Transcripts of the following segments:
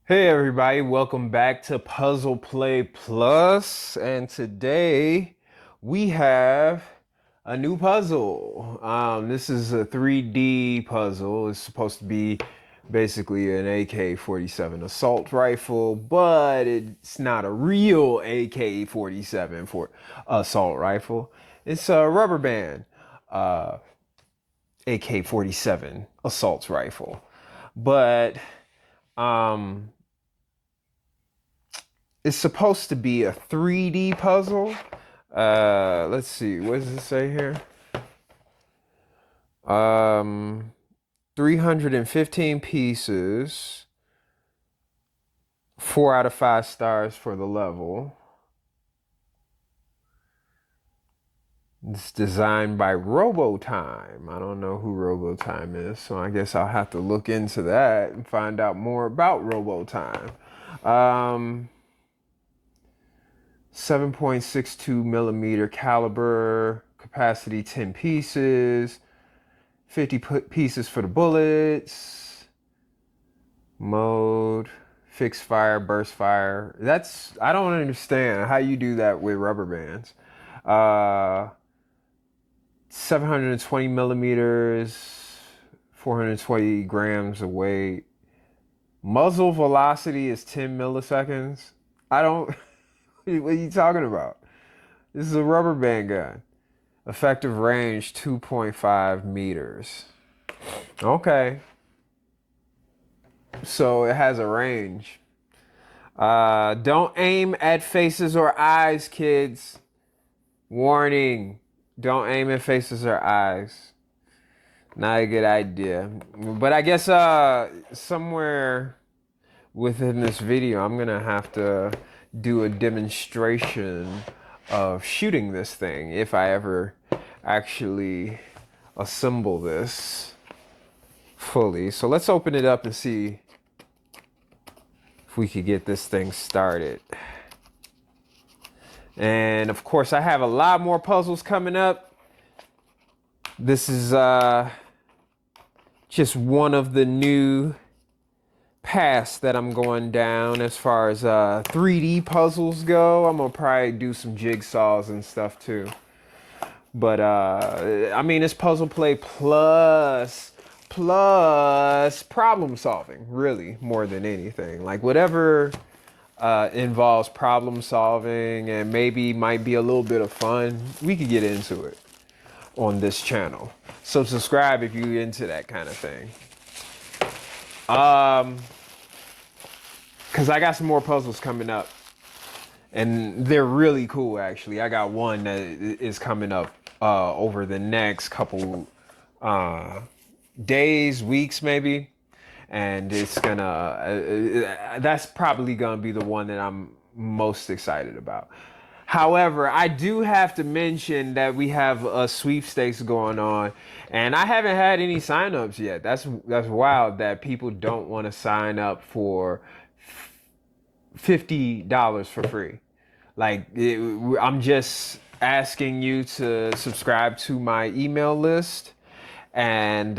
Hey everybody, welcome back to Puzzle Play Plus, and today we have a new puzzle. This is a 3D puzzle. It's supposed to be basically an AK-47 assault rifle, but it's not a real AK-47 for assault rifle. It's a rubber band AK-47 assault rifle, but um it's supposed to be a 3D puzzle. Let's see, what does it say here? Um, 315 pieces, 4 out of 5 stars for the level. It's designed by Robotime. I don't know who Robotime is, so I guess I'll have to look into that and find out more about Robotime. 7.62 millimeter caliber, capacity 10 pieces, 50 pieces for the bullets, mode, fixed fire, burst fire. I don't understand how you do that with rubber bands. 720 millimeters, 420 grams of weight. Muzzle velocity is 10 milliseconds. I don't. What are you talking about? This is a rubber band gun. Effective range 2.5 meters. Okay. So it has a range. Don't aim at faces or eyes, kids. Warning. Don't aim at faces or eyes. Not a good idea. But I guess somewhere within this video, I'm gonna have to do a demonstration of shooting this thing if I ever actually assemble this fully. So let's open it up and see if we could get this thing started. And of course, I have a lot more puzzles coming up. This is just one of the new paths that I'm going down as far as 3D puzzles go. I'm gonna probably do some jigsaws and stuff too. But I mean, it's puzzle play plus problem solving, really, more than anything. Like whatever involves problem solving and maybe might be a little bit of fun, we could get into it on this channel. So subscribe if you're into that kind of thing. Because I got some more puzzles coming up. And they're really cool, actually. I got one that is coming up over the next couple days, weeks, maybe. And it's gonna, that's probably gonna be the one that I'm most excited about. However, I do have to mention that we have a sweepstakes going on, and I haven't had any signups yet. That's wild that people don't want to sign up for $50 for free. I'm just asking you to subscribe to my email list and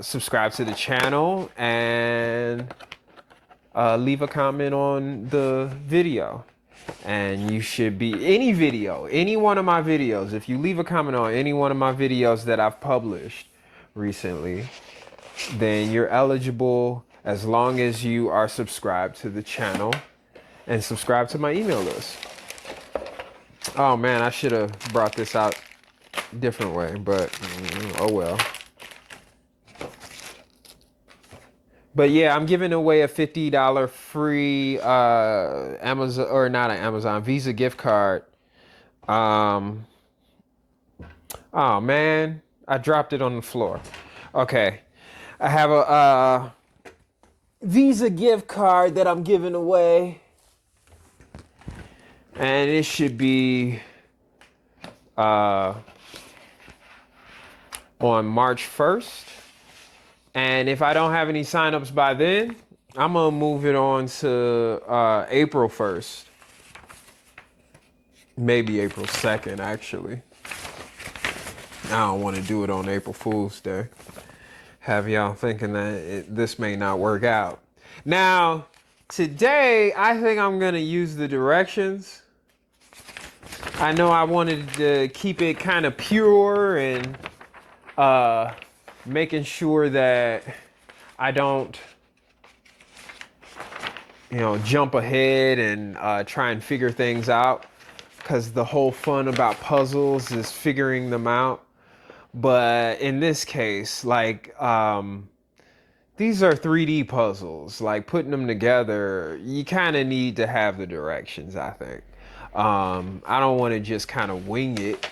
subscribe to the channel and leave a comment on the video. And you should be any one of my videos. If you leave a comment on any one of my videos that I've published recently, then you're eligible as long as you are subscribed to the channel and subscribe to my email list. Oh man, I should have brought this out a different way, but oh well. But yeah, I'm giving away a $50 free Amazon, or not an Amazon, Visa gift card. Oh man, I dropped it on the floor. Okay, I have a Visa gift card that I'm giving away. And it should be on March 1st. And if I don't have any signups by then, I'm gonna move it on to April 1st. Maybe April 2nd, actually. I don't want to do it on April Fool's Day. Have y'all thinking that this may not work out. Now, Today, I think I'm gonna use the directions. I know I wanted to keep it kind of pure and making sure that I don't, jump ahead and try and figure things out. Because the whole fun about puzzles is figuring them out. But in this case, like, these are 3D puzzles. Like putting them together, you kind of need to have the directions, I think. I don't want to just kind of wing it.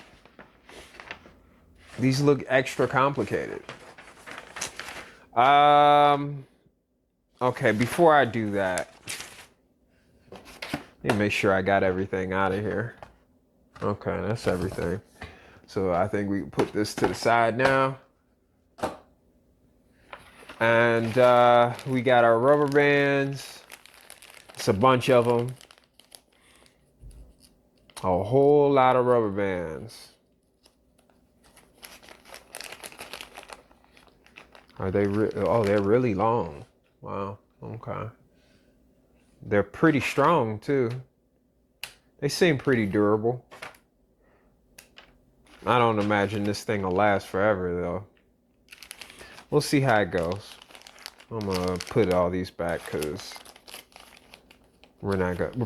These look extra complicated. Okay, before I do that, let me make sure I got everything out of here. Okay, that's everything. So I think we can put this to the side now. And we got our rubber bands. It's a bunch of them. A whole lot of rubber bands. Are they? Oh, they're really long. Wow. Okay. They're pretty strong too. They seem pretty durable. I don't imagine this thing will last forever though. We'll see how it goes. I'm gonna put all these back because we're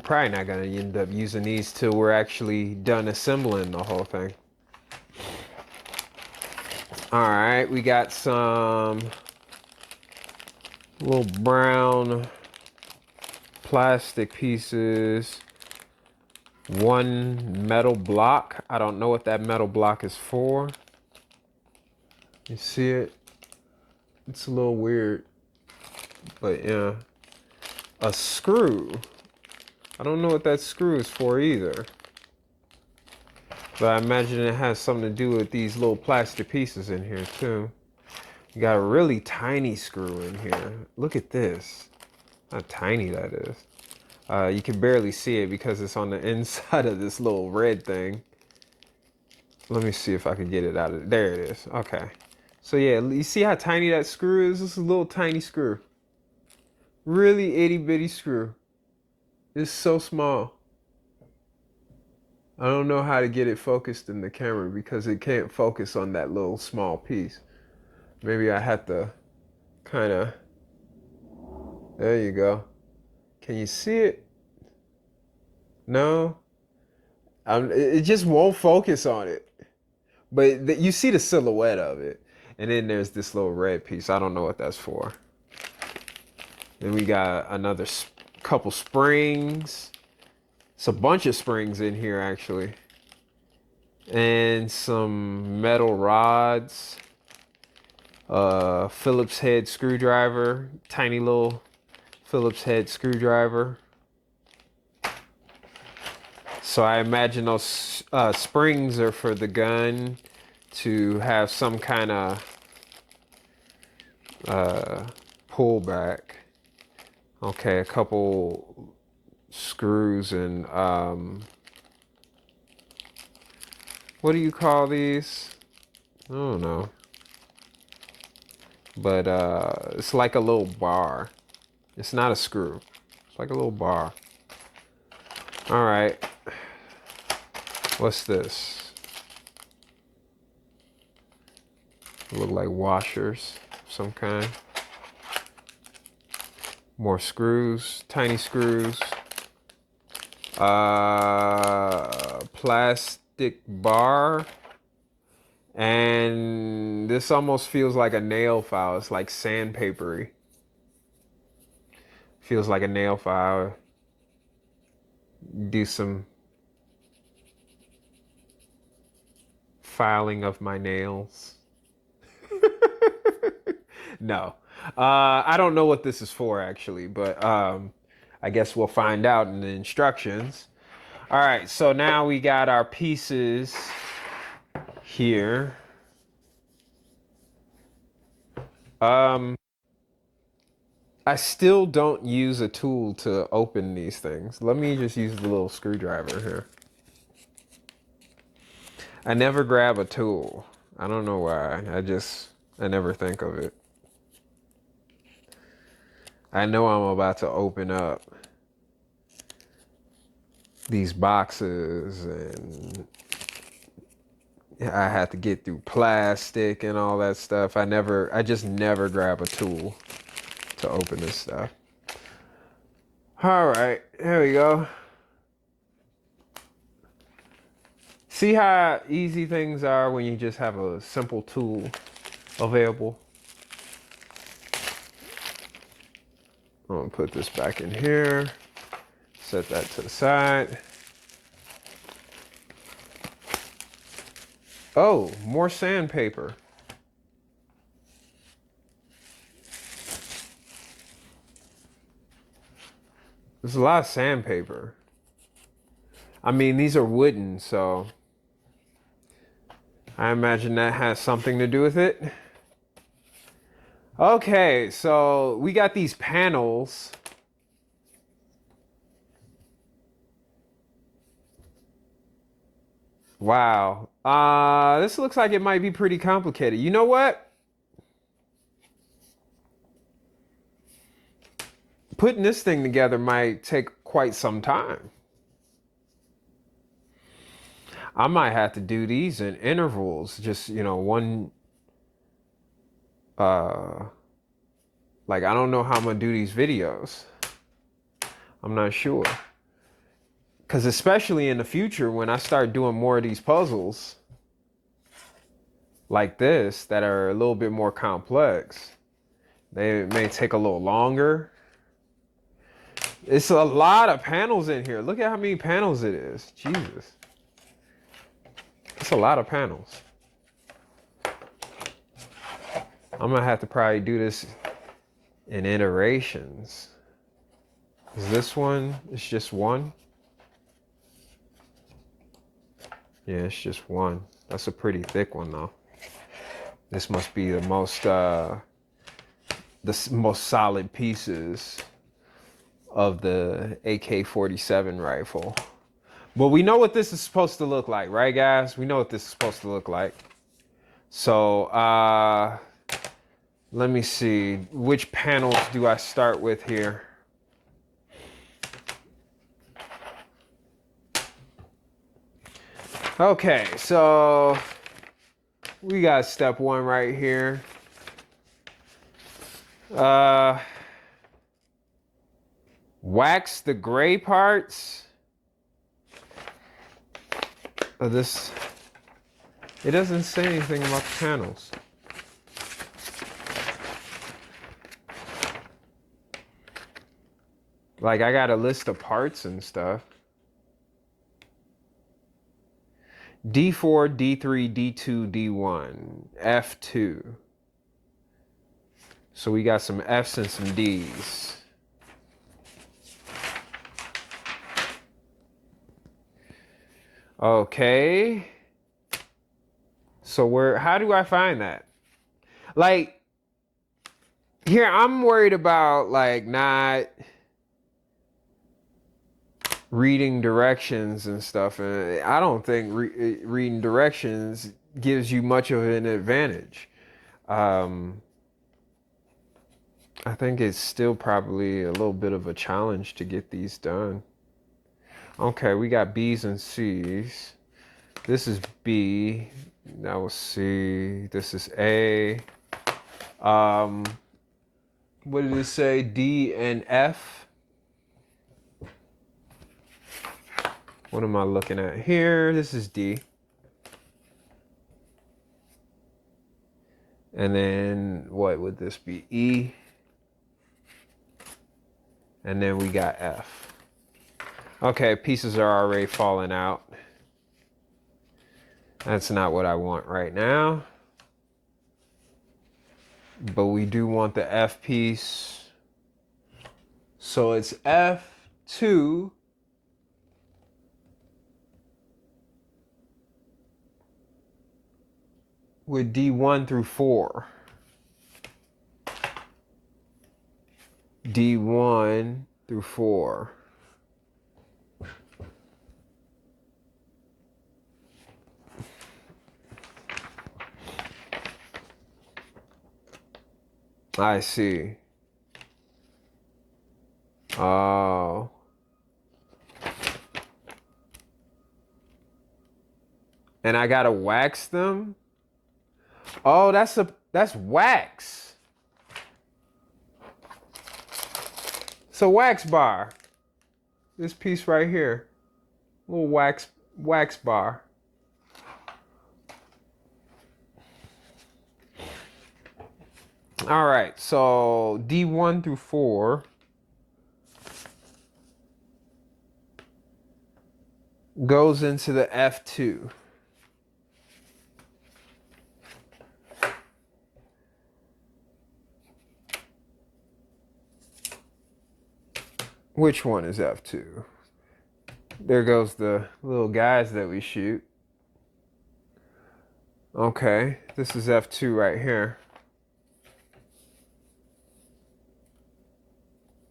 probably not gonna end up using these till we're actually done assembling the whole thing. All right, we got some little brown plastic pieces. One metal block. I don't know what that metal block is for. You see it? It's a little weird, but yeah. A screw. I don't know what that screw is for either. But I imagine it has something to do with these little plastic pieces in here too. You got a really tiny screw in here. Look at this. How tiny that is. You can barely see it because it's on the inside of this little red thing. Let me see if I can get it out of there. It is. Okay. So yeah, you see how tiny that screw is? This is a little tiny screw. Really itty bitty screw. It's so small. I don't know how to get it focused in the camera because it can't focus on that little small piece. Maybe I have to kind of, there you go. Can you see it? No? It just won't focus on it. But you see the silhouette of it. And then there's this little red piece. I don't know what that's for. Then we got another couple springs. It's a bunch of springs in here, actually. And some metal rods. Phillips head screwdriver. Tiny little Phillips head screwdriver. So I imagine those springs are for the gun to have some kind of pullback. Okay, a couple screws and what do you call these? I don't know. But it's like a little bar. It's not a screw. It's like a little bar. All right. What's this? Look like washers of some kind. More screws, tiny screws. Plastic bar. And this almost feels like a nail file. It's like sandpapery. Feels like a nail file. Do some filing of my nails. No. I don't know what this is for actually, but I guess we'll find out in the instructions. All right, so now we got our pieces here. I still don't use a tool to open these things. Let me just use the little screwdriver here. I never grab a tool. I don't know why. I never think of it. I know I'm about to open up these boxes and I had to get through plastic and all that stuff. I just never grab a tool to open this stuff. All right, here we go. See how easy things are when you just have a simple tool available. I'm gonna put this back in here. Set that to the side. Oh, more sandpaper. There's a lot of sandpaper. I mean, these are wooden, so I imagine that has something to do with it. Okay, so we got these panels. Wow. This looks like it might be pretty complicated. You know what? Putting this thing together might take quite some time. I might have to do these in intervals, just, you know, one, like, I don't know how I'm gonna do these videos. I'm not sure. Because especially in the future, when I start doing more of these puzzles like this that are a little bit more complex, they may take a little longer. It's a lot of panels in here. Look at how many panels it is. Jesus. It's a lot of panels. I'm gonna have to probably do this in iterations. Is this one? It's just one? Yeah, it's just one. That's a pretty thick one though. This must be the most solid pieces of the AK-47 rifle. But we know what this is supposed to look like, right guys? We know what this is supposed to look like. So let me see, which panels do I start with here? Okay, so we got step one right here. Wax the gray parts of this. It doesn't say anything about the panels. Like, I got a list of parts and stuff. D4, D3, D2, D1, F2. So we got some F's and some D's. Okay. So how do I find that? Like, here I'm worried about like not reading directions and stuff, and I don't think reading directions gives you much of an advantage. I think it's still probably a little bit of a challenge to get these done. Okay, we got B's and C's. This is B. Now we'll see. This is A. What did it say? D and F. What am I looking at here? This is D. And then what would this be? E. And then we got F. Okay, pieces are already falling out. That's not what I want right now. But we do want the F piece. So it's F2. With D1 through 4. D1 through 4. I see. Oh. And I gotta wax them? Oh, that's wax. It's a wax bar. This piece right here. Little wax bar. All right, so D1 through 4 goes into the F2. Which one is F2? There goes the little guys that we shoot. Okay, this is F2 right here.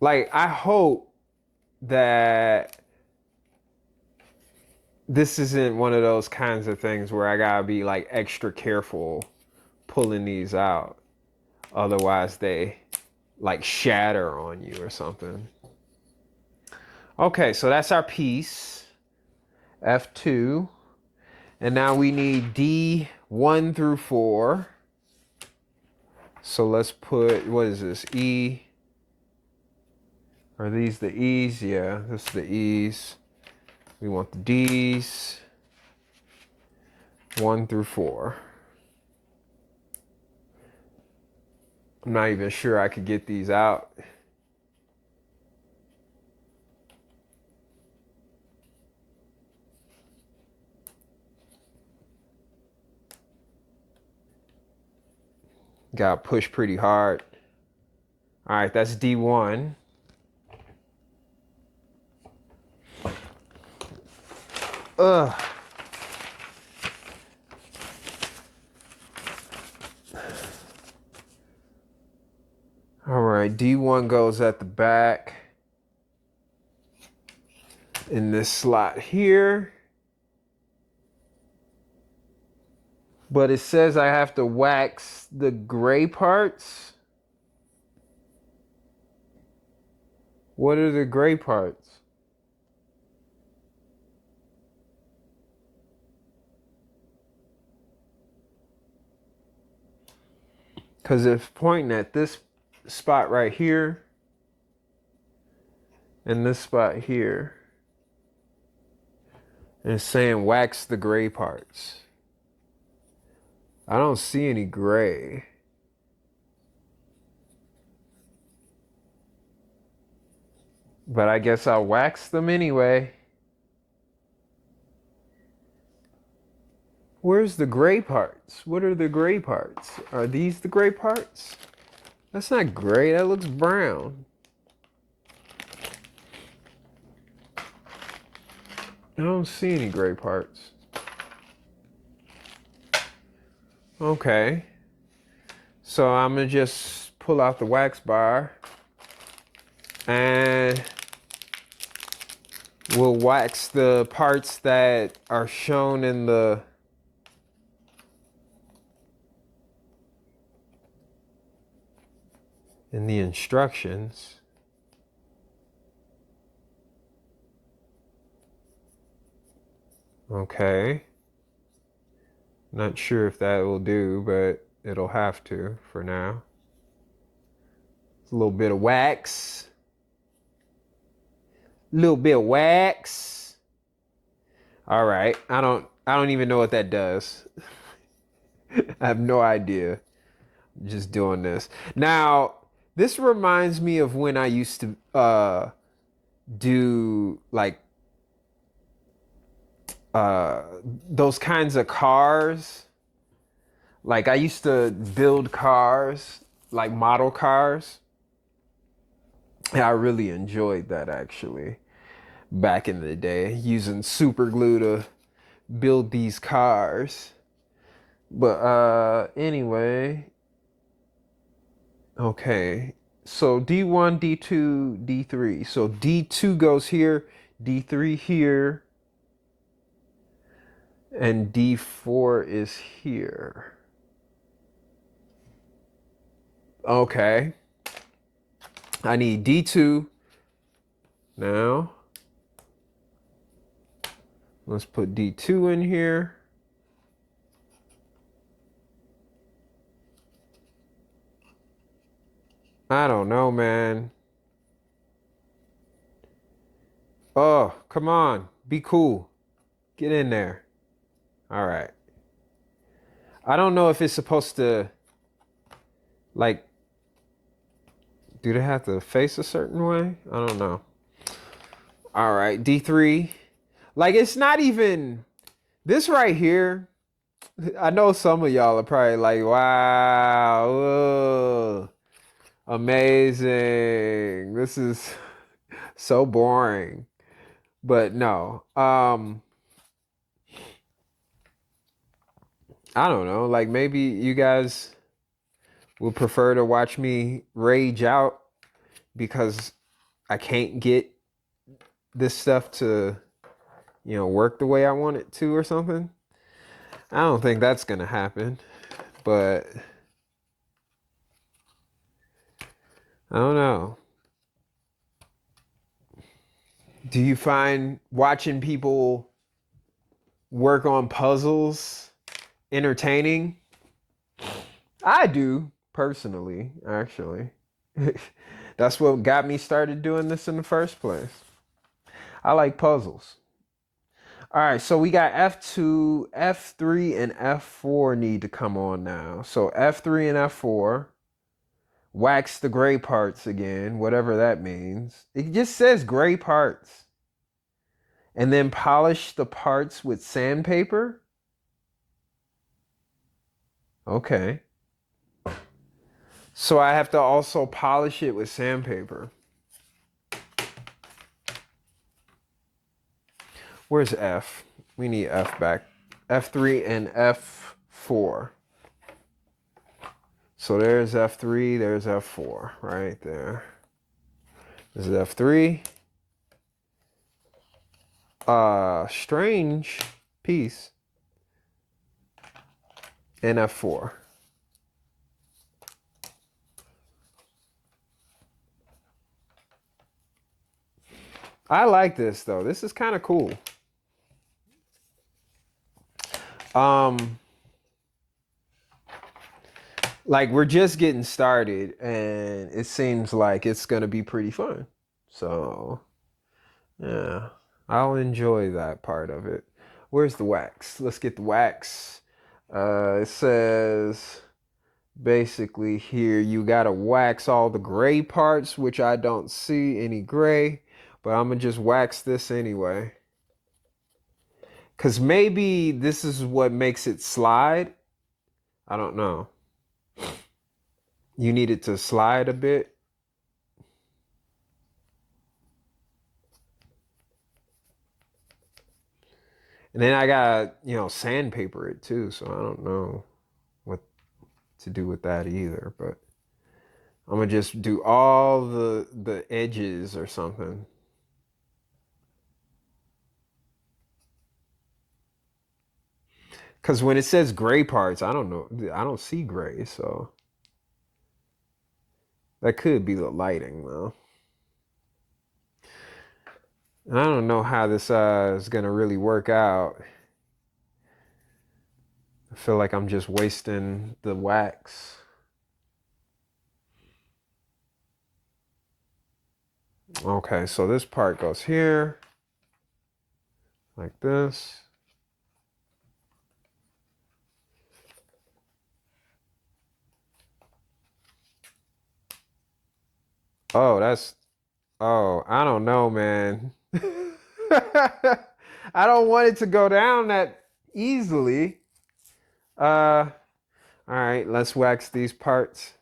Like, I hope that this isn't one of those kinds of things where I gotta be like extra careful pulling these out. Otherwise they like shatter on you or something. Okay, so that's our piece, F2. And now we need D1 through 4. So let's put, what is this, E? Are these the E's? Yeah, this is the E's. We want the D's, 1 through 4. I'm not even sure I could get these out. Got pushed pretty hard. All right, that's D1. Ugh. All right, D1 goes at the back in this slot here. But it says I have to wax the gray parts. What are the gray parts? Because it's pointing at this spot right here and this spot here. And it's saying wax the gray parts. I don't see any gray. But I guess I'll wax them anyway. Where's the gray parts? What are the gray parts? Are these the gray parts? That's not gray, that looks brown. I don't see any gray parts. Okay. So I'm gonna just pull out the wax bar and we'll wax the parts that are shown in the instructions. Okay. Not sure if that will do, but it'll have to for now. It's a little bit of wax. Little bit of wax. All right. I don't even know what that does. I have no idea. I'm just doing this. Now, this reminds me of when I used to do like those kinds of cars. Like I used to build cars, like model cars. And I really enjoyed that actually back in the day, using super glue to build these cars. But anyway, okay. So D1, D2, D3. So D2 goes here, D3 here, and D4 is here. Okay. I need D2, Now, let's put D2 in here. I don't know, man. Oh, come on. Be cool. Get in there. All right. I don't know if it's supposed to, like, do they have to face a certain way? I don't know. All right, D3. Like, it's not even, this right here, I know some of y'all are probably like, wow, ugh, amazing. This is so boring. But no. I don't know. Like, maybe you guys would prefer to watch me rage out because I can't get this stuff to, work the way I want it to or something. I don't think that's gonna happen, but I don't know. Do you find watching people work on puzzles entertaining? I do, personally, actually. That's what got me started doing this in the first place. I like puzzles. All right, so we got F2, F3, and F4 need to come on now. So F3 and F4. Wax the gray parts again, whatever that means. It just says gray parts. And then polish the parts with sandpaper. Okay. So I have to also polish it with sandpaper. Where's F? We need F back. F3 and F4. So there's F3, there's F4 right there. This is F3. Strange piece. And F4. I like this though. This is kind of cool. Like we're just getting started and it seems like it's gonna be pretty fun. So yeah, I'll enjoy that part of it. Where's the wax? Let's get the wax. It says basically here you gotta wax all the gray parts, which I don't see any gray, but I'm gonna just wax this anyway. Cause maybe this is what makes it slide. I don't know. You need it to slide a bit. And then I got, sandpaper it too. So I don't know what to do with that either. But I'm going to just do all the edges or something. Because when it says gray parts, I don't know. I don't see gray. So that could be the lighting though. And I don't know how this is going to really work out. I feel like I'm just wasting the wax. Okay, so this part goes here, like this. Oh, I don't know, man. I don't want it to go down that easily. All right, let's wax these parts.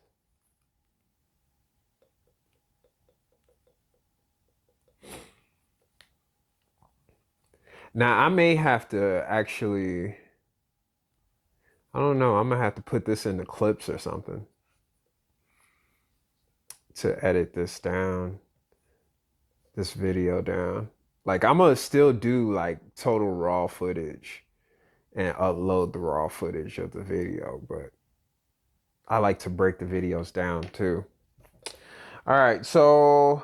Now, I may have to actually, I don't know, I'm gonna have to put this in the clips or something to edit this down, this video down. Like, I'm gonna still do like total raw footage and upload the raw footage of the video, but I like to break the videos down too. All right, so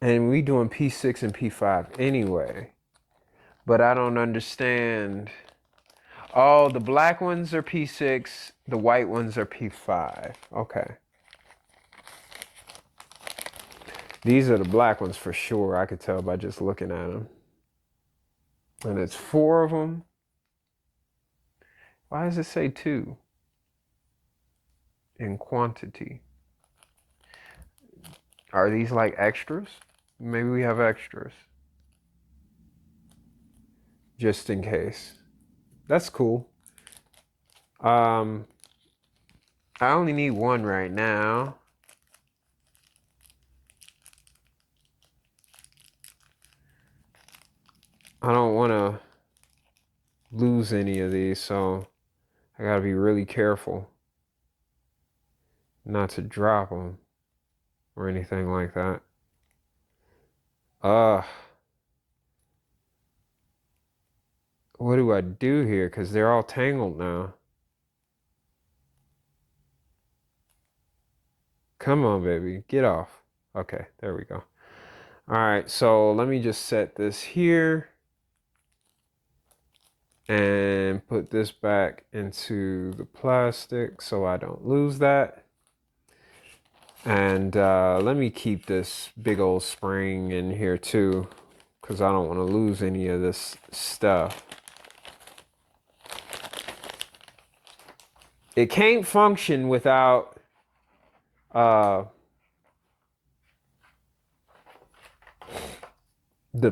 And we doing P6 and P5 anyway. But I don't understand. Oh, the black ones are P6, the white ones are P5. Okay. These are the black ones for sure. I could tell by just looking at them. And it's 4 of them. Why does it say 2? In quantity. Are these like extras? Maybe we have extras. Just in case. That's cool. I only need 1 right now. I don't want to lose any of these, so I gotta be really careful not to drop them or anything like that. What do I do here? Because they're all tangled now. Come on, baby, get off. Okay, there we go. All right, so let me just set this here and put this back into the plastic so I don't lose that. And let me keep this big old spring in here too, because I don't want to lose any of this stuff. It can't function without the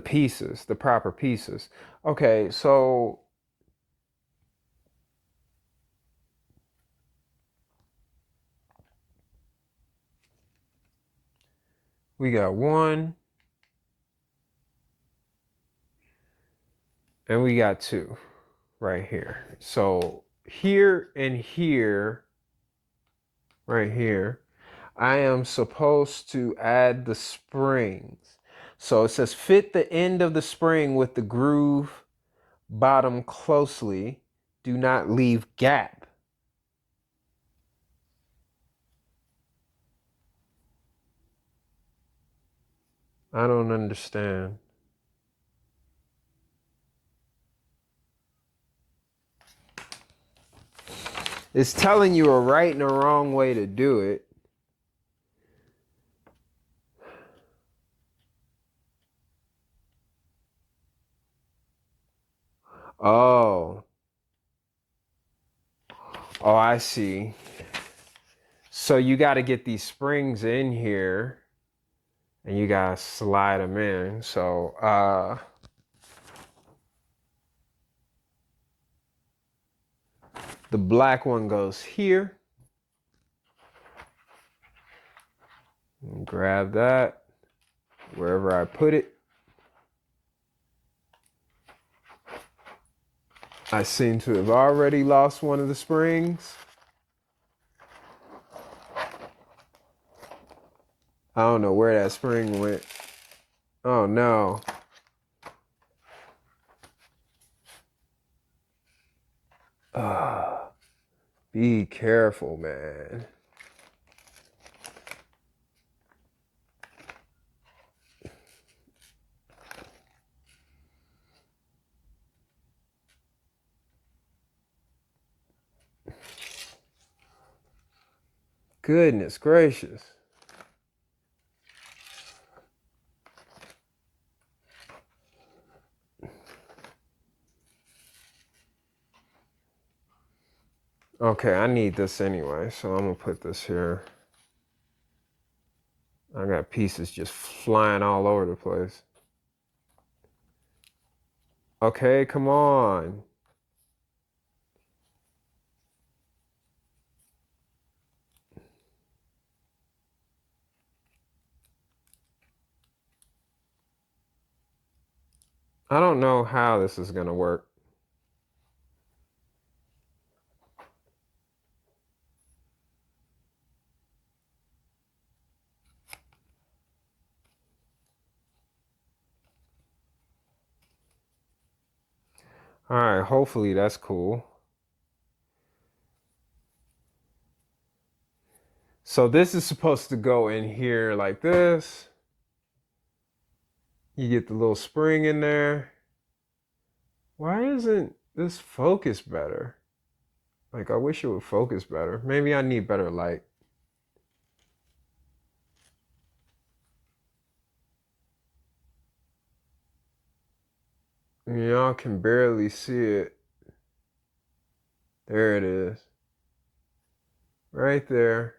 pieces, the proper pieces. Okay, so we got 1 and we got 2 right here. So here and here, right here, I am supposed to add the springs. So it says fit the end of the spring with the groove bottom closely. Do not leave gap. I don't understand. It's telling you a right and a wrong way to do it. Oh. Oh, I see. So you got to get these springs in here and you got to slide them in. So, the black one goes here. Grab that wherever I put it. I seem to have already lost one of the springs. I don't know where that spring went. Oh no. Be careful, man. Goodness gracious. Okay, I need this anyway, so I'm gonna put this here. I got pieces just flying all over the place. Okay, come on. I don't know how this is gonna work. All right, hopefully that's cool. So this is supposed to go in here like this. You get the little spring in there. Why isn't this focus better? Like, I wish it would focus better. Maybe I need better light. Y'all can barely see it. There it is. Right there.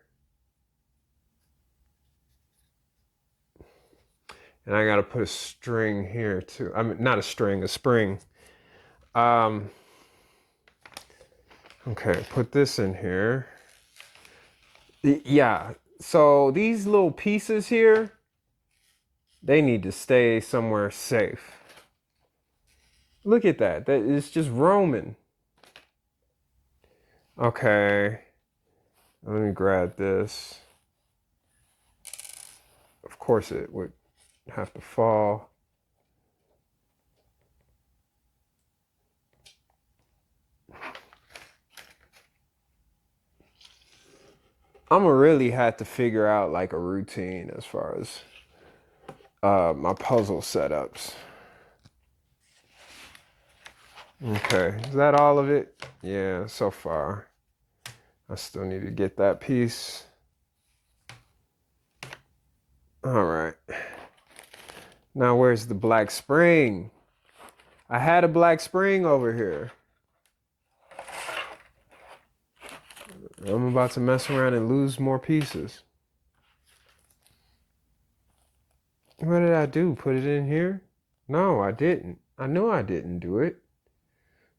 And I gotta put a string here too. I mean, not a string, a spring. Okay, put this in here. Yeah, so these little pieces here, they need to stay somewhere safe. Look at that. That is just roaming. Okay. Let me grab this. Of course it would have to fall. I'm gonna really have to figure out like a routine as far as my puzzle setups. Okay, is that all of it? Yeah, so far. I still need to get that piece. All right. Now where's the black spring? I had a black spring over here. I'm about to mess around and lose more pieces. What did I do? Put it in here? No, I didn't. I know I didn't do it.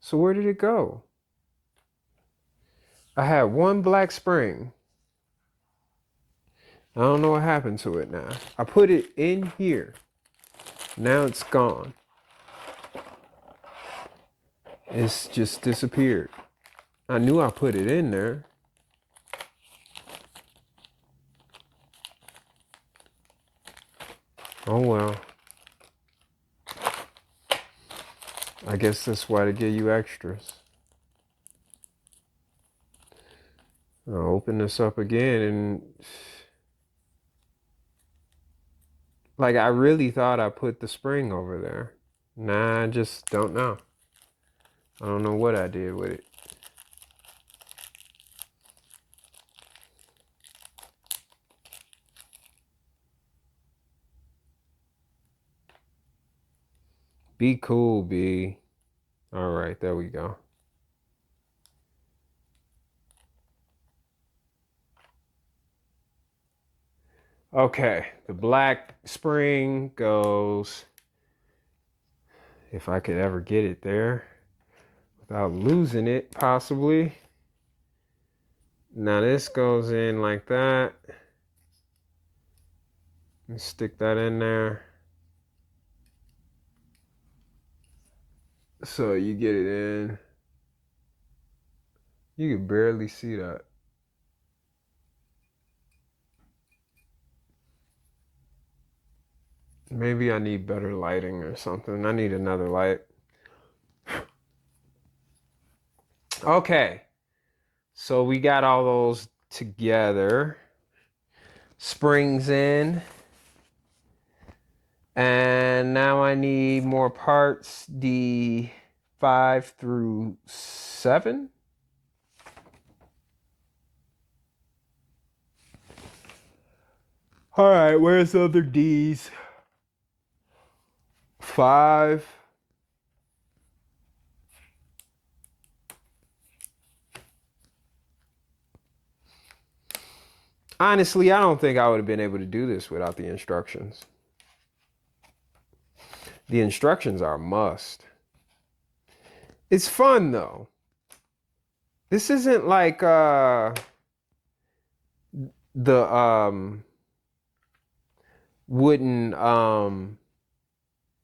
So where did it go? I had one black spring. I don't know what happened to it now. I put it in here. Now it's gone. It's just disappeared. I knew I put it in there. Oh well. I guess that's why they give you extras. I'll open this up again and like I really thought I put the spring over there. Nah, I just don't know. I don't know what I did with it. Be cool, B. All right, there we go. Okay, the black spring goes, if I could ever get it there without losing it, possibly. Now this goes in like that. And stick that in there. So you get it in. You can barely see that. Maybe I need better lighting or something. I need another light. Okay. So we got all those together. Springs in. And now I need more parts, D5 through 7. All right, where's the other D's? 5. Honestly, I don't think I would have been able to do this without the instructions. The instructions are a must. It's fun though. This isn't like the wooden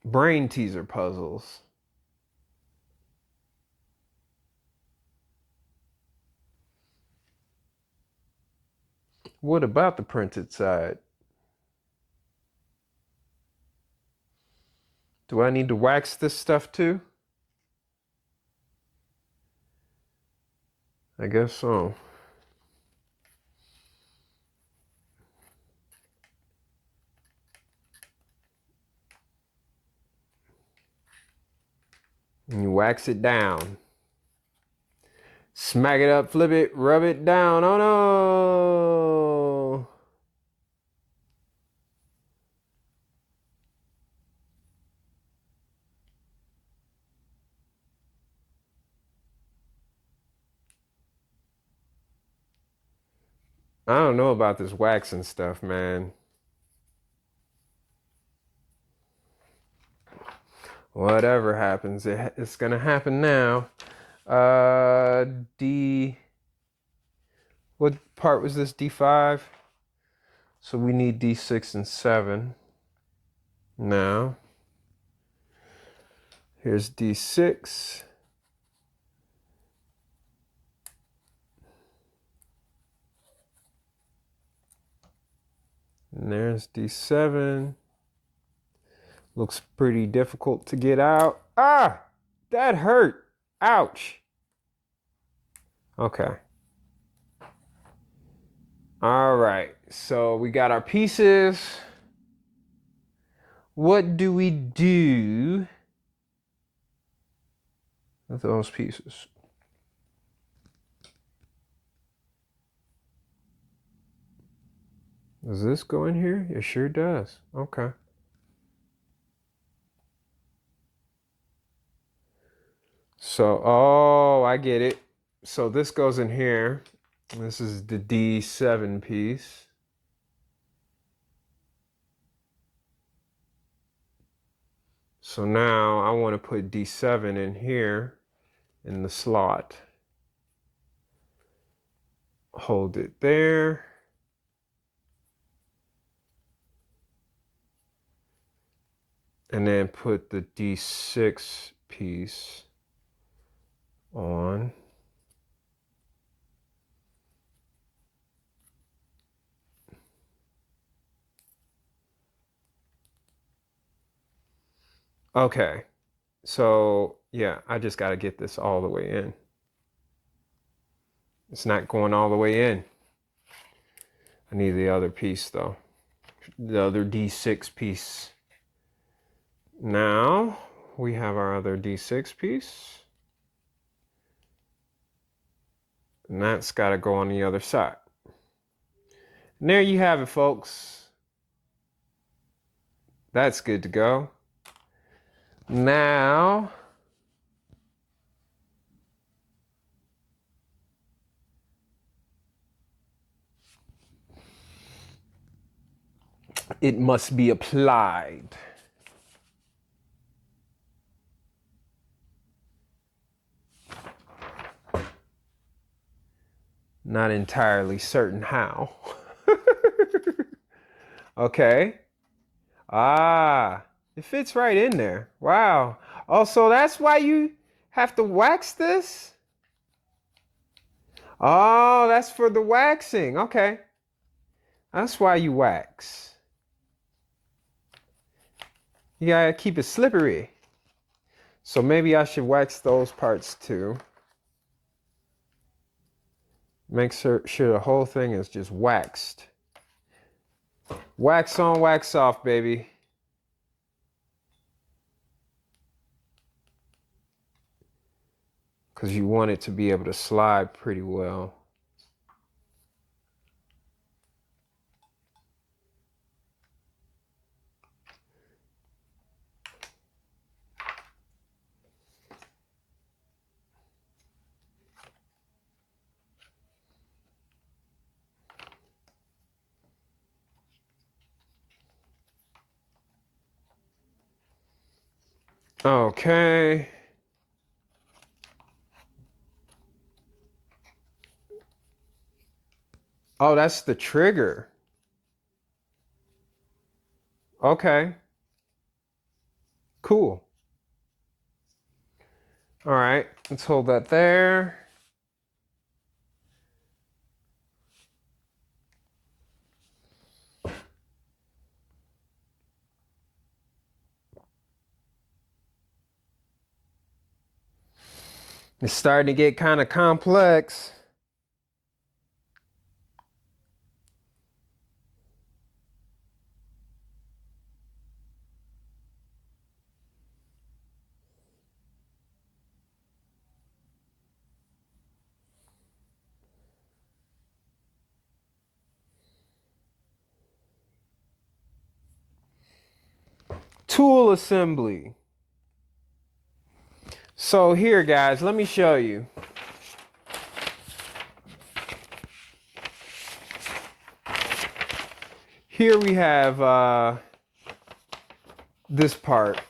brain teaser puzzles. What about the printed side? Do I need to wax this stuff too? I guess so. and wax it down. Smack it up, flip it, rub it down. Oh no! I don't know about this waxing stuff, man. Whatever happens, it's gonna happen now. D. What part was this? D5. So we need D6 and 7. Now, here's D6. And there's D7. Looks pretty difficult to get out. Ah! That hurt. Ouch. Okay. All right. So we got our pieces. What do we do with those pieces? Does this go in here? It sure does. Okay. So, oh, I get it. So this goes in here. This is the D7 piece. So now I want to put D7 in here in the slot. Hold it there. And then put the D6 piece on. Okay, so yeah, I just got to get this all the way in. It's not going all the way in. I need the other piece though, the other D6 piece. Now we have our other D6 piece. And that's got to go on the other side. And there you have it, folks. That's good to go. Now, it must be applied. Not entirely certain how. Okay. Ah, it fits right in there. Wow. Oh, so that's why you have to wax this? Oh, that's for the waxing. Okay. That's why you wax. You gotta keep it slippery. So maybe I should wax those parts too. Make sure the whole thing is just waxed. Wax on, wax off, baby. Because you want it to be able to slide pretty well. Okay. Oh, that's the trigger. Okay. Cool. All right, let's hold that there. It's starting to get kind of complex. Tool assembly. So here, guys, let me show you. Here we have this part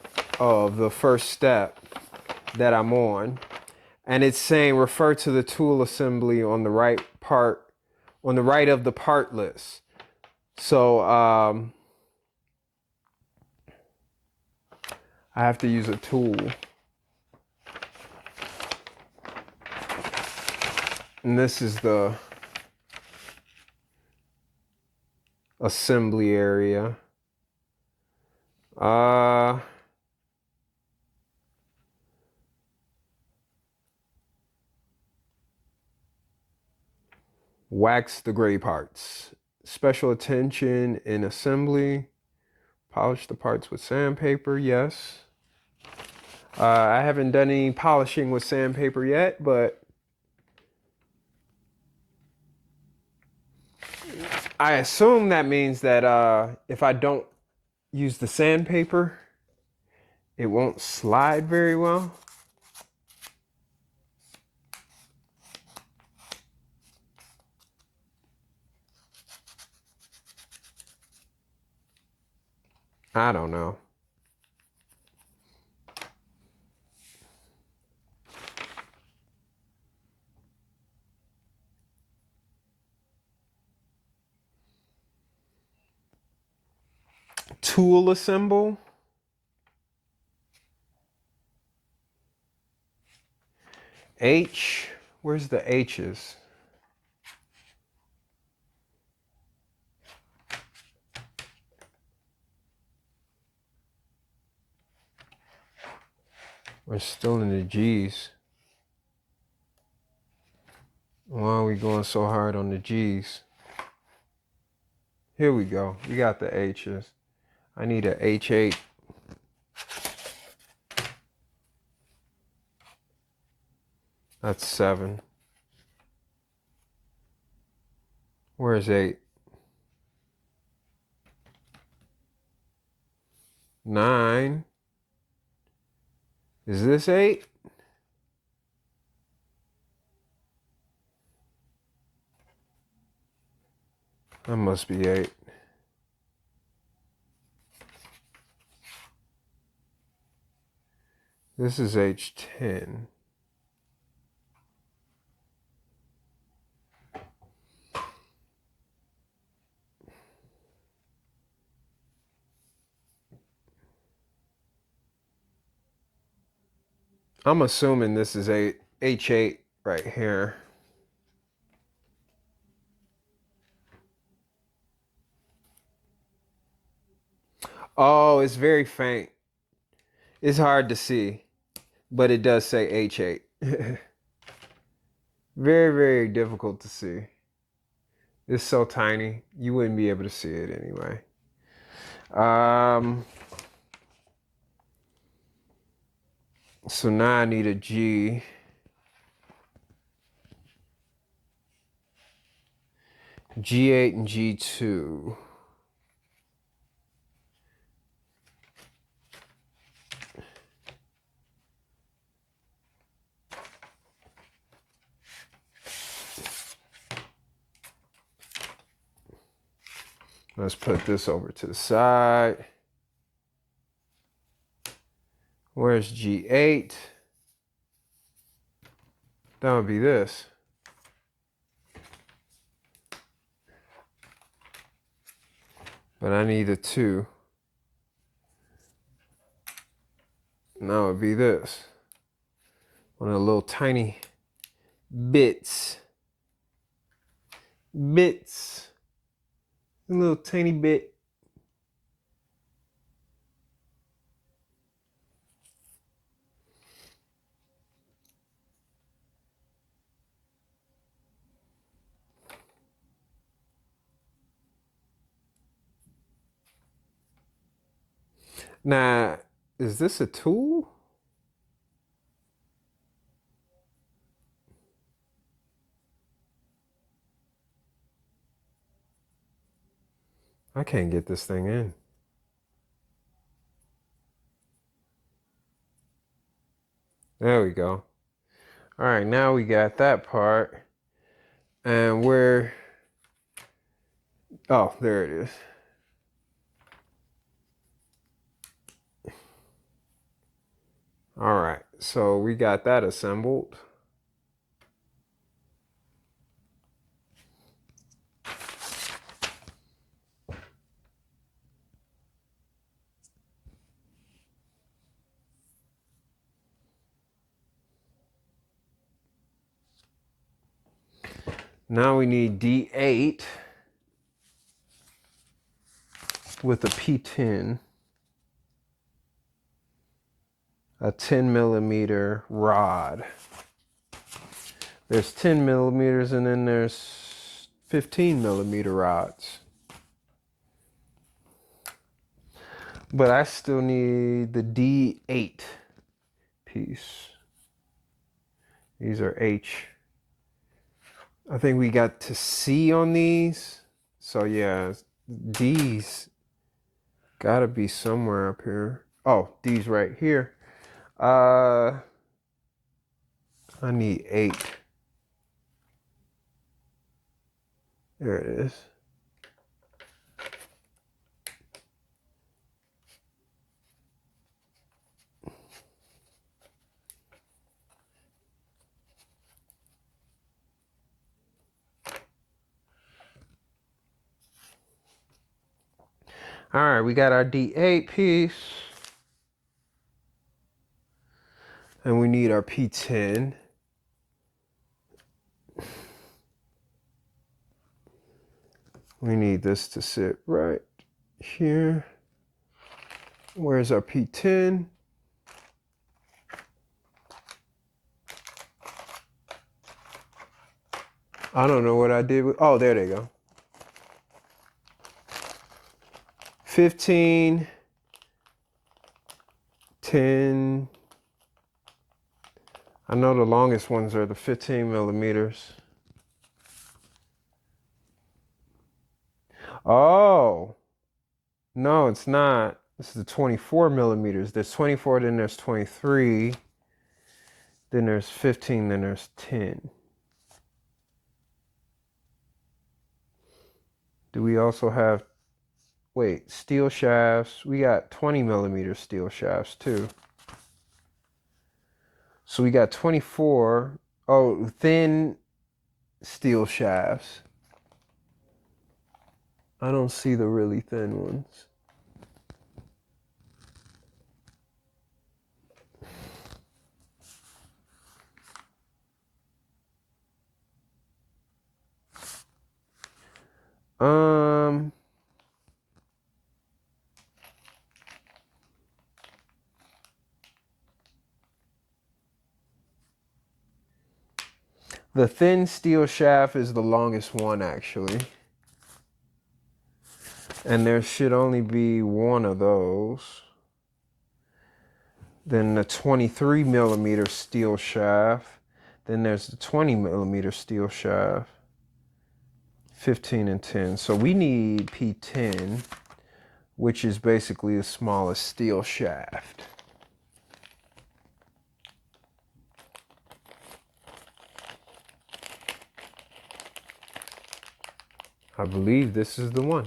of the first step that I'm on, and it's saying refer to the tool assembly on the right part, on the right of the part list. So I have to use a tool. And this is the assembly area. Wax the gray parts. Special attention in assembly. Polish the parts with sandpaper, yes. I haven't done any polishing with sandpaper yet, but I assume that means that if I don't use the sandpaper, it won't slide very well. I don't know. Tool assemble. H. Where's the H's? We're still in the G's. Why are we going so hard on the G's? Here we go. We got the H's. I need a H8. That's 7. Where's 8? 9. Is this 8? That must be 8. This is H10. I'm assuming this is H8 right here. Oh, it's very faint. It's hard to see, but it does say H8. Very, very difficult to see. It's so tiny, you wouldn't be able to see it anyway. So now I need a G. G8 and G2. Let's put this over to the side. Where's G8? That would be this. But I need a 2. And that would be this. One of the little tiny bits. Bits. A little tiny bit. Now, is this a tool? I can't get this thing in. There we go. All right, now we got that part. And oh, there it is. All right, so we got that assembled. Now we need D8 with a P10, a 10 millimeter rod. There's 10 millimeters and then there's 15 millimeter rods. But I still need the D8 piece. These are H. I think we got to C on these. So yeah, D's gotta be somewhere up here. Oh, D's right here. I need 8. There it is. All right, we got our D8 piece. And we need our P10. We need this to sit right here. Where's our P10? I don't know what I did with, oh, there they go. 15, 10. I know the longest ones are the 15 millimeters. Oh, no, it's not. This is the 24 millimeters. There's 24, then there's 23, then there's 15, then there's 10. Do we also have, wait, steel shafts? We got 20 millimeter steel shafts too. So we got 24, oh, thin steel shafts. I don't see the really thin ones. The thin steel shaft is the longest one actually. And there should only be one of those. Then the 23 millimeter steel shaft. Then there's the 20 millimeter steel shaft. 15 and 10. So we need P10, which is basically the smallest steel shaft. I believe this is the one.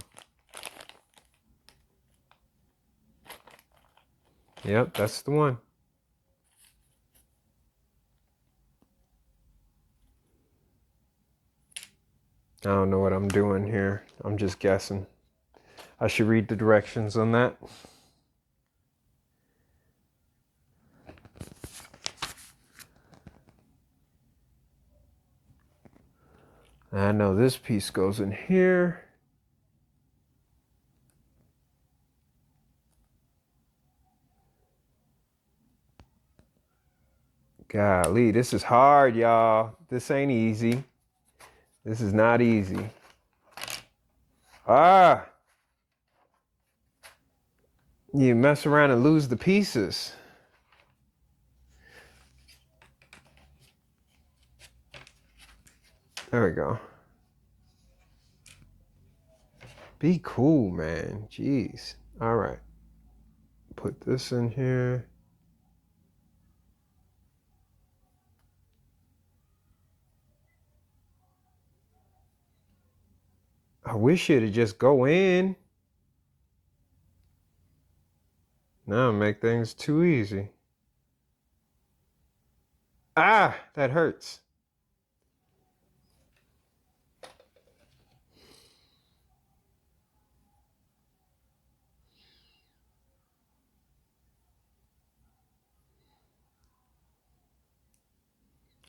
Yep, that's the one. I don't know what I'm doing here. I'm just guessing. I should read the directions on that. I know this piece goes in here. Golly, this is hard, y'all. This ain't easy. This is not easy. Ah! You mess around and lose the pieces. There we go. Be cool, man. Jeez. All right. Put this in here. I wish it'd just go in. Now make things too easy. Ah, that hurts.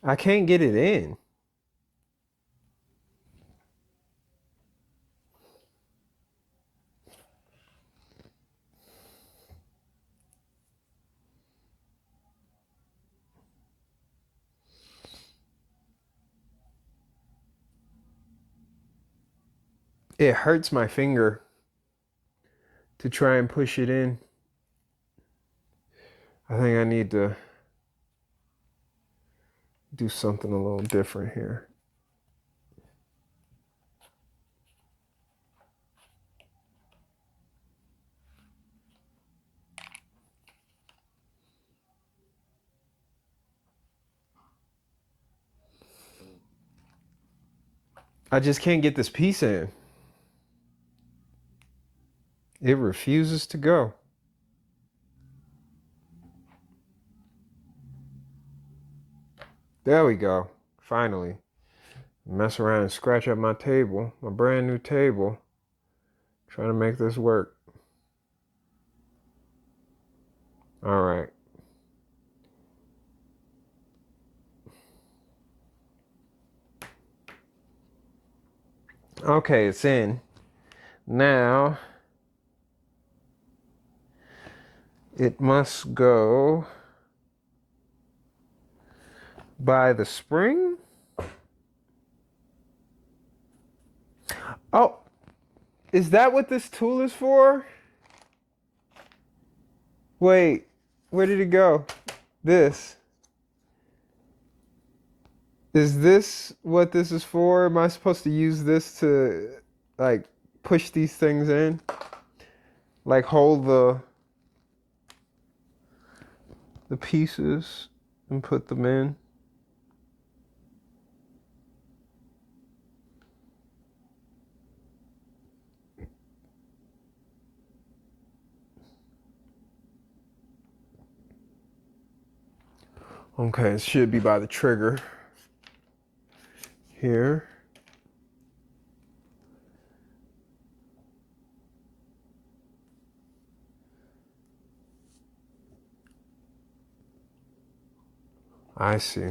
I can't get it in. It hurts my finger to try and push it in. I think I need to do something a little different here. I just can't get this piece in. It refuses to go. There we go. Finally. Mess around and scratch up my table, my brand new table. Trying to make this work. All right. Okay, it's in. Now, it must go by the spring. Oh, is that what this tool is for? Wait, where did it go? This. Is this what this is for? Am I supposed to use this to, like, push these things in? Like, hold the pieces and put them in? Okay, it should be by the trigger here. I see.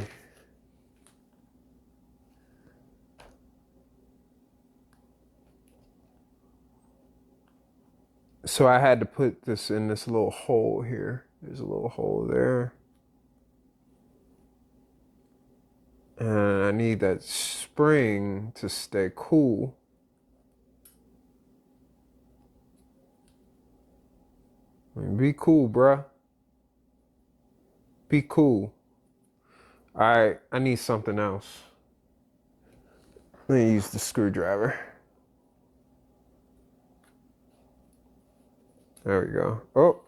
So I had to put this in this little hole here. There's a little hole there. And I need that spring to stay cool. I mean, be cool, bruh. Be cool. All right, I need something else. Let me use the screwdriver. There we go. Oh.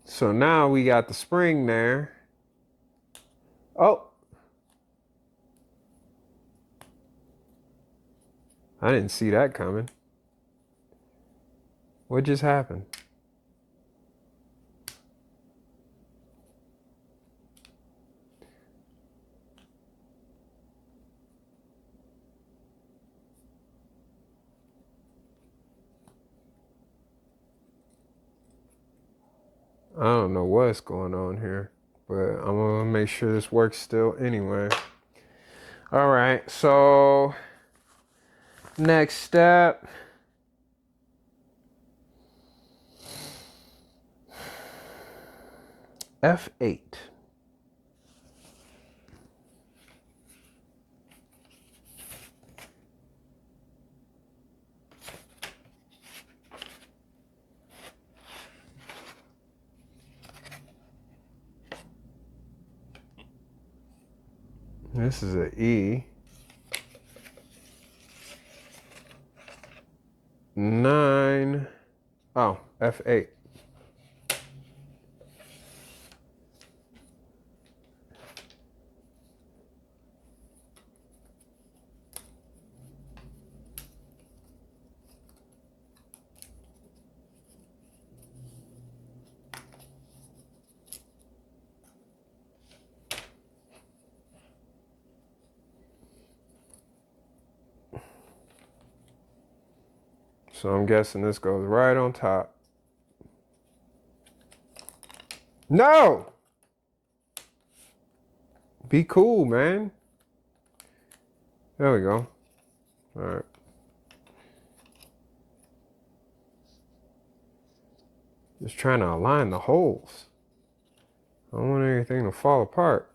So now we got the spring there. Oh. I didn't see that coming. What just happened? I don't know what's going on here, but I'm gonna make sure this works still anyway. All right, so next step. F8. This is an E. 9. Oh, F8. So I'm guessing this goes right on top. No! Be cool, man. There we go. All right. Just trying to align the holes. I don't want anything to fall apart.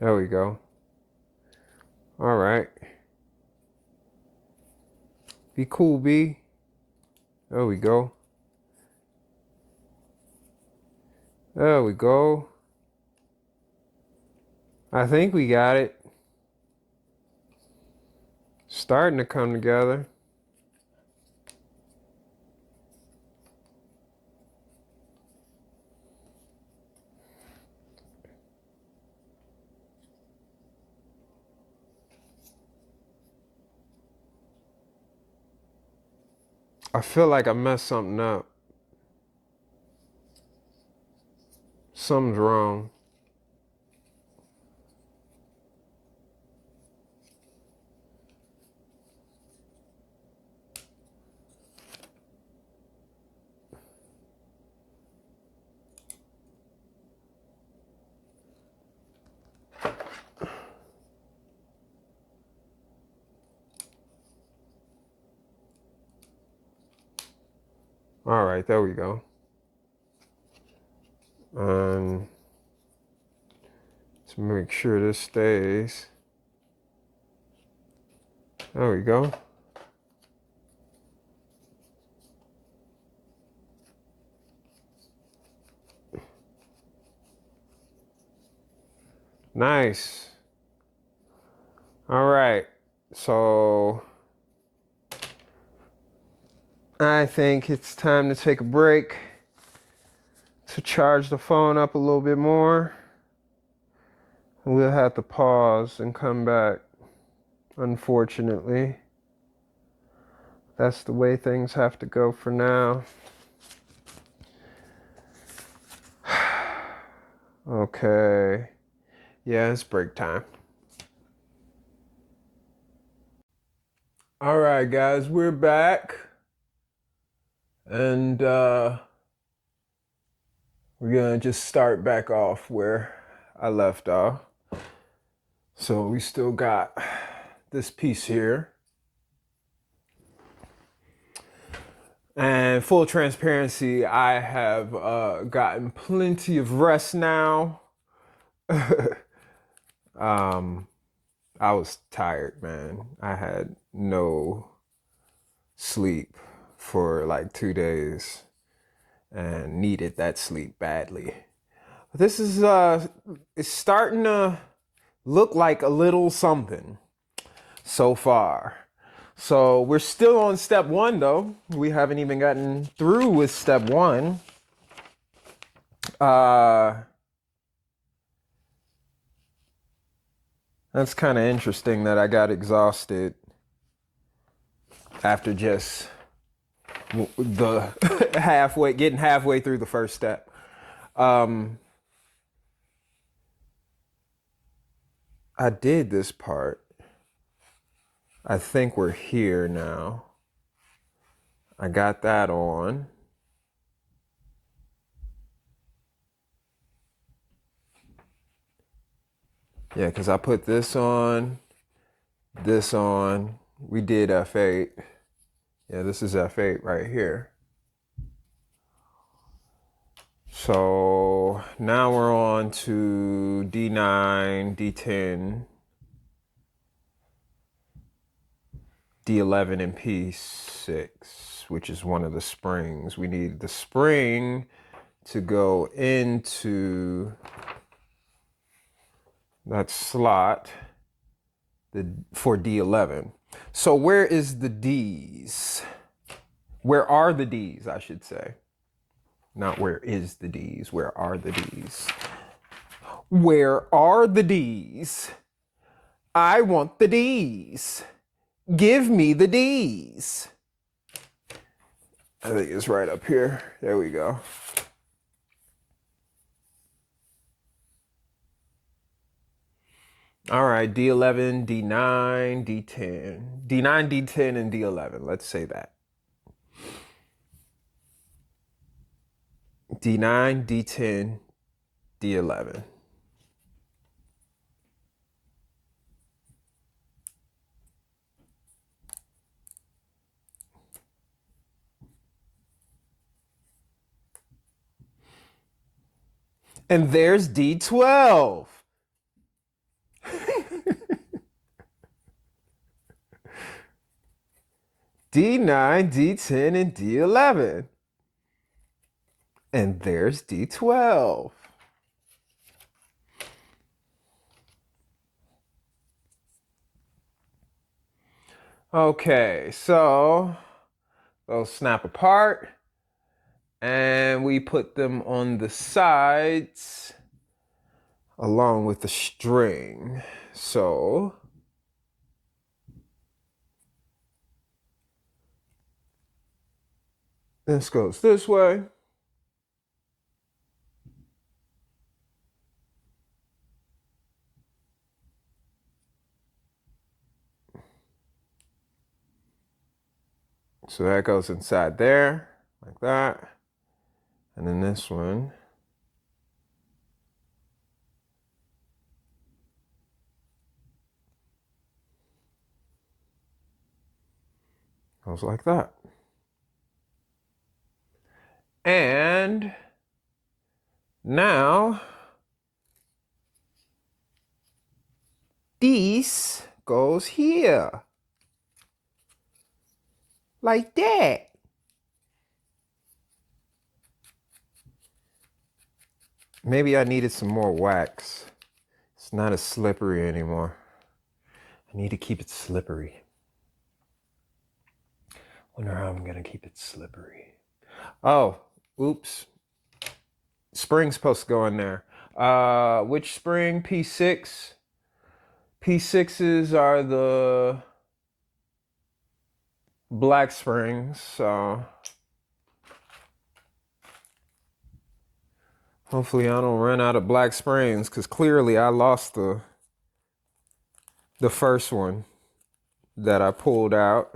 There we go. All right. Be cool, B. There we go. There we go. I think we got it. Starting to come together. I feel like I messed something up. Something's wrong. All right, there we go. Let's make sure this stays. There we go. Nice. All right, so I think it's time to take a break to charge the phone up a little bit more. We'll have to pause and come back, unfortunately. That's the way things have to go for now. Okay. Yeah, it's break time. All right, guys, we're back. And we're gonna just start back off where I left off. So we still got this piece here. And full transparency, I have gotten plenty of rest now. I was tired, man. I had no sleep for like 2 days and needed that sleep badly. This is it's starting to look like a little something so far. So we're still on step one though. We haven't even gotten through with step one. That's kind of interesting that I got exhausted after just the getting halfway through the first step. I did this part. I think we're here now. I got that on. Yeah, because I put this on. We did F8. Yeah, this is F8 right here. So now we're on to D9, D10, D11, and P6, which is one of the springs. We need the spring to go into that slot for D11. So where is the D's? Where are the D's, I should say? Not where is the D's, where are the D's? Where are the D's? I want the D's. Give me the D's. I think it's right up here. There we go. All right, D11, D9, D10. D9, D10, and D11. Let's say that. D9, D10, D11. And there's D12. D9, D10, and D11. And there's D12. Okay, so those snap apart and we put them on the sides along with the string. So this goes this way. So that goes inside there, like that. And then this one goes like that. And now this goes here. Like that. Maybe I needed some more wax. It's not as slippery anymore. I need to keep it slippery. Wonder how I'm gonna keep it slippery. Oh, oops. Spring's supposed to go in there. Which spring? P6. P6s are the black springs, so hopefully I don't run out of black springs, because clearly I lost the first one that I pulled out.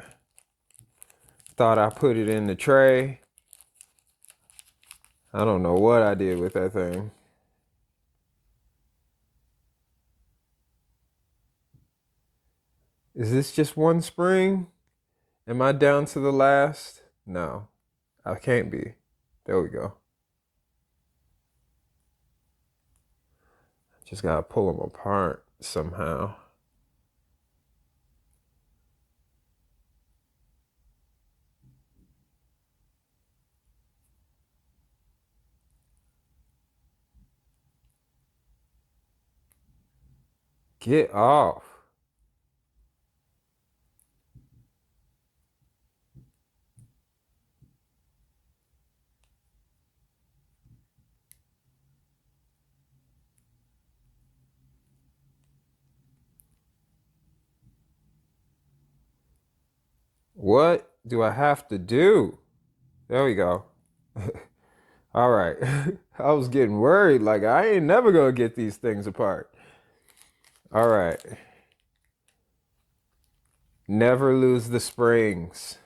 Thought I put it in the tray. I don't know what I did with that thing. Is this just one spring? Am I down to the last? No, I can't be. There we go. Just gotta pull them apart somehow. Get off. What do I have to do? There we go. All right. I was getting worried. Like, I ain't never gonna get these things apart. All right. Never lose the springs.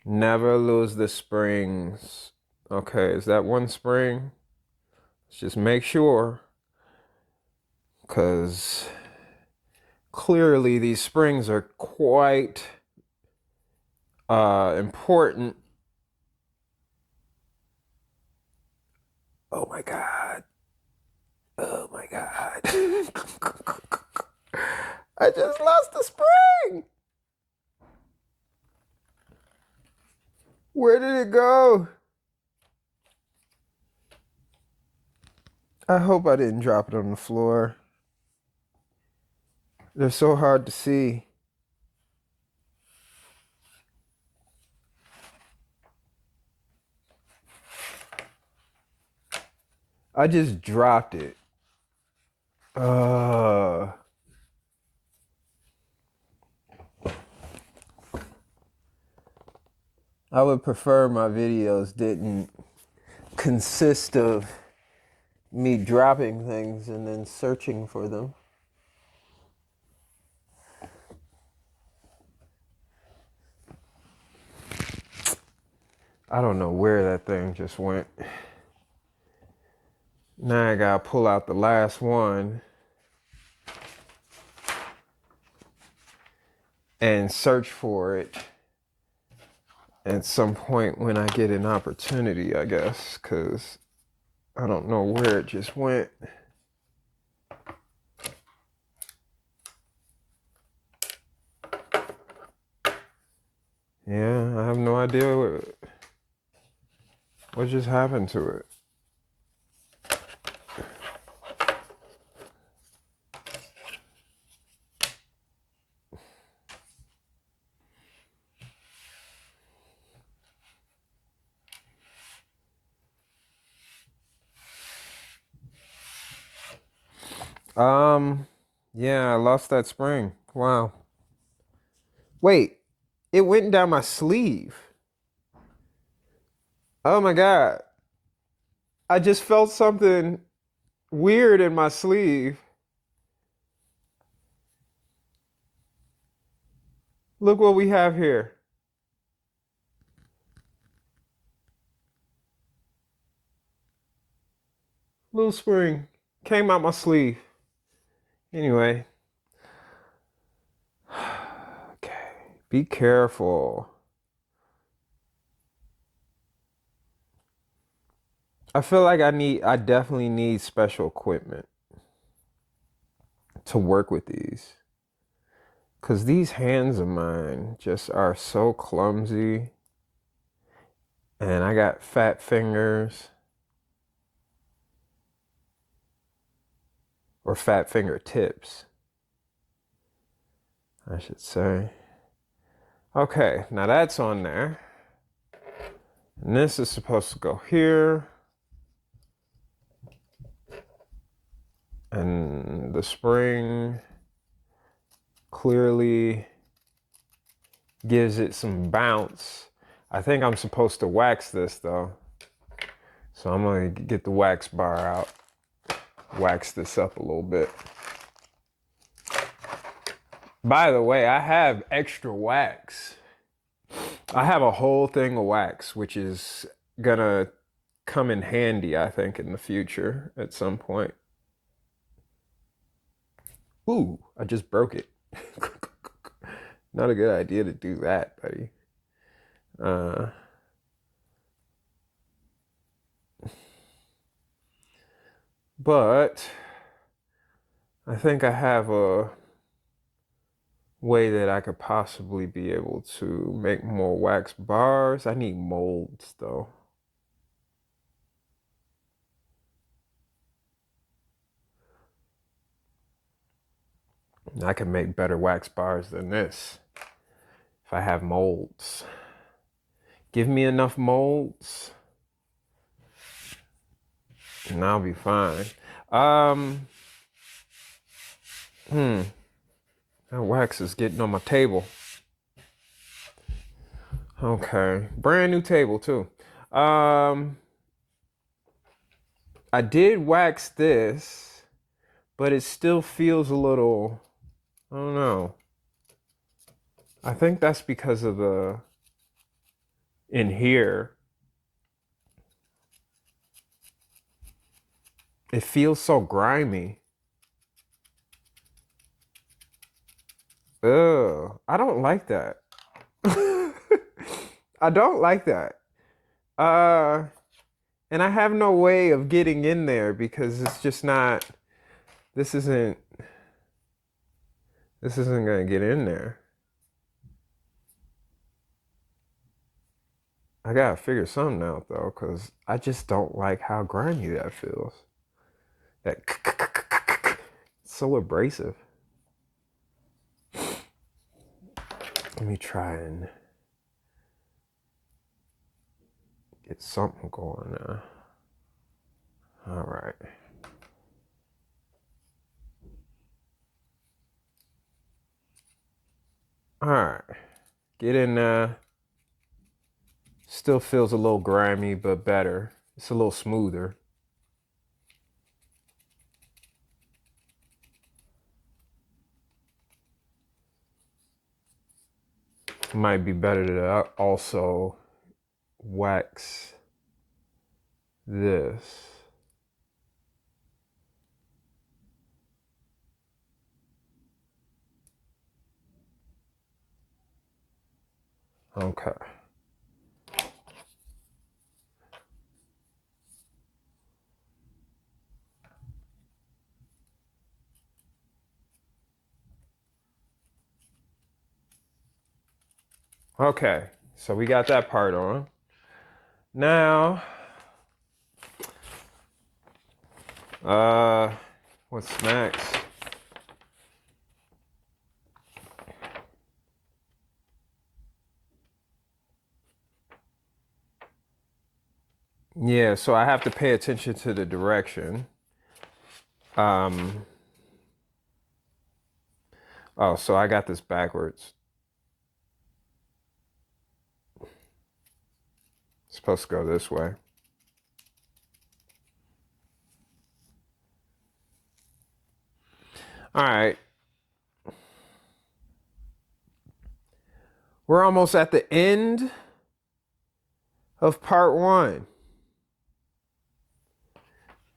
Never lose the springs. Okay, is that one spring? Let's just make sure. Because clearly these springs are quite important. Oh my God. Oh my God. I just lost the spring. Where did it go? I hope I didn't drop it on the floor. They're so hard to see. I just dropped it. I would prefer my videos didn't consist of me dropping things and then searching for them. I don't know where that thing just went. Now I gotta pull out the last one and search for it at some point when I get an opportunity, I guess, because I don't know where it just went. Yeah, I have no idea what just happened to it. Yeah, I lost that spring. Wow. Wait, it went down my sleeve. Oh my God. I just felt something weird in my sleeve. Look what we have here. Little spring came out my sleeve. Anyway. Okay. Be careful. I feel like I definitely need special equipment to work with these. Because these hands of mine just are so clumsy. And I got fat fingers. Or fat fingertips, I should say. Okay, now that's on there. And this is supposed to go here. And the spring clearly gives it some bounce. I think I'm supposed to wax this though. So I'm gonna get the wax bar out. Wax this up a little bit. By the way, I have extra wax. I have a whole thing of wax, which is gonna come in handy, I think, in the future at some point. Ooh, I just broke it. Not a good idea to do that, buddy. But I think I have a way that I could possibly be able to make more wax bars. I need molds though. I can make better wax bars than this if I have molds. Give me enough molds and I'll be fine. That wax is getting on my table. Okay, brand new table too. I did wax this, but it still feels a little, I don't know. I think that's because of the, in here, it feels so grimy. Ugh, I don't like that. I don't like that. And I have no way of getting in there because it's just not, this isn't gonna get in there. I gotta figure something out though, because I just don't like how grimy that feels. That it's so abrasive. Let me try and get something going now. All right. All right. Get in there. Still feels a little grimy, but better. It's a little smoother. Might be better to also wax this. Okay. Okay, so we got that part on. Now, what's next? Yeah, so I have to pay attention to the direction. Oh, so I got this backwards. It's supposed to go this way. All right. We're almost at the end of part 1.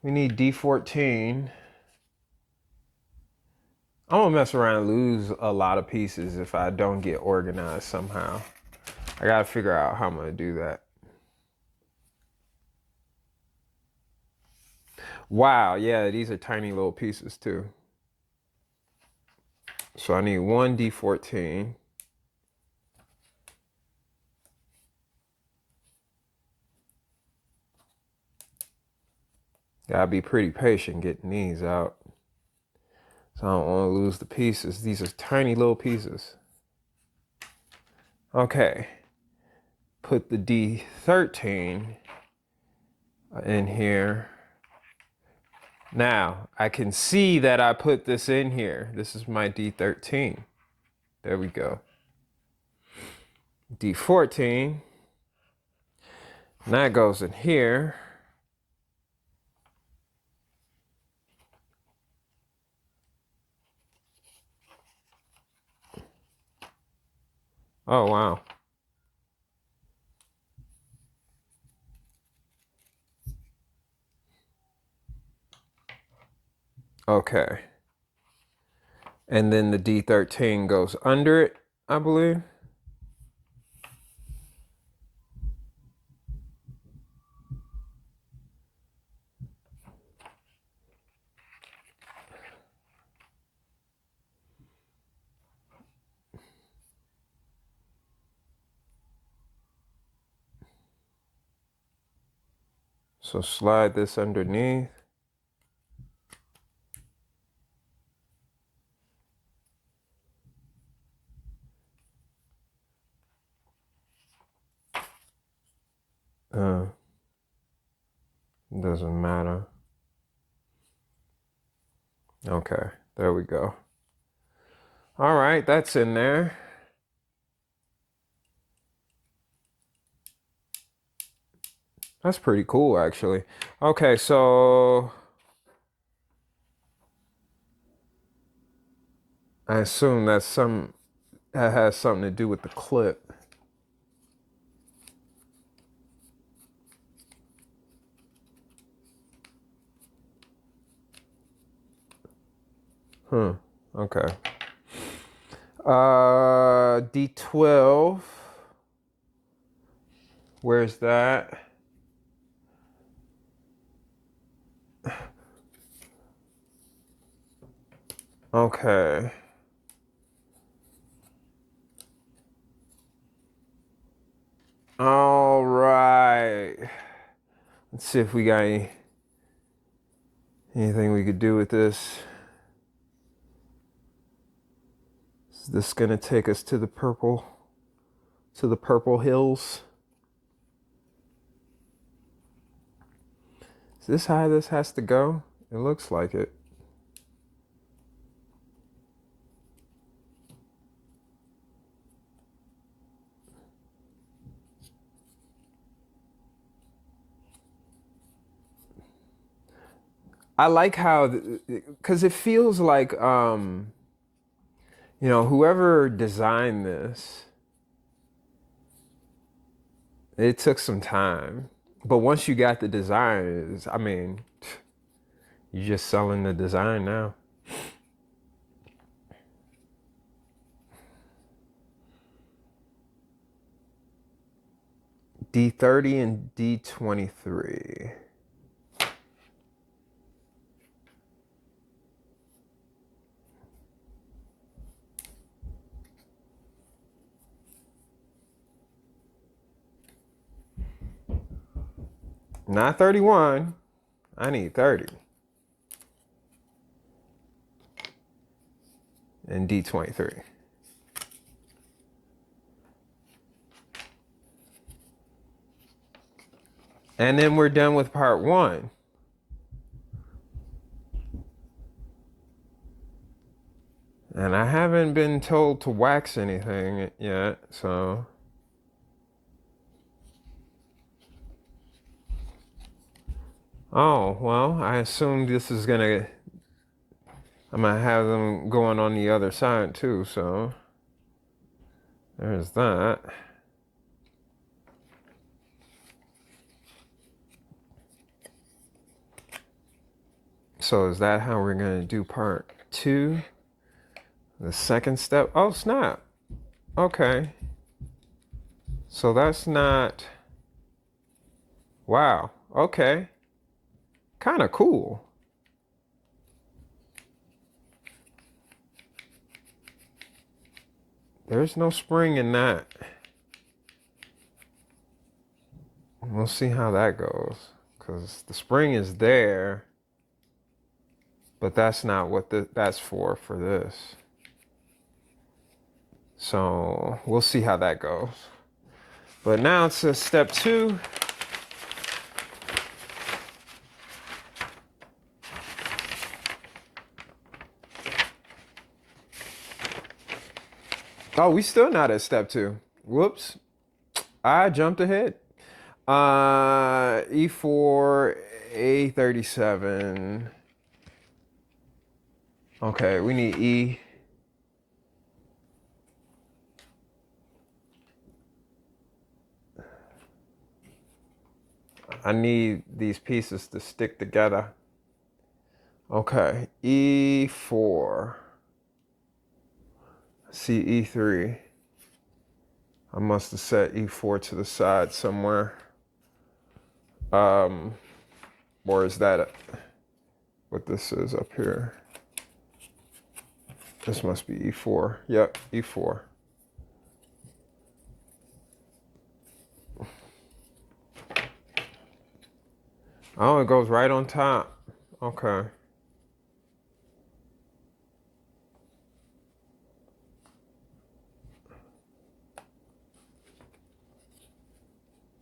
We need D14. I'm gonna mess around and lose a lot of pieces if I don't get organized somehow. I gotta figure out how I'm gonna do that. Wow, yeah, these are tiny little pieces too. So I need one D14. Gotta be pretty patient getting these out. So I don't want to lose the pieces. These are tiny little pieces. Okay. Put the D13 in here. Now, I can see that I put this in here. This is my D13. There we go. D14. And that goes in here. Oh, wow. Okay. And then the D13 goes under it, I believe. So slide this underneath. Doesn't matter. Okay, there we go. All right, that's in there. That's pretty cool, actually. Okay, so I assume that has something to do with the clip. Okay. D12. Where's that? Okay. All right. Let's see if we got anything we could do with this. Is this gonna take us to the purple hills? Is this how this has to go? It looks like it. I like how, because it feels like, whoever designed this It took some time, but once you got the design, I mean, you're just selling the design now. D30 and D23. Not 31. I need 30. And D23. And then we're done with part 1. And I haven't been told to wax anything yet, so. Oh, well, I assume this is gonna, I'm gonna have them going on the other side too, so. There's that. So is that how we're gonna do part 2? The second step? Oh, snap. Okay. So that's not, wow, okay. Kind of cool. There's no spring in that. We'll see how that goes, because the spring is there, but that's not what that's for this. So we'll see how that goes. But now it's step 2. Oh, we still not at step 2. Whoops. I jumped ahead. E4, A37. Okay, we need E. I need these pieces to stick together. Okay, E4. See E3. I must have set E4 to the side somewhere. Or is that what this is up here? This must be E4. Yep, E4. Oh, it goes right on top. Okay.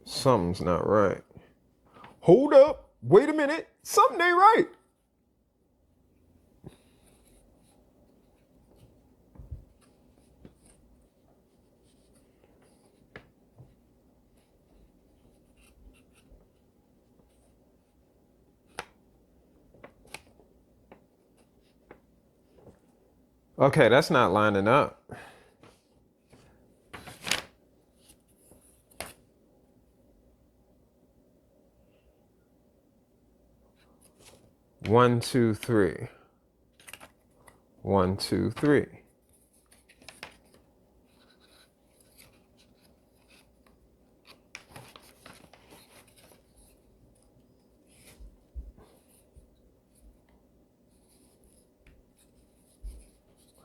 Something's not right. Hold up. Wait a minute. Something ain't right. Okay, that's not lining up. One, two, three. 1, 2, 3.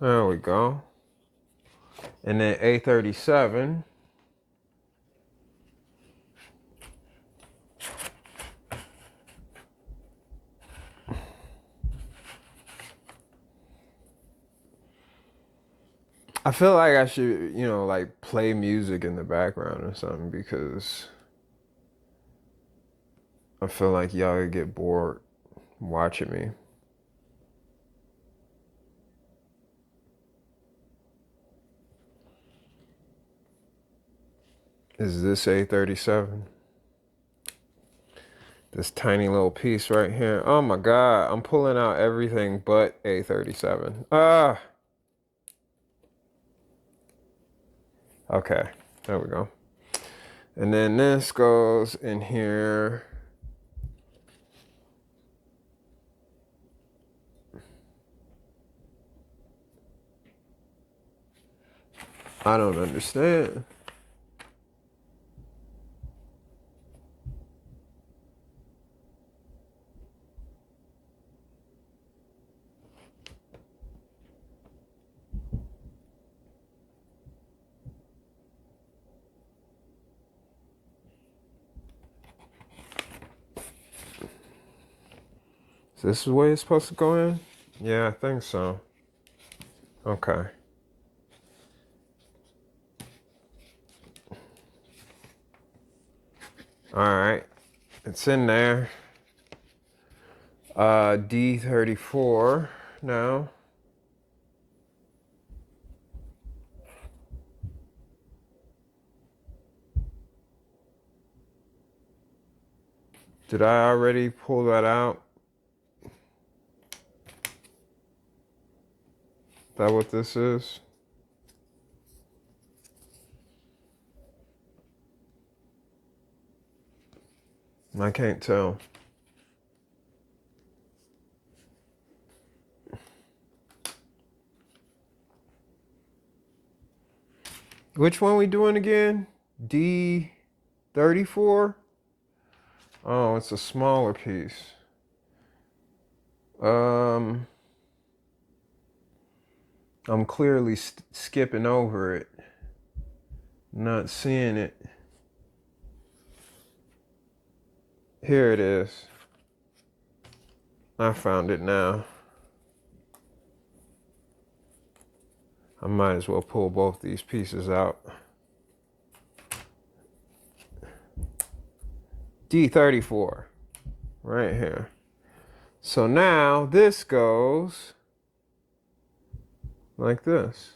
There we go. And then A37. I feel like I should, like play music in the background or something, because I feel like y'all would get bored watching me. Is this A37? This tiny little piece right here. Oh my God, I'm pulling out everything but A37. Ah. Okay, there we go. And then this goes in here. I don't understand. Is this the way it's supposed to go in? Yeah, I think so. Okay. All right. It's in there. D34 now. Did I already pull that out? Is that what this is? I can't tell. Which one we doing again? D34? Oh, it's a smaller piece. I'm clearly skipping over it. Not seeing it. Here it is. I found it now. I might as well pull both these pieces out. D34, right here. So now this goes like this.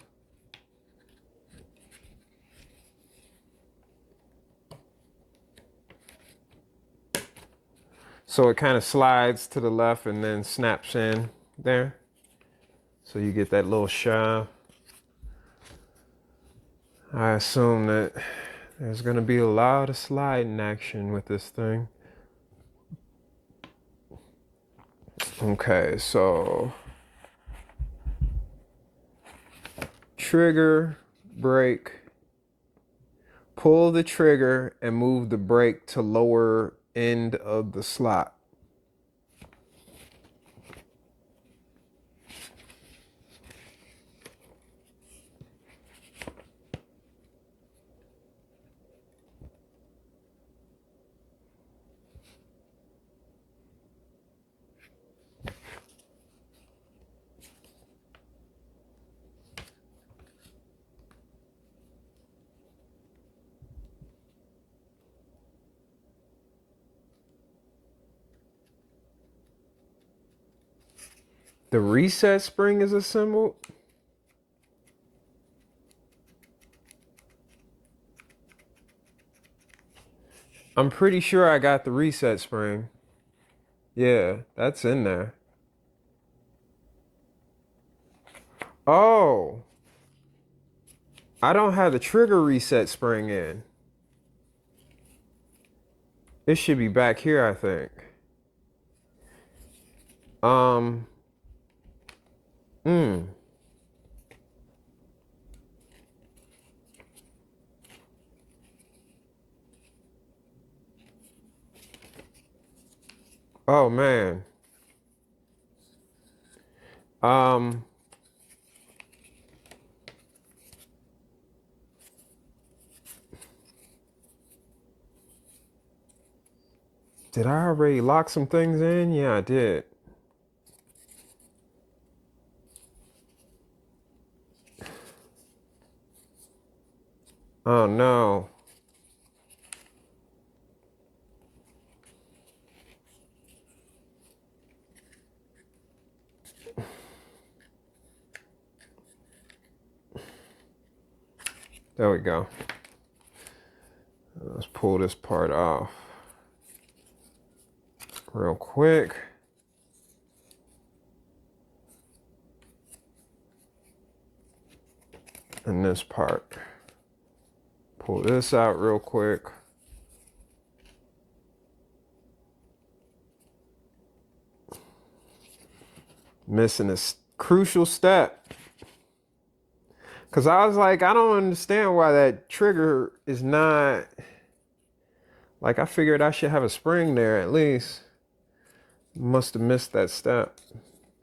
So it kind of slides to the left and then snaps in there. So you get that little shove. I assume that there's going to be a lot of sliding action with this thing. Okay, so trigger, brake, pull the trigger and move the brake to lower end of the slot. The reset spring is assembled. I'm pretty sure I got the reset spring. Yeah, that's in there. Oh, I don't have the trigger reset spring in. It should be back here, I think. Oh man. Did I already lock some things in? Yeah, I did. Oh no. There we go. Let's pull this part off real quick. And this part. Pull this out real quick. Missing this crucial step. Because I was like, I don't understand why that trigger is not... Like, I figured I should have a spring there at least. Must have missed that step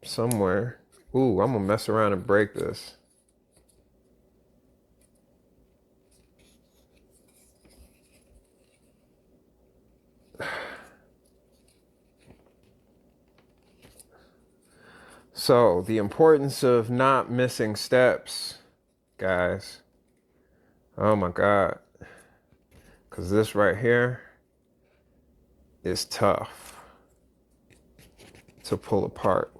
somewhere. Ooh, I'm going to mess around and break this. So, the importance of not missing steps, guys. Oh my God. Because this right here is tough to pull apart.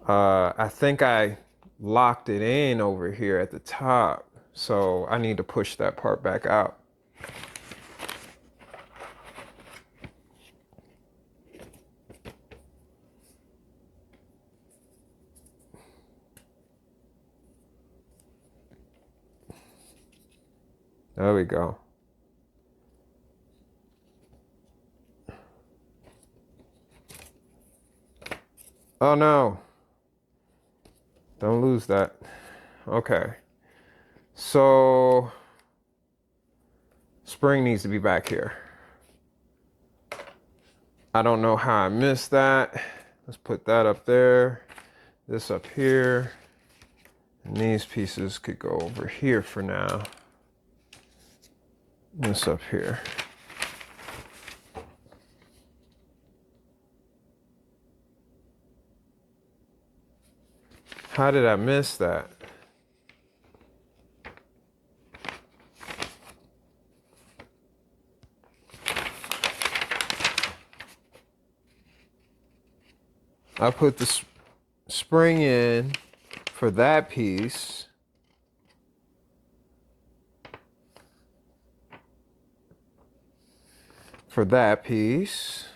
I think I locked it in over here at the top. So I need to push that part back out. There we go. Oh no. Don't lose that. Okay. So spring needs to be back here. I don't know how I missed that. Let's put that up there. This up here. And these pieces could go over here for now. This up here. How did I miss that? I put the spring in for that piece. For that piece.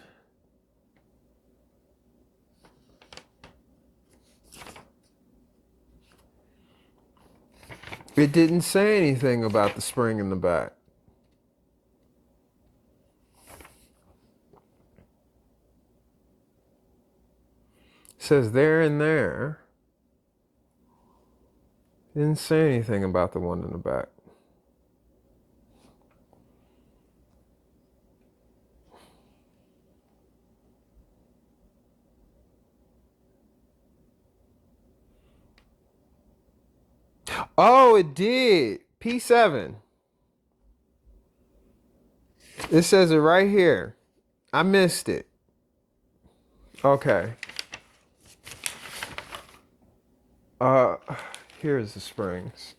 It didn't say anything about the spring in the back. It says there and there. Didn't say anything about the one in the back. Oh, it did. P7. It says it right here. I missed it. Okay. Here's the springs.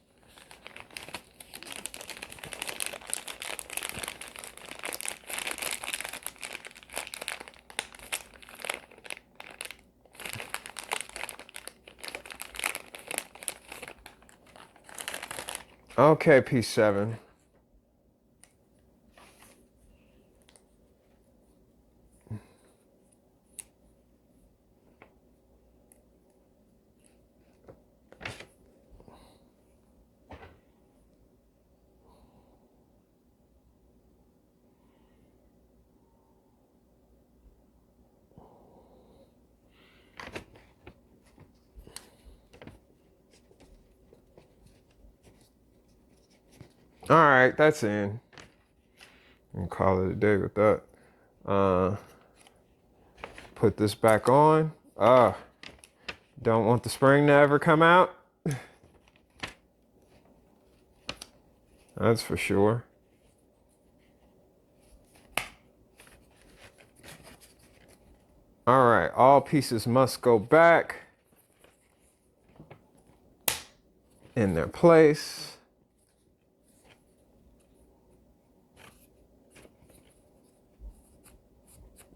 Okay, P7. All right, that's in. And call it a day with that. Put this back on. Don't want the spring to ever come out. That's for sure. All right, all pieces must go back in their place.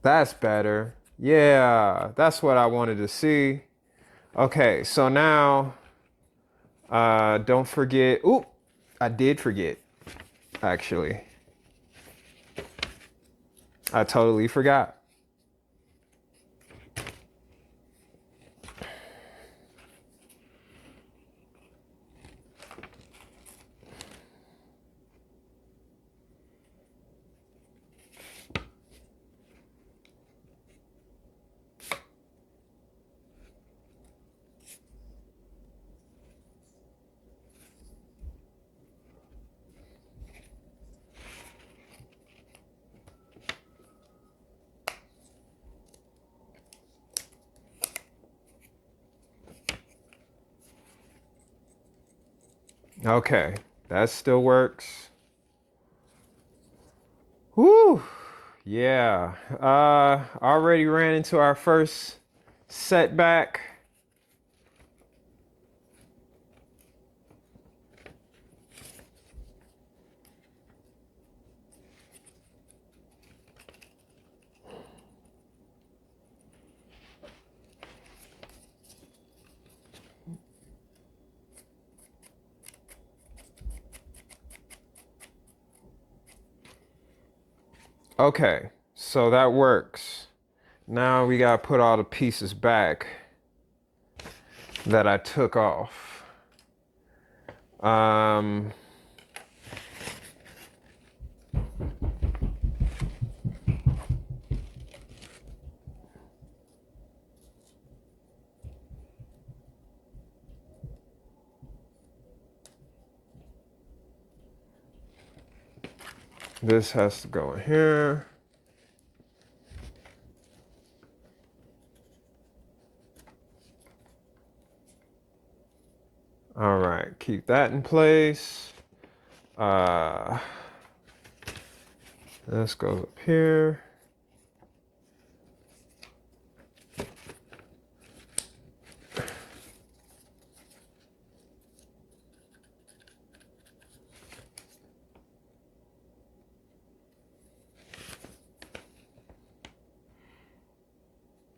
That's better. Yeah, that's what I wanted to see. Okay, so now, don't forget. Oop, I did forget, actually. I totally forgot. Okay, that still works. Whew. Yeah. Already ran into our first setback. Okay, so that works. Now we gotta put all the pieces back that I took off. This has to go in here. All right, keep that in place. This goes up here.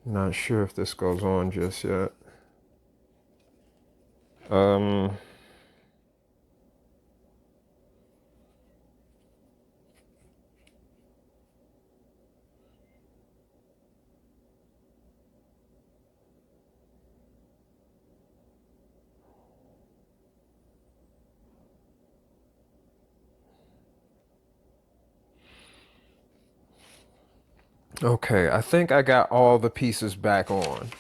Not sure if this goes on just yet. Okay, I think I got all the pieces back on,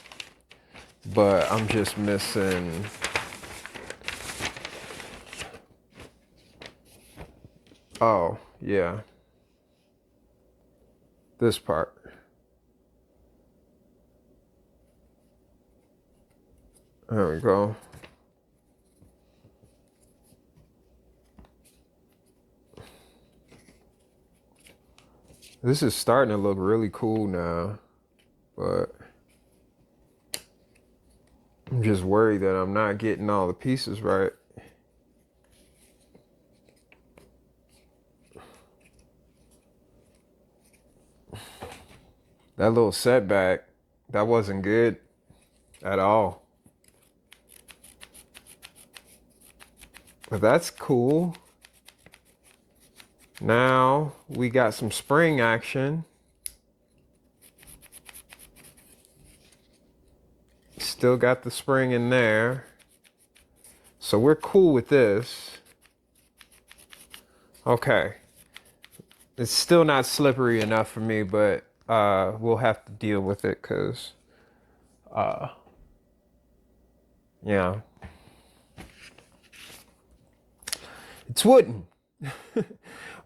but I'm just missing. Oh, yeah. This part. There we go. This is starting to look really cool now, but I'm just worried that I'm not getting all the pieces right. That little setback, that wasn't good at all. But that's cool. Now we got some spring action. Still got the spring in there. So we're cool with this. Okay. It's still not slippery enough for me, but we'll have to deal with it because, yeah. It's wooden.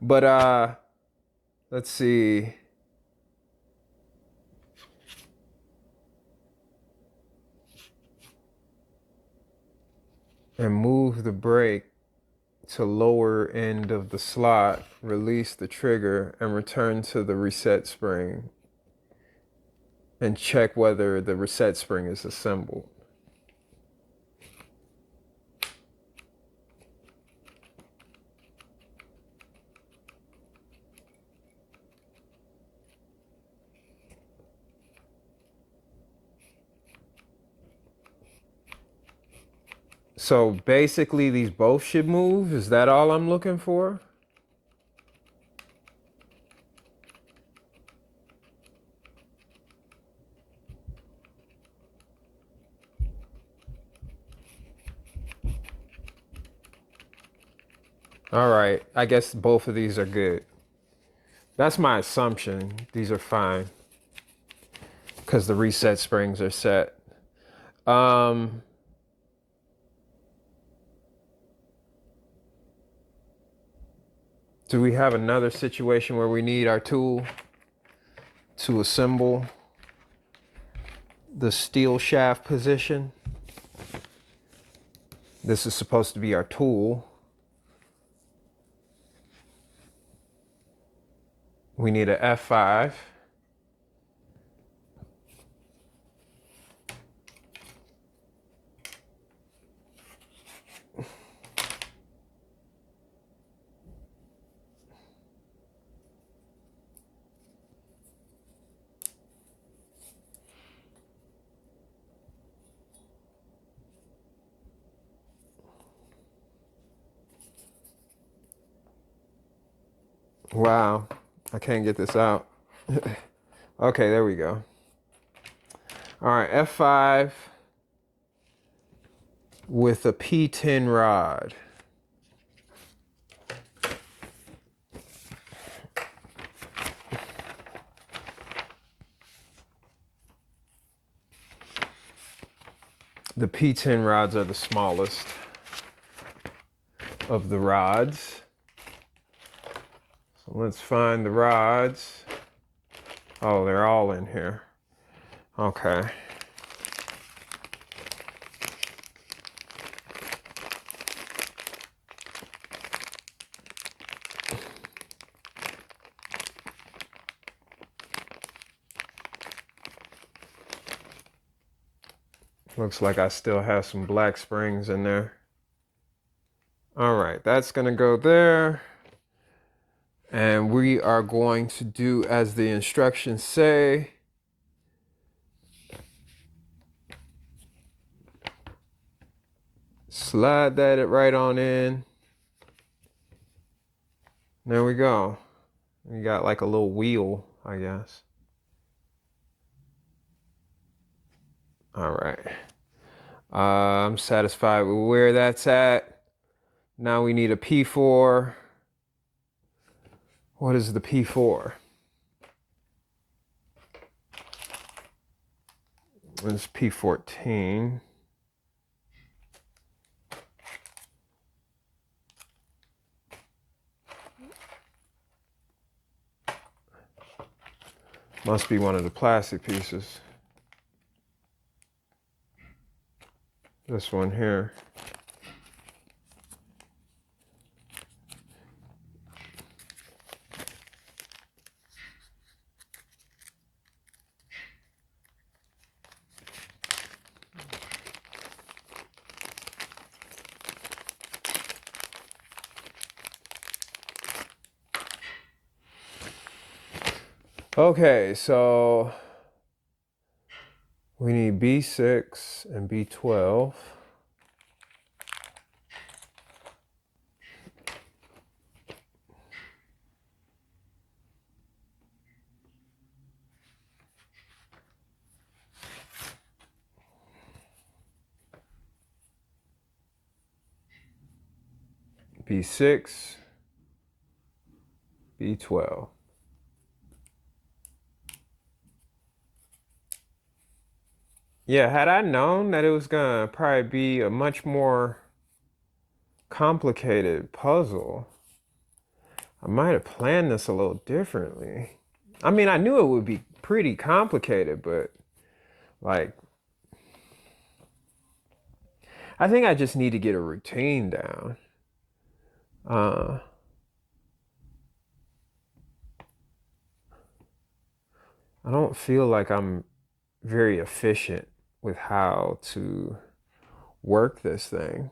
But let's see. And move the brake to lower end of the slot, release the trigger, and return to the reset spring. And check whether the reset spring is assembled. So basically these both should move. Is that all I'm looking for? All right, I guess both of these are good. That's my assumption. These are fine because the reset springs are set. Do we have another situation where we need our tool to assemble the steel shaft position? This is supposed to be our tool. We need a F5. Wow, I can't get this out. Okay, there we go. All right, F5 with a P10 rod. The P10 rods are the smallest of the rods. So let's find the rods. Oh, they're all in here. Okay. Looks like I still have some black springs in there. All right, that's gonna go there. And we are going to do as the instructions say. Slide that right on in. There we go. We got like a little wheel, I guess. All right. I'm satisfied with where that's at. Now we need a P4. What is the P4? It's P14. Must be one of the plastic pieces. This one here. Okay, so we need B6 and B12. B6, B12. Yeah, had I known that it was gonna probably be a much more complicated puzzle, I might have planned this a little differently. I mean, I knew it would be pretty complicated, but like, I think I just need to get a routine down. I don't feel like I'm very efficient with how to work this thing.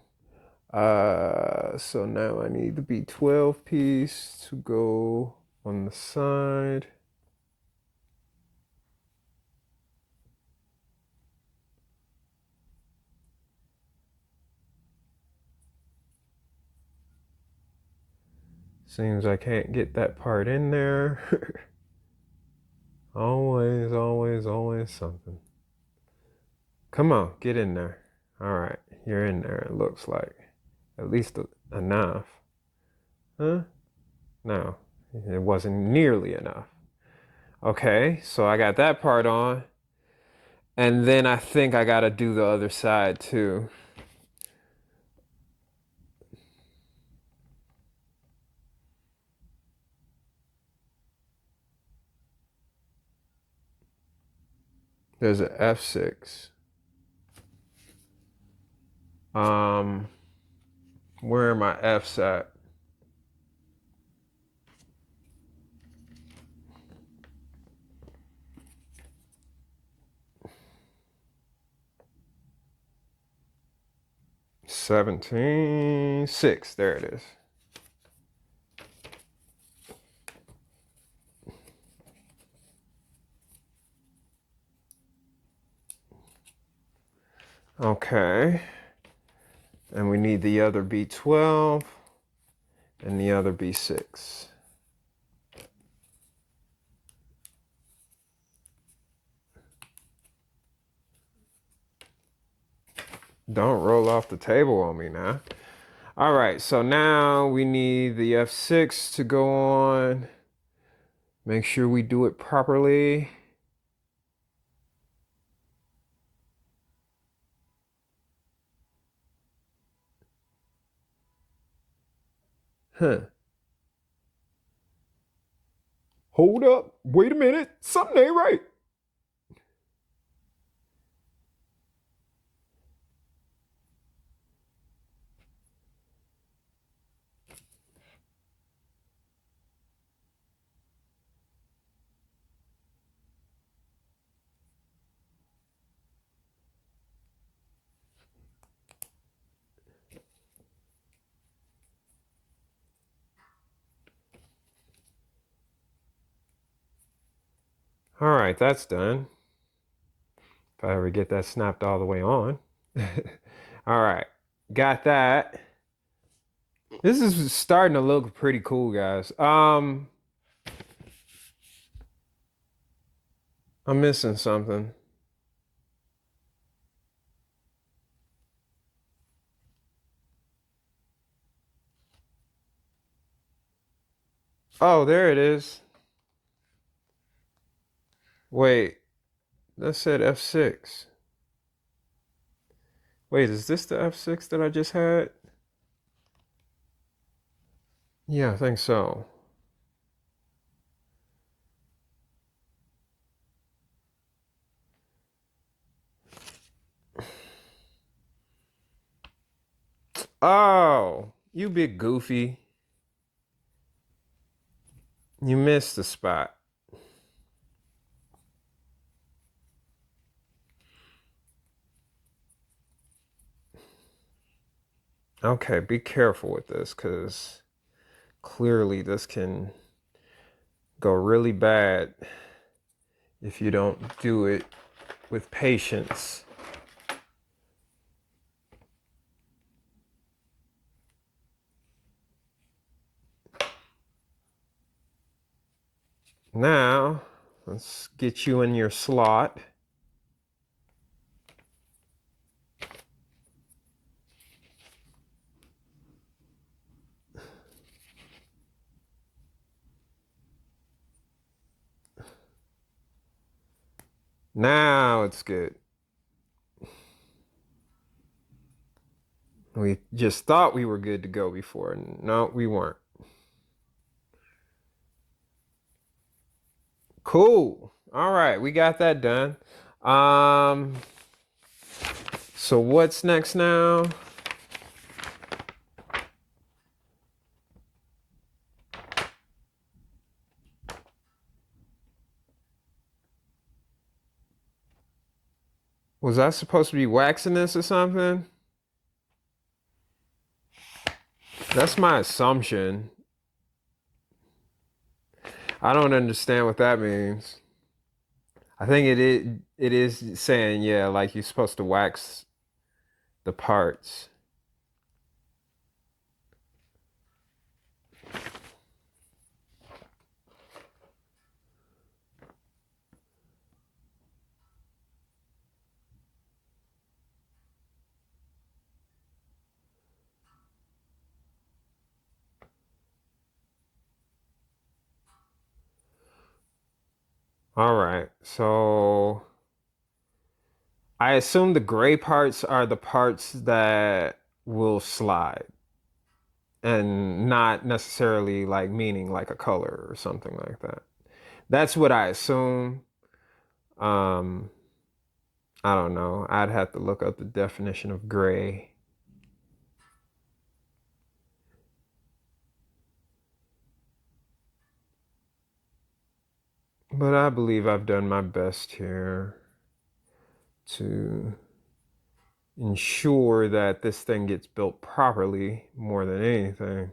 So now I need the B12 piece to go on the side. Seems I can't get that part in there. Always, always, always something. Come on, get in there. All right, you're in there, it looks like. At least enough. Huh? No, it wasn't nearly enough. Okay, so I got that part on. And then I think I gotta do the other side too. There's an F6. Where are my F's at? 17.6. There it is. Okay. And we need the other B12 and the other B6. Don't roll off the table on me now. All right, so now we need the F6 to go on. Make sure we do it properly. Huh. Hold up. Wait a minute. Something ain't right. All right, that's done. If I ever get that snapped all the way on. All right, got that. This is starting to look pretty cool, guys. I'm missing something. Oh, there it is. Wait, that said F6. Wait, is this the F6 that I just had? Yeah, I think so. Oh, you big goofy. You missed the spot. Okay, be careful with this because clearly this can go really bad if you don't do it with patience. Now, let's get you in your slot. Now it's good. We just thought we were good to go before. No, we weren't. Cool. All right, we got that done. So what's next now? Was I supposed to be waxing this or something? That's my assumption. I don't understand what that means. I think it is saying, yeah, like you're supposed to wax the parts. All right, so I assume the gray parts are the parts that will slide and not necessarily like meaning like a color or something like that. That's what I assume. Um, I don't know. I'd have to look up the definition of gray. But I believe I've done my best here to ensure that this thing gets built properly more than anything.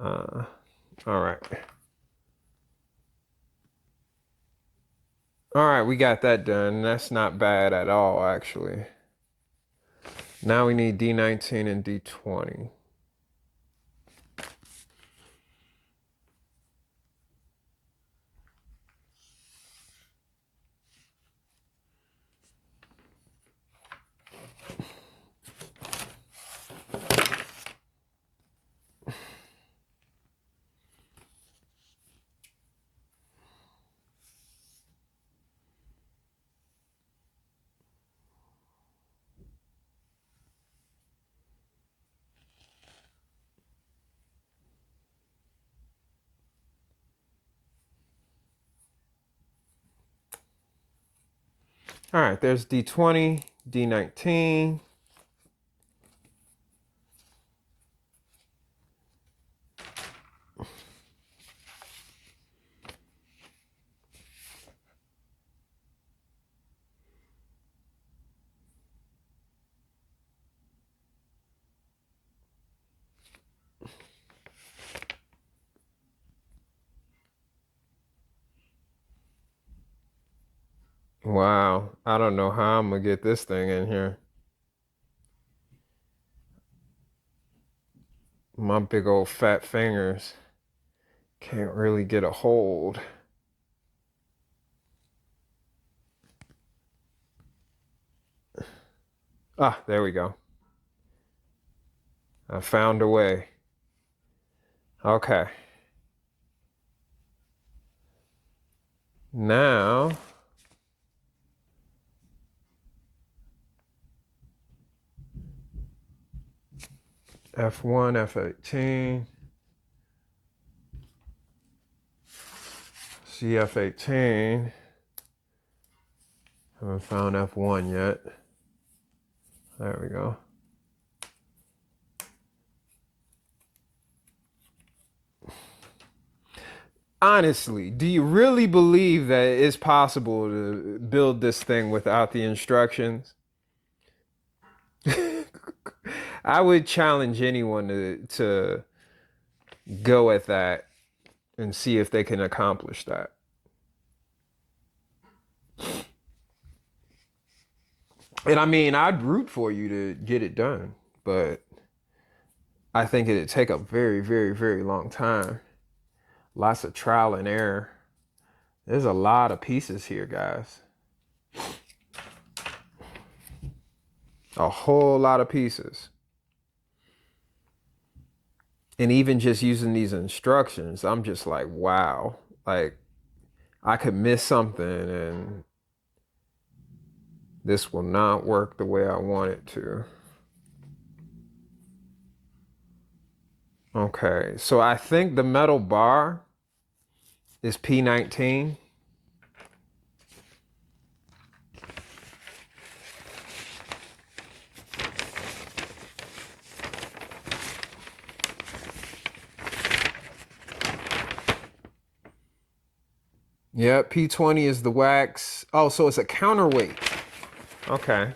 All right. All right, we got that done. That's not bad at all, actually. Now we need D19 and D20. All right, there's D20, D19. Wow, I don't know how I'm gonna get this thing in here. My big old fat fingers can't really get a hold. Ah, there we go. I found a way. Okay. Now, F1, F18, CF18. Haven't found F1 yet. There we go. Honestly, do you really believe that it's possible to build this thing without the instructions? I would challenge anyone to go at that and see if they can accomplish that. And I mean, I'd root for you to get it done, but I think it'd take a very, very, very long time. Lots of trial and error. There's a lot of pieces here, guys. A whole lot of pieces. And even just using these instructions, I'm just like, wow. Like, I could miss something and this will not work the way I want it to. Okay, so I think the metal bar is P19. Yep, P20 is the wax. Oh, so it's a counterweight. Okay.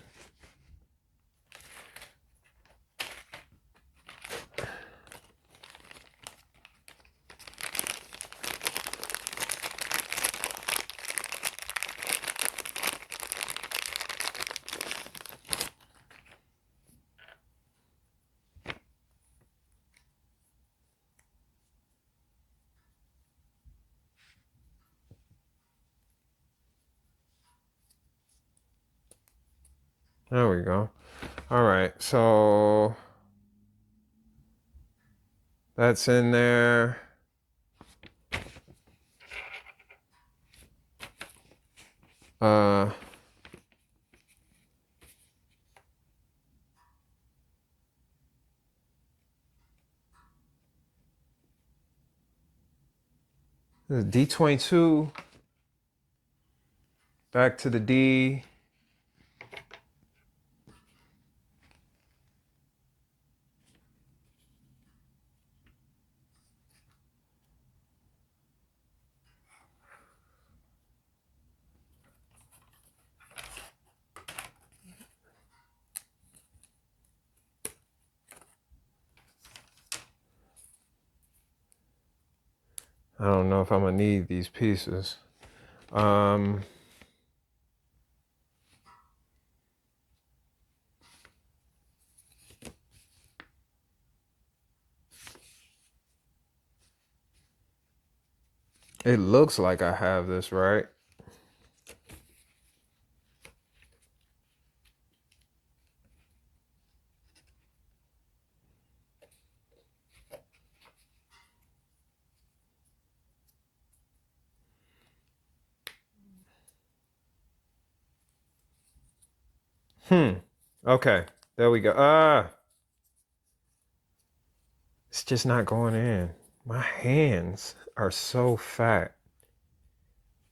There we go. All right, so that's in there. D22. Back to the D. I don't know if I'm gonna need these pieces. It looks like I have this right. Okay, there we go. It's just not going in. My hands are so fat.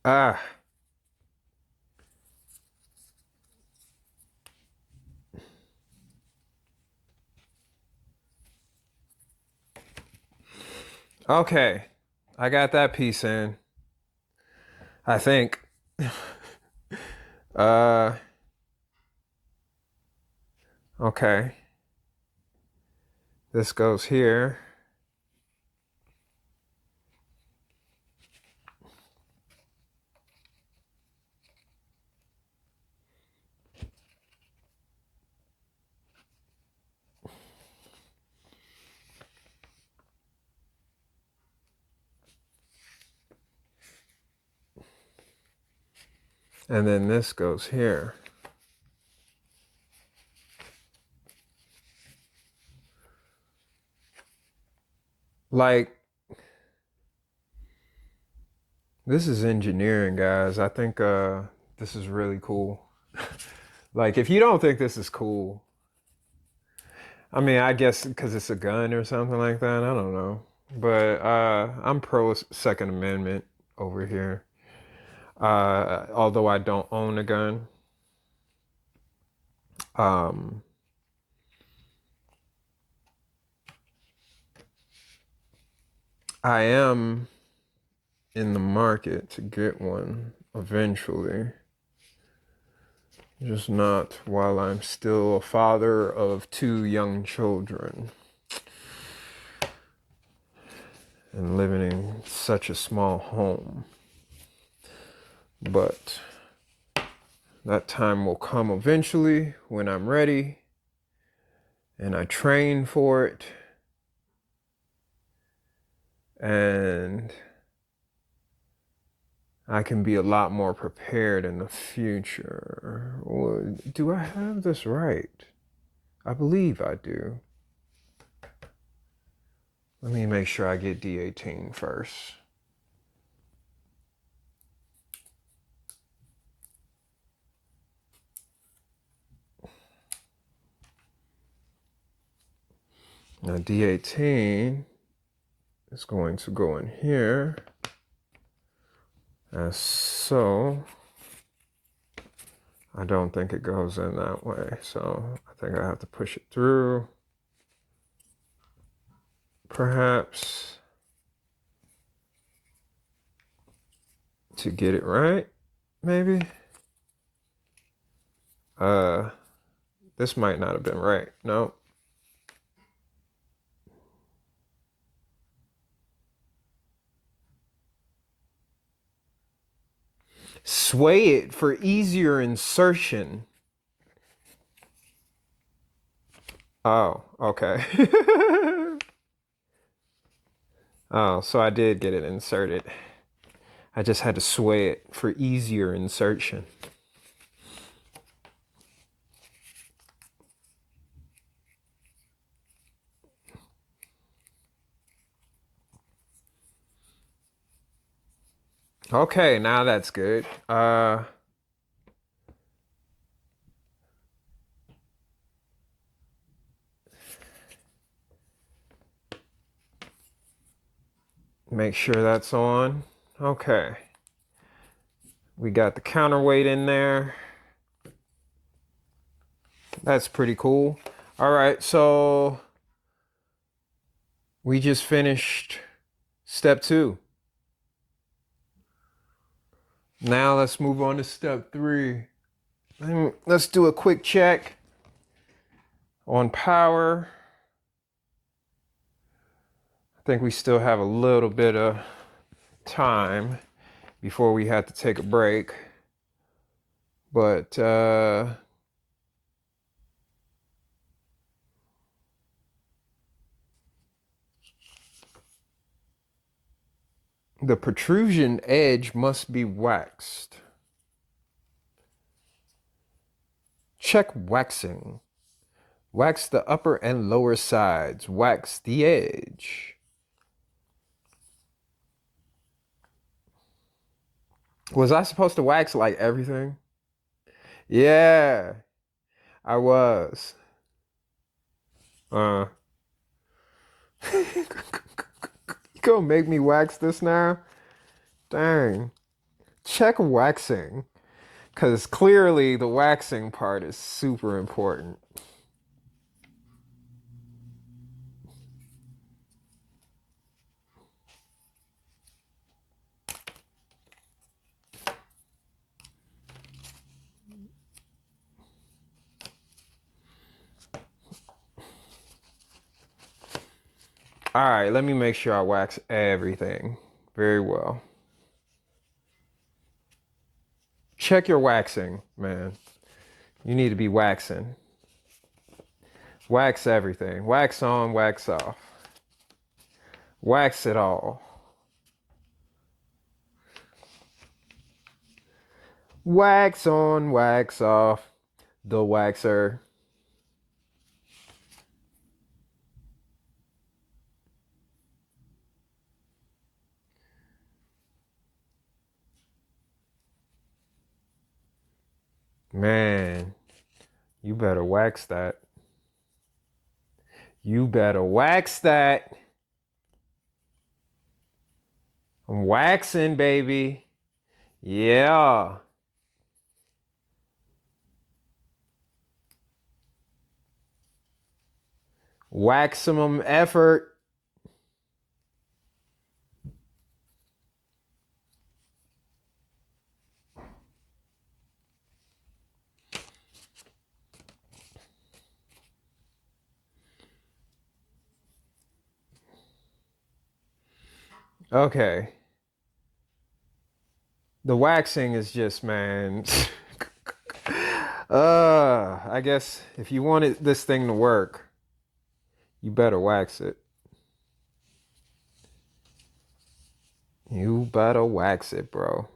Ah. Okay, I got that piece in. I think. uh. Okay. This goes here. And then this goes here. Like, this is engineering, guys. I think this is really cool. Like, if you don't think this is cool, I mean, I guess because it's a gun or something like that. I don't know. But I'm pro Second Amendment over here. Although I don't own a gun. I am in the market to get one eventually. Just not while I'm still a father of 2 young children and living in such a small home. But that time will come eventually when I'm ready and I train for it. And I can be a lot more prepared in the future. Do I have this right? I believe I do. Let me make sure I get D18 first. Now D18 is going to go in here as so. I don't think it goes in that way, so I think I have to push it through. Perhaps to get it right, maybe. This might not have been right. No. Sway it for easier insertion. Oh, okay. Oh, so I did get it inserted. I just had to sway it for easier insertion. Okay, now that's good. Make sure that's on. Okay. We got the counterweight in there. That's pretty cool. All right, so we just finished step 2. Now let's move on to step 3. Let's do a quick check on power. I think we still have a little bit of time before we had to take a break. But the protrusion edge must be waxed. Check waxing. Wax the upper and lower sides. Wax the edge. Was I supposed to wax like everything? Yeah, I was. You gonna make me wax this now? Dang. Check waxing. Because clearly the waxing part is super important. All right, let me make sure I wax everything very well. Check your waxing, man. You need to be waxing. Wax everything. Wax on, wax off. Wax it all. Wax on, wax off. The waxer. Man, you better wax that. You better wax that. I'm waxing, baby. Yeah. Waximum effort. Okay. The waxing is just, man. I guess if you wanted this thing to work, you better wax it. You better wax it, bro.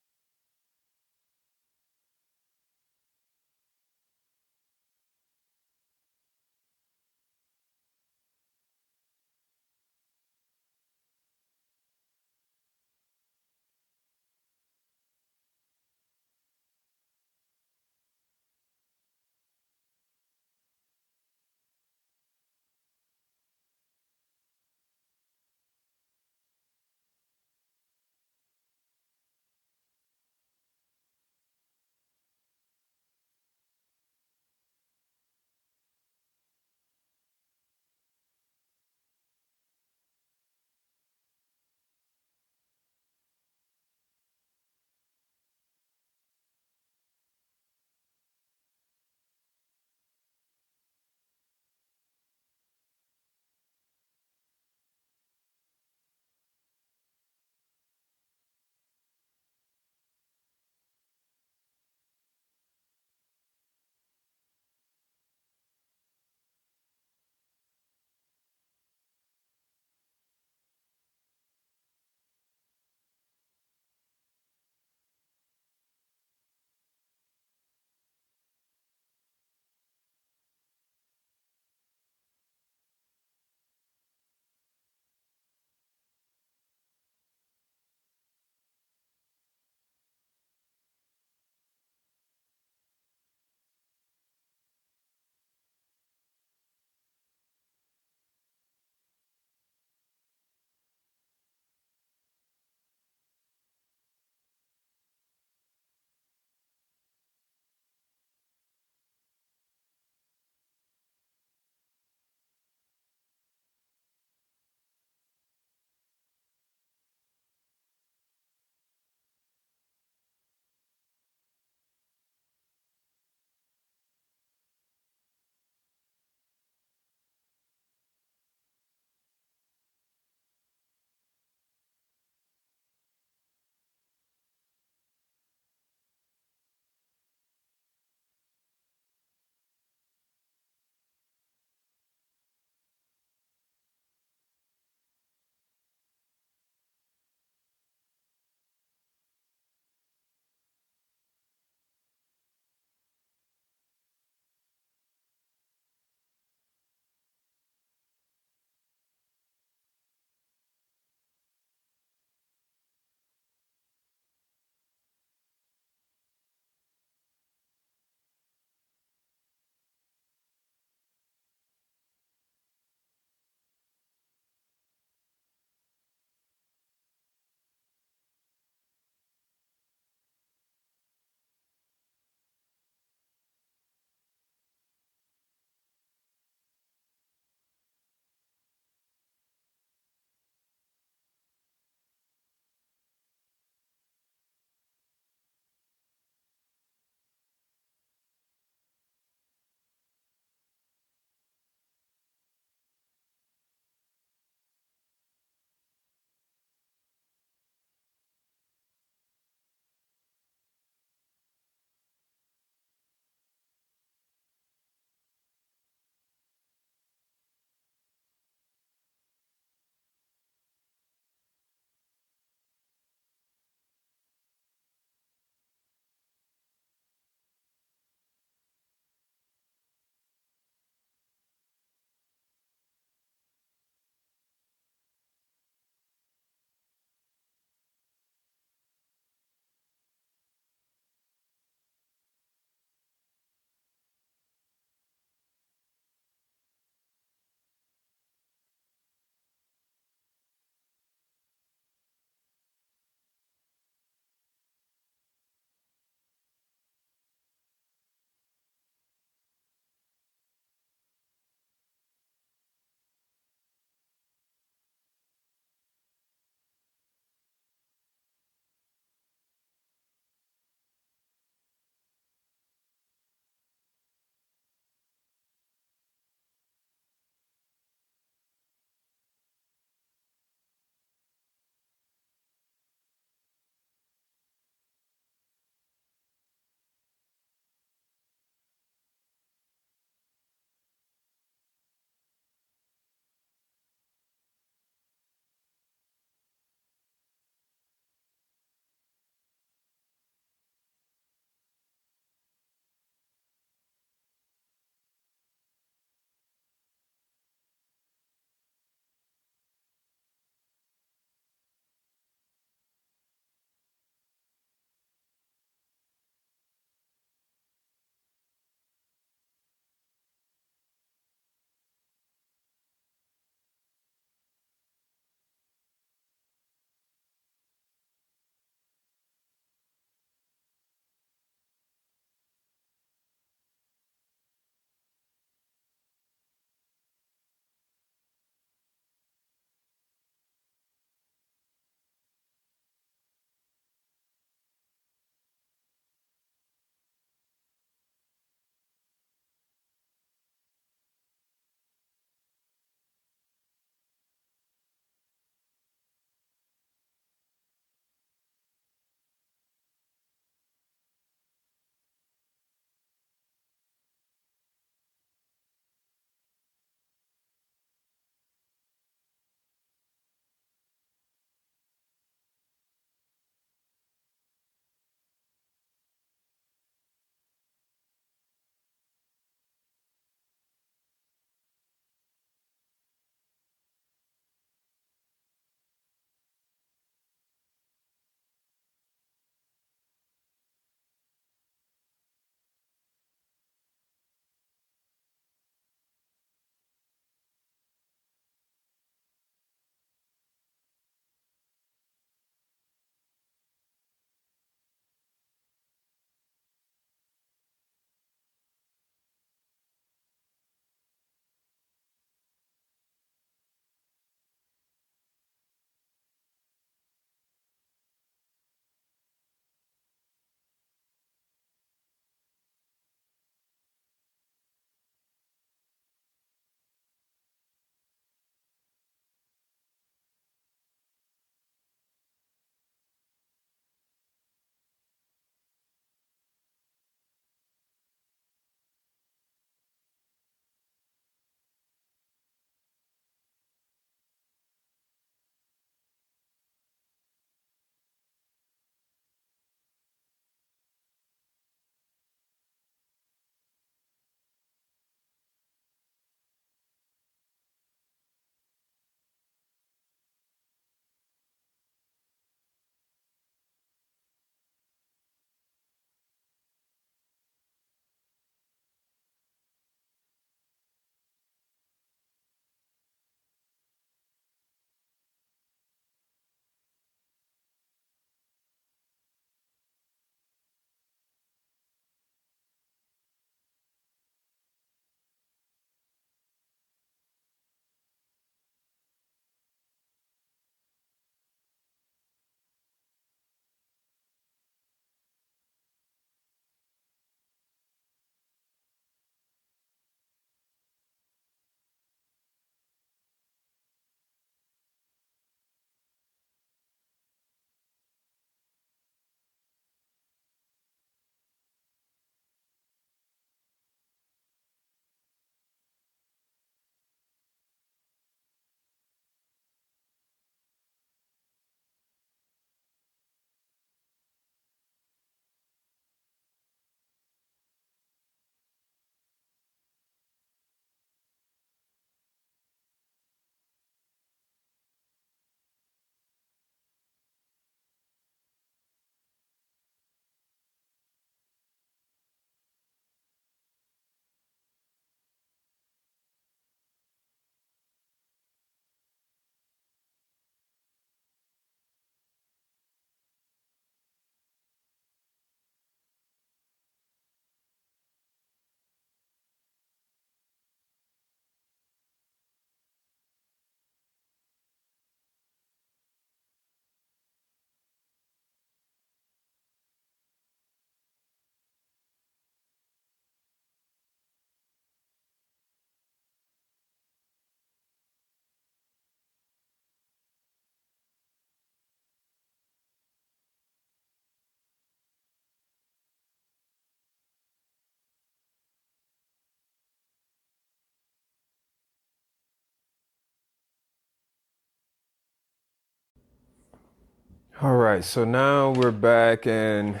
All right, so now we're back and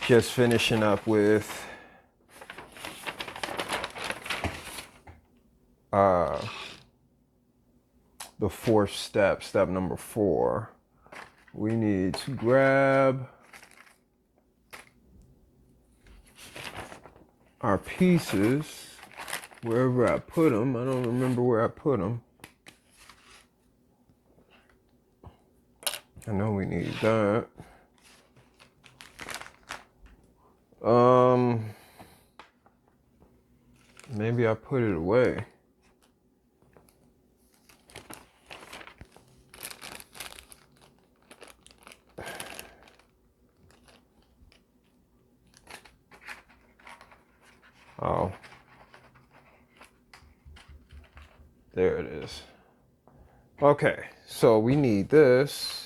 just finishing up with the fourth step, step number 4. We need to grab our pieces wherever I put them. I don't remember where I put them. I know we need that. Maybe I put it away. Oh, there it is. Okay, so we need this.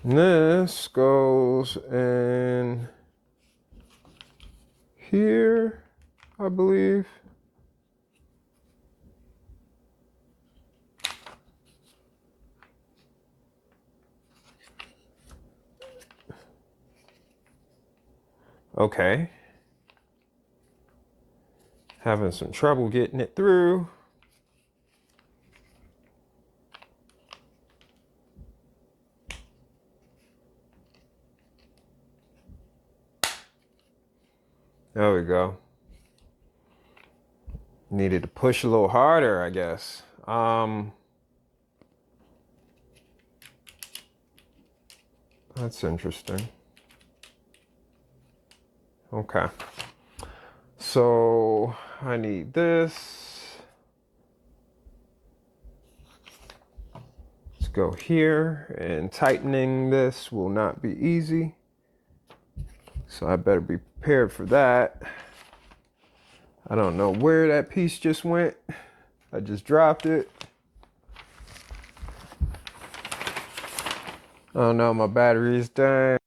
And this goes in here, I believe. Okay. Having some trouble getting it through. There we go. Needed to push a little harder, I guess. That's interesting. Okay. So I need this. Let's go here, and tightening this will not be easy. So I better be prepared for that. I don't know where that piece just went. I just dropped it. Oh no, my battery is dying.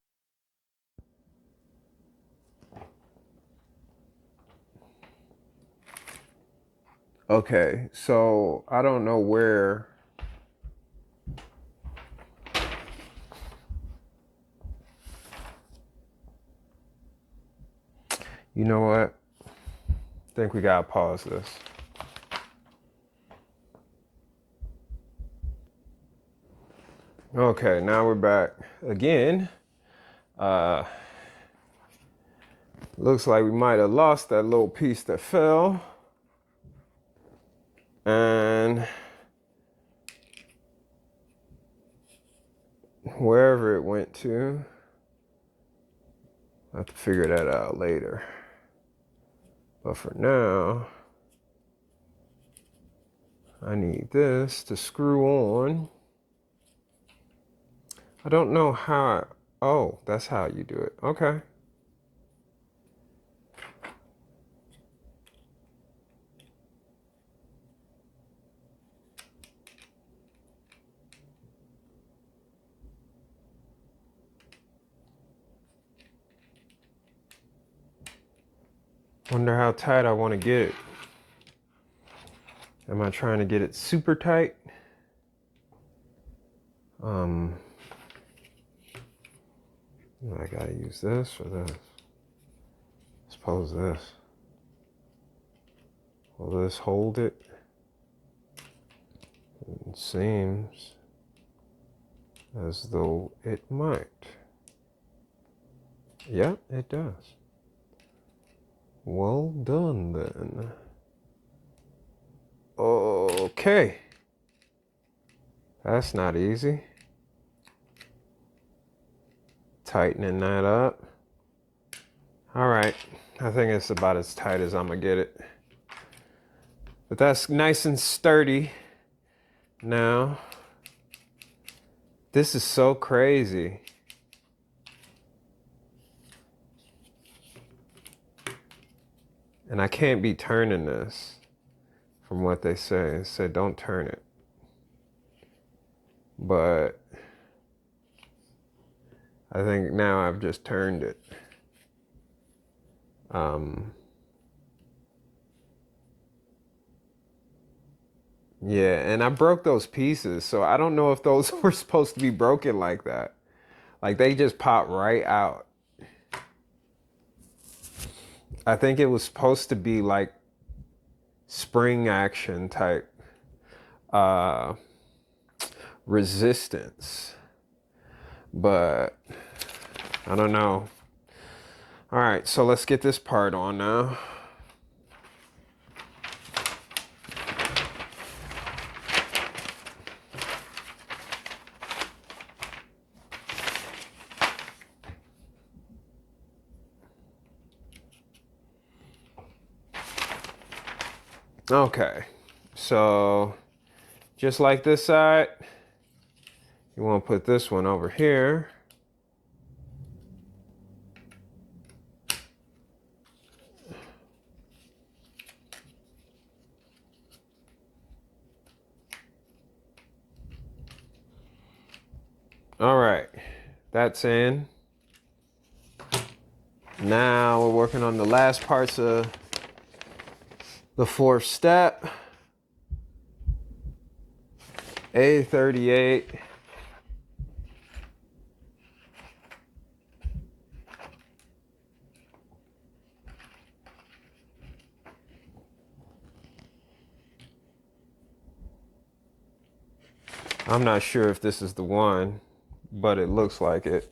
Okay, so I don't know where. You know what? I think we gotta pause this. Okay, now we're back again. Looks like we might have lost that little piece that fell. And wherever it went to, I'll have to figure that out later. But for now, I need this to screw on. I don't know how. Oh, that's how you do it. Okay. Wonder how tight I want to get it. Am I trying to get it super tight? I gotta use this or this. Suppose this. Will this hold it? It seems as though it might. Yep, it does. Well done then. Okay. That's not easy. Tightening that up. All right. I think it's about as tight as I'm gonna get it. But that's nice and sturdy. Now, this is so crazy. And I can't be turning this from what they say. They said don't turn it. But I think now I've just turned it. Yeah, and I broke those pieces, so I don't know if those were supposed to be broken like that. Like they just pop right out. I think it was supposed to be like spring action type uh resistance, but I don't know. All right, so let's get this part on now. Okay, so just like this side, you want to put this one over here. All right, that's in. Now we're working on the last parts of the fourth step. A38. I'm not sure if this is the one, but it looks like it.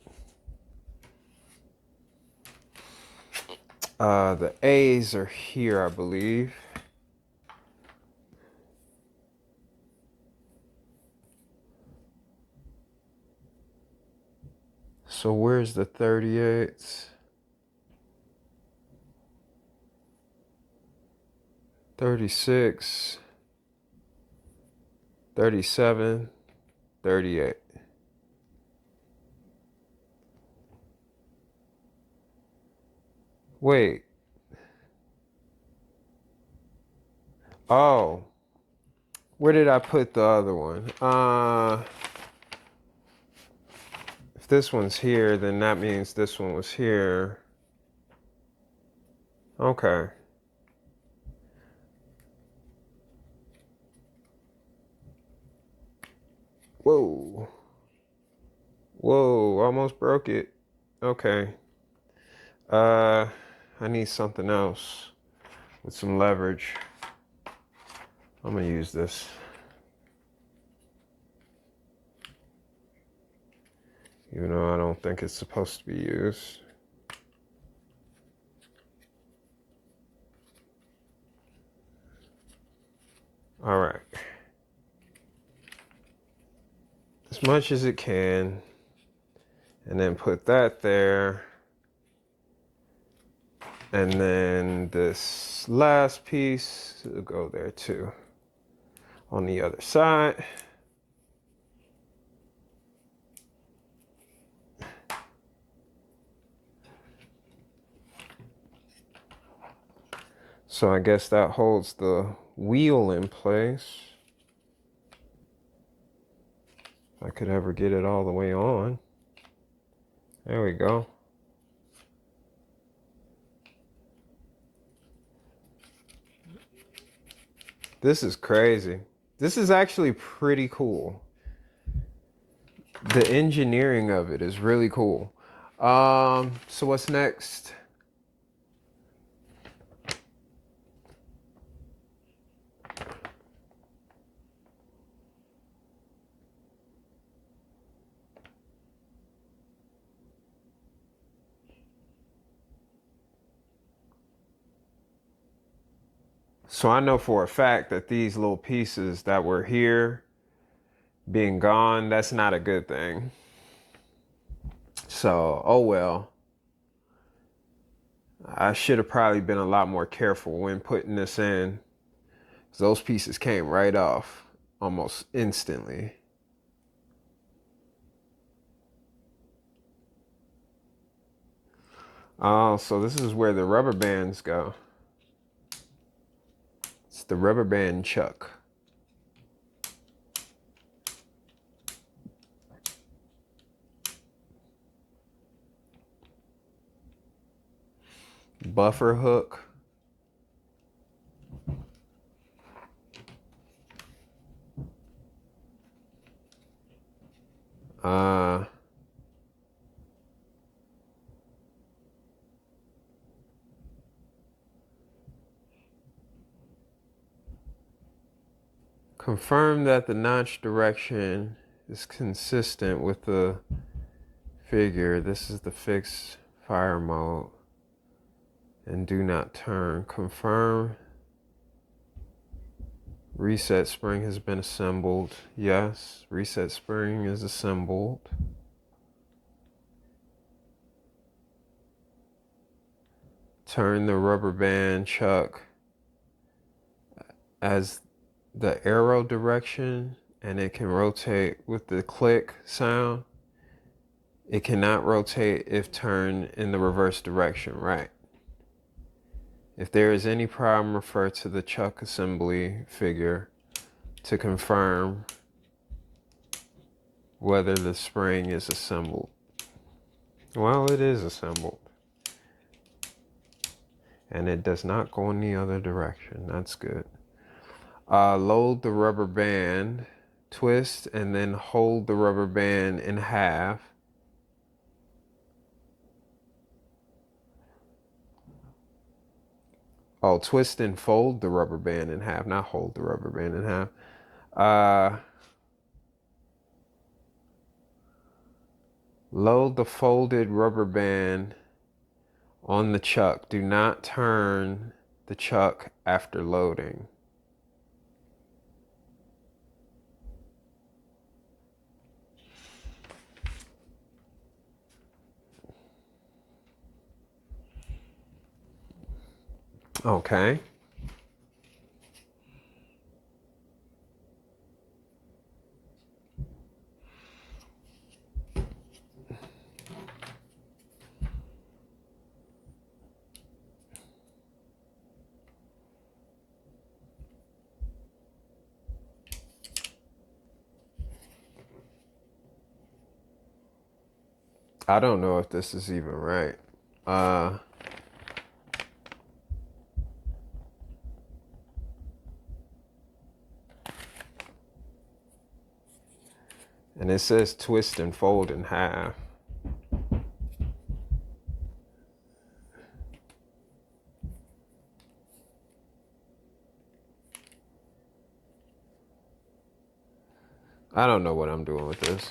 The A's are here, I believe. So where's the 38s? 36, 37, 38. Wait. Oh. Where did I put the other one? If this one's here, then that means this one was here. Okay. Whoa. Whoa, almost broke it. Okay. I need something else with some leverage. I'm gonna use this. Even though I don't think it's supposed to be used. All right. As much as it can. And then put that there. And then this last piece will go there too. On the other side. So I guess that holds the wheel in place. If I could ever get it all the way on. There we go. This is crazy. This is actually pretty cool. The engineering of it is really cool. So what's next? So I know for a fact that these little pieces that were here being gone, that's not a good thing. So, oh well. I should have probably been a lot more careful when putting this in. Those pieces came right off almost instantly. Oh, so this is where the rubber bands go. It's the rubber band chuck. buffer hook. Confirm that the notch direction is consistent with the figure. This is the fixed fire mode. And do not turn. Confirm. Reset spring has been assembled. Yes, reset spring is assembled. Turn the rubber band chuck as the arrow direction, and it can rotate with the click sound. It cannot rotate if turned in the reverse direction, right? If there is any problem, refer to the chuck assembly figure to confirm whether the spring is assembled. Well, it is assembled. And it does not go in the other direction. That's good. Load the rubber band, twist, and then hold the rubber band in half. Oh, twist and fold the rubber band in half, not hold the rubber band in half. Load the folded rubber band on the chuck. Do not turn the chuck after loading. Okay. I don't know if this is even right. And it says twist and fold in half. I don't know what I'm doing with this.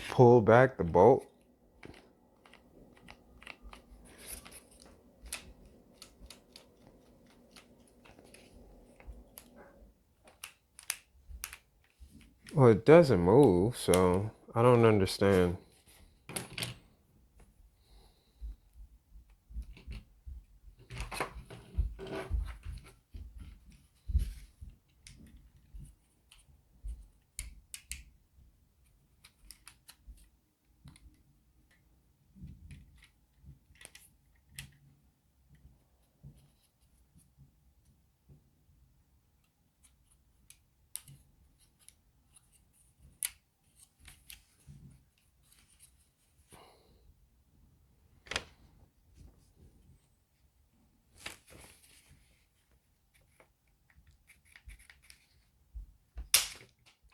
Pull back the bolt. Well, it doesn't move, so I don't understand.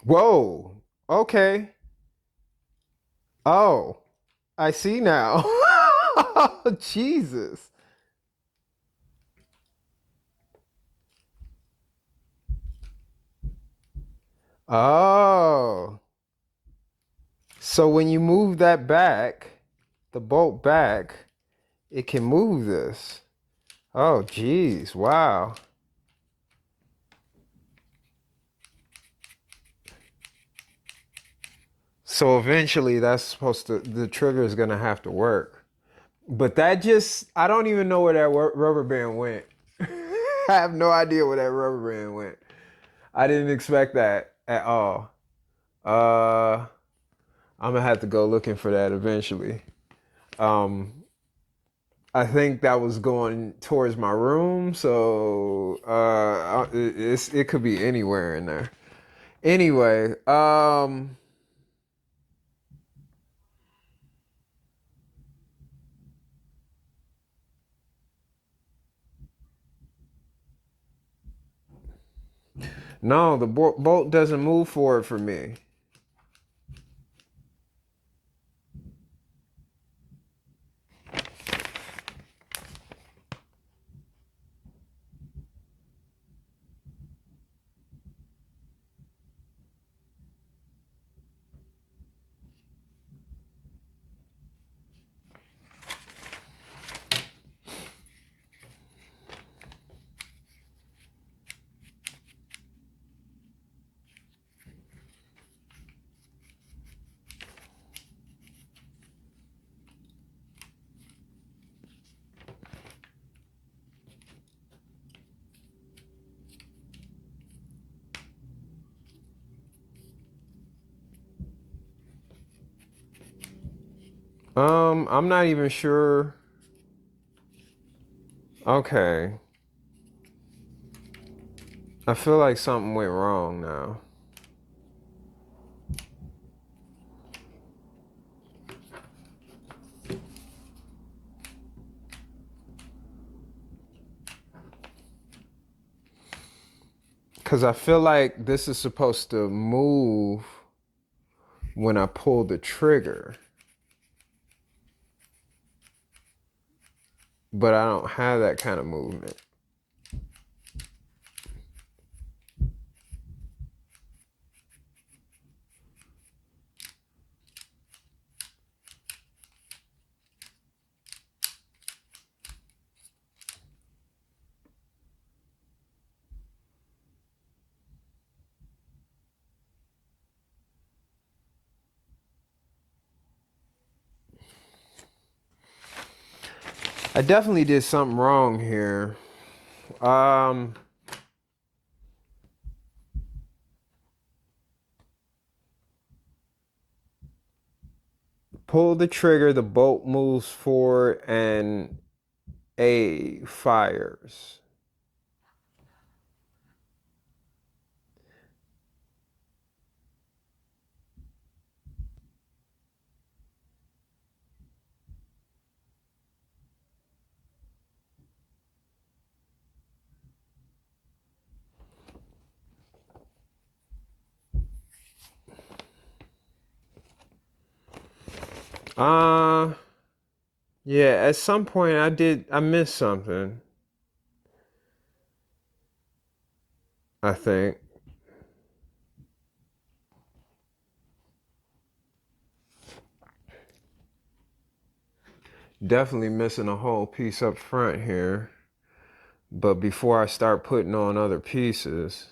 Whoa. Okay. Oh, I see now. Jesus. Oh. So when you move that back, the bolt back, it can move this. Oh, geez. Wow. So eventually the trigger is gonna have to work. But that just, I don't even know where that rubber band went. I have no idea where that rubber band went. I didn't expect that at all. I'm gonna have to go looking for that eventually. Um, I think that was going towards my room, so it could be anywhere in there. Anyway, no, the bolt doesn't move forward for me. I'm not even sure. Okay. I feel like something went wrong now. Because I feel like this is supposed to move when I pull the trigger. But I don't have that kind of movement. I definitely did something wrong here. Pull the trigger, the bolt moves forward, and A fires. Yeah, at some point I missed something. I think. Definitely missing a whole piece up front here. But before I start putting on other pieces,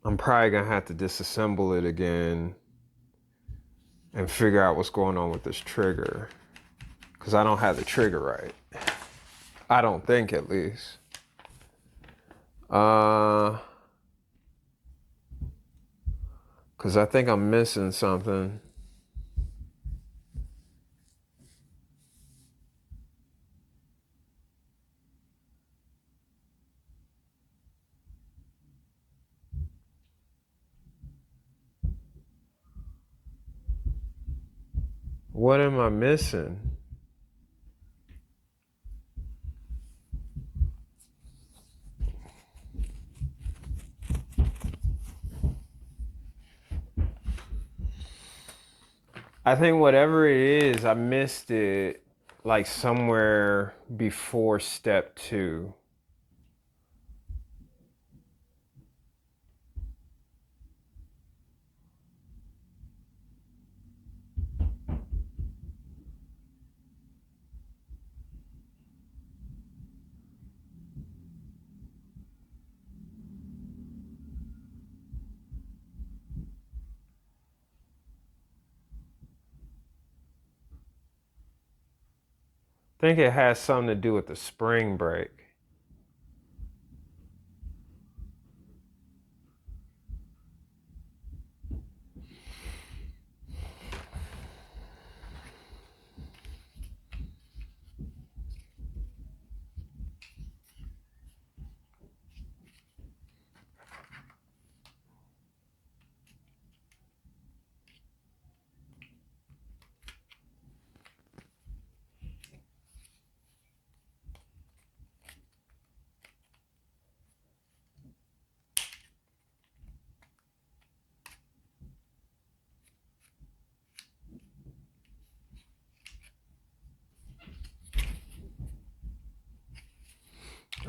I'm probably gonna have to disassemble it again and figure out what's going on with this trigger. Because I don't have the trigger right. I don't think, at least. Because I think I'm missing something. What am I missing? I think whatever it is, I missed it like somewhere before step 2. think it has something to do with the spring brake.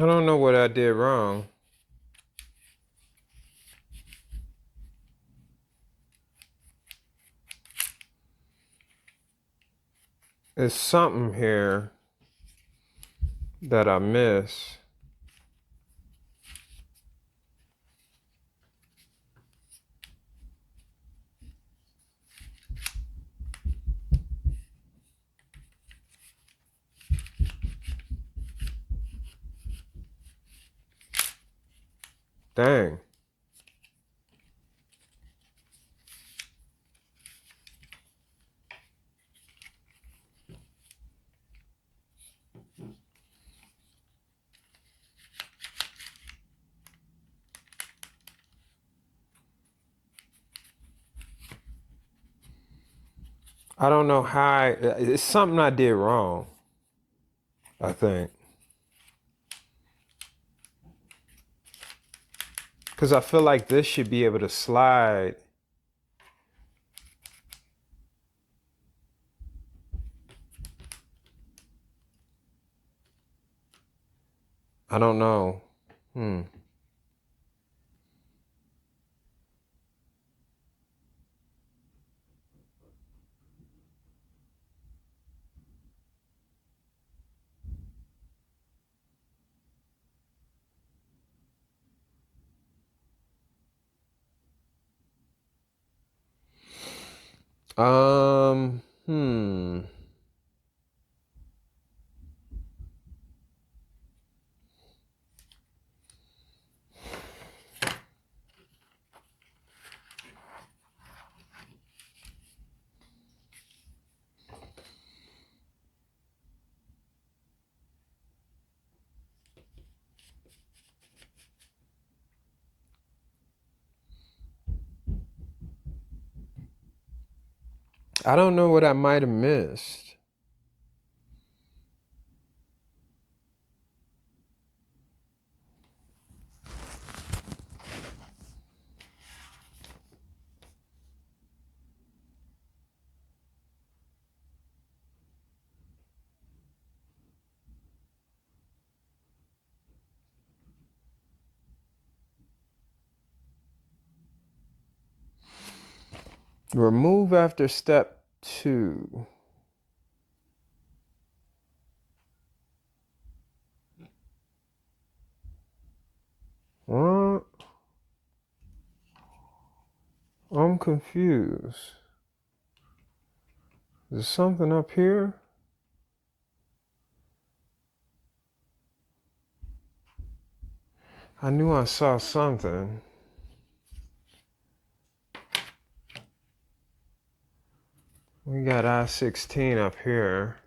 I don't know what I did wrong. There's something here that I miss. Dang. I don't know how. It's something I did wrong, I think. Because I feel like this should be able to slide. I don't know. Um, hmm. I don't know what I might have missed. Remove after step 2. What? I'm confused. There's something up here? I knew I saw something. We got I-16 up here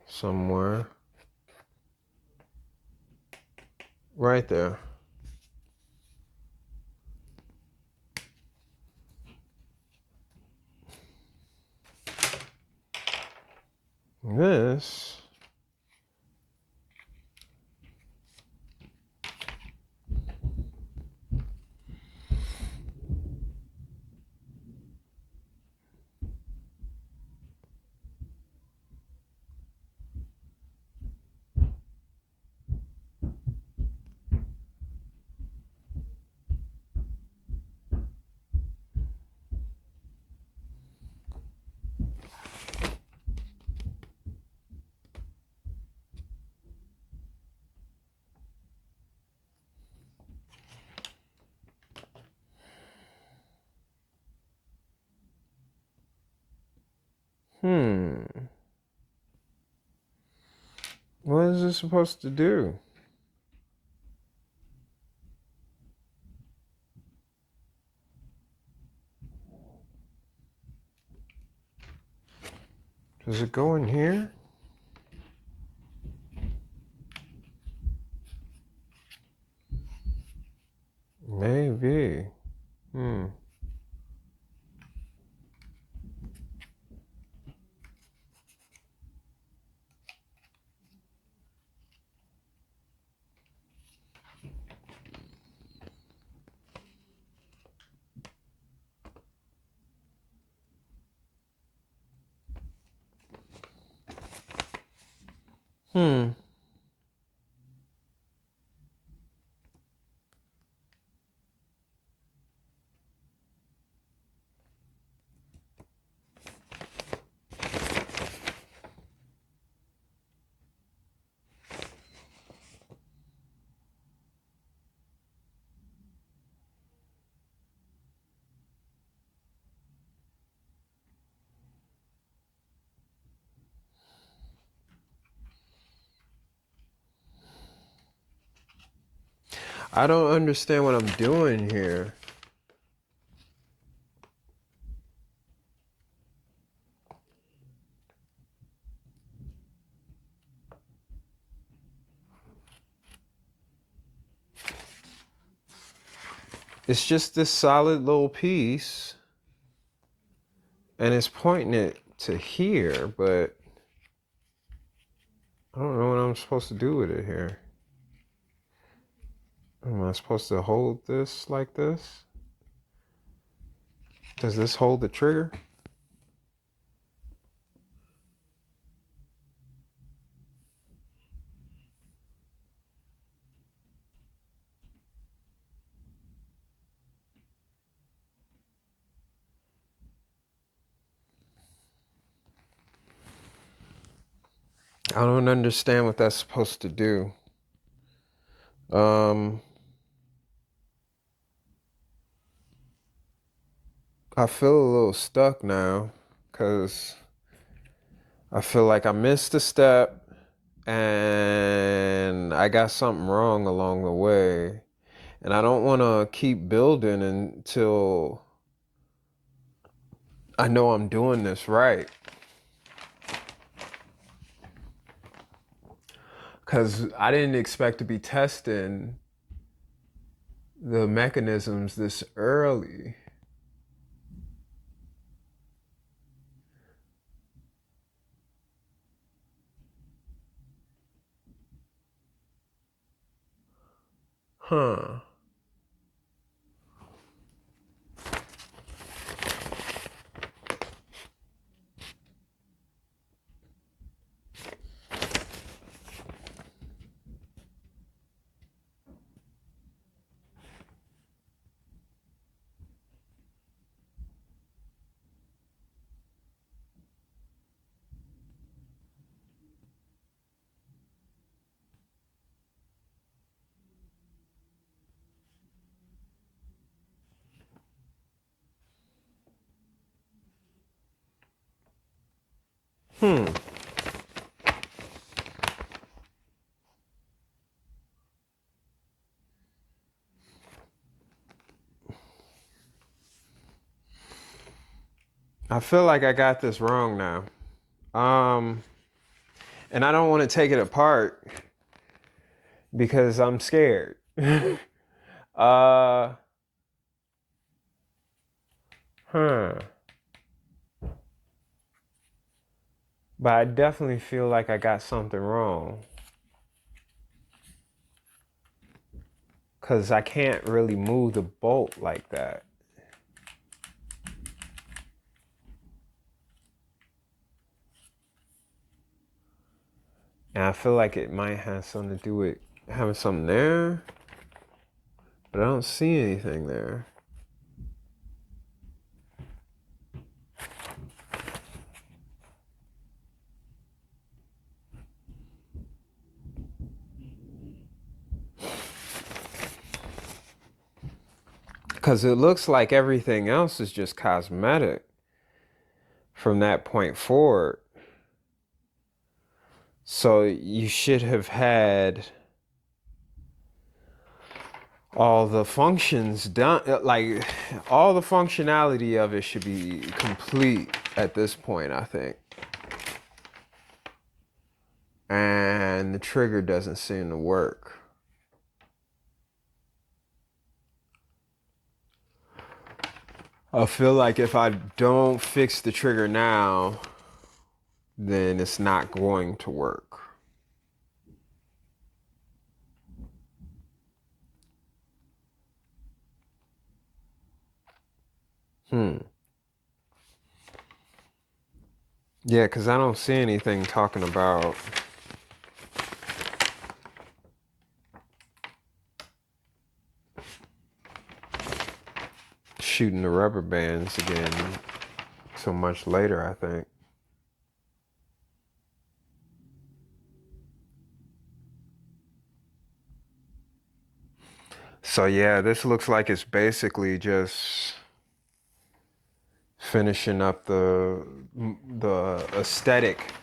somewhere. Right there. This. Hmm. What is this supposed to do? Does it go in here? Maybe. Hmm. Hmm. I don't understand what I'm doing here. It's just this solid little piece, and it's pointing it to here, but I don't know what I'm supposed to do with it here. Am I supposed to hold this like this? Does this hold the trigger? I don't understand what that's supposed to do. I feel a little stuck now because I feel like I missed a step and I got something wrong along the way. And I don't want to keep building until I know I'm doing this right. Because I didn't expect to be testing the mechanisms this early. Huh. Hmm. I feel like I got this wrong now. And I don't want to take it apart because I'm scared. uh, huh. But I definitely feel like I got something wrong. Because I can't really move the bolt like that. And I feel like it might have something to do with having something there. But I don't see anything there. Because it looks like everything else is just cosmetic from that point forward. So you should have had all the functions done, like all the functionality of it should be complete at this point, I think. And the trigger doesn't seem to work. I feel like if I don't fix the trigger now, then it's not going to work. Yeah, because I don't see anything talking about shooting the rubber bands again so much later, I think. So yeah, this looks like it's basically just finishing up the aesthetic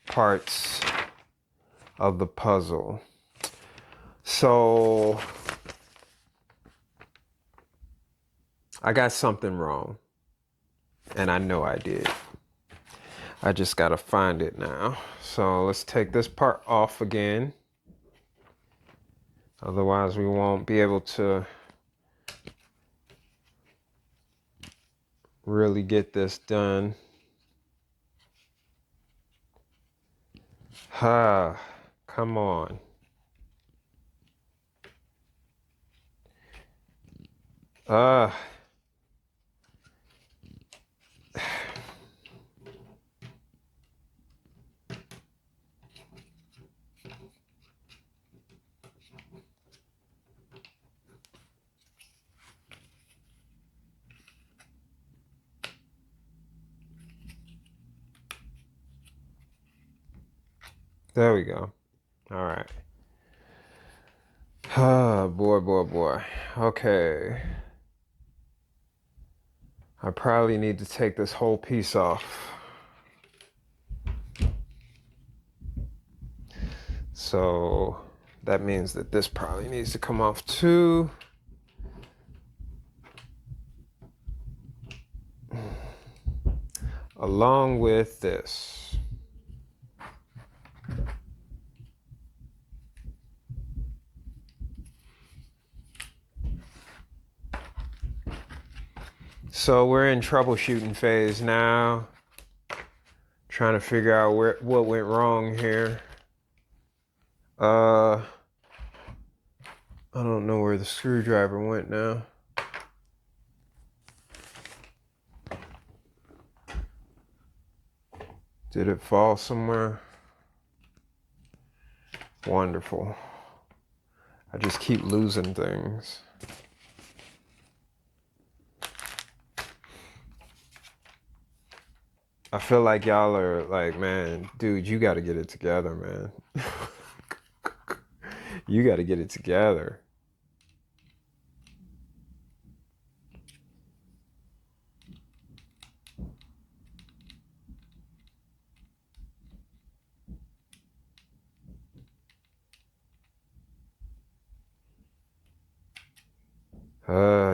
parts of the puzzle. So I got something wrong, and I know I did. I just gotta find it now. So let's take this part off again. Otherwise we won't be able to really get this done. Come on. There we go. All right. Boy. Okay. I probably need to take this whole piece off. So that means that this probably needs to come off too. Along with this. So we're in troubleshooting phase now. Trying to figure out what went wrong here. I don't know where the screwdriver went now. Did it fall somewhere? Wonderful. I just keep losing things. I feel like y'all are like, man, dude, you got to get it together, man. You got to get it together.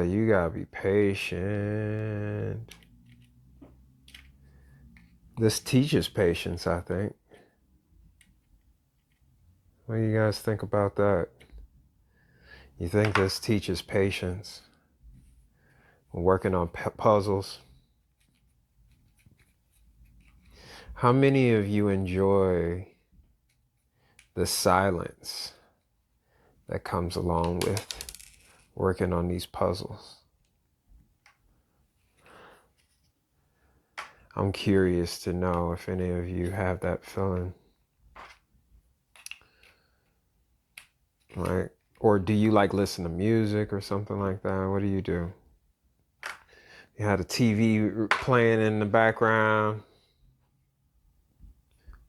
You gotta be patient. This teaches patience, I think. What do you guys think about that? You think this teaches patience? Working on puzzles. How many of you enjoy the silence that comes along with working on these puzzles? I'm curious to know if any of you have that feeling. Right? Or do you like listen to music or something like that? What do? You had a TV playing in the background.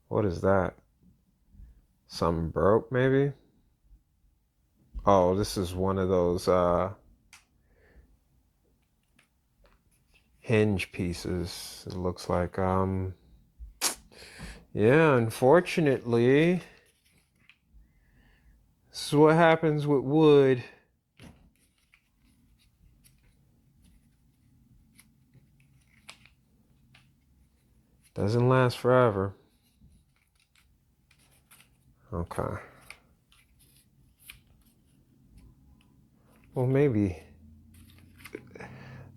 What is that? Something broke, maybe? Oh, this is one of those hinge pieces. It looks like, Yeah, unfortunately, this is what happens with wood. Doesn't last forever. Okay. Well, maybe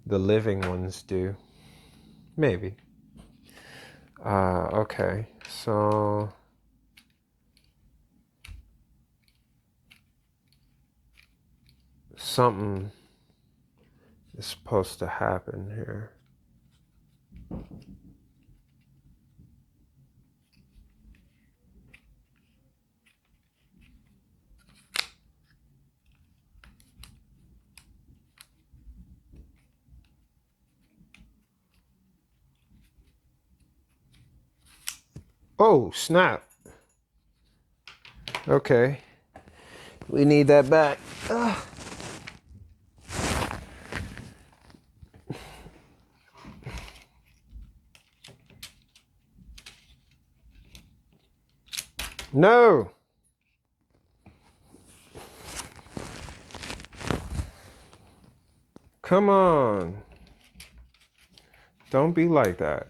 the living ones do. Maybe. Okay. So something is supposed to happen here. Oh, snap. Okay. We need that back. Ugh. No. Come on. Don't be like that.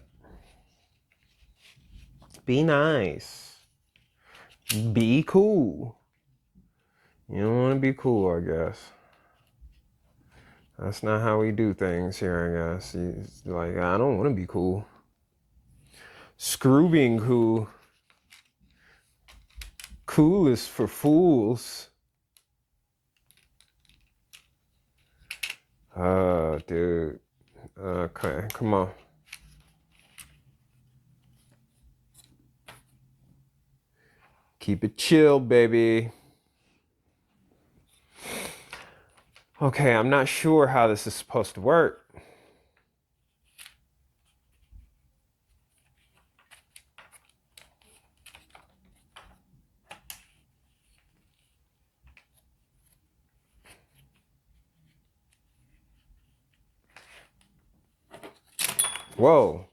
Be nice. Be cool. You don't want to be cool, I guess. That's not how we do things here, I guess. It's like, I don't want to be cool. Screw being cool. Cool is for fools. Dude. Okay, come on. Keep it chill, baby. Okay, I'm not sure how this is supposed to work. Whoa.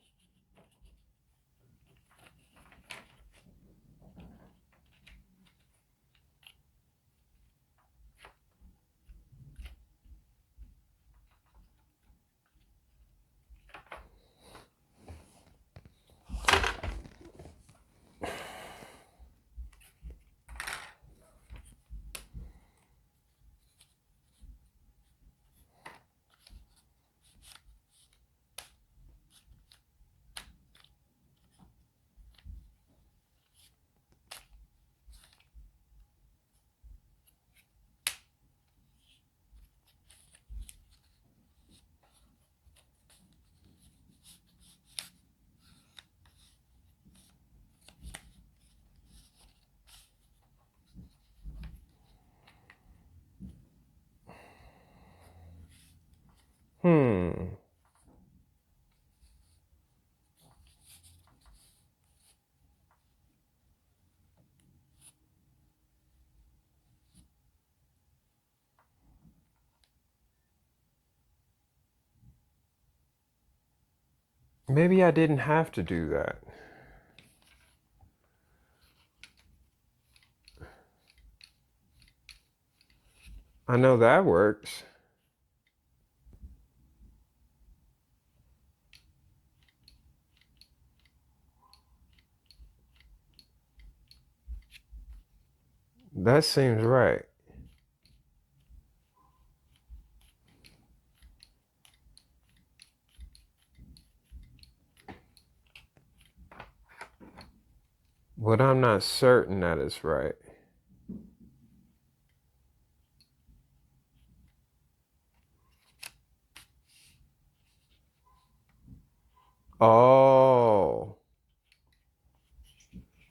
Maybe I didn't have to do that. I know that works. That seems right. But I'm not certain that it's right. Oh.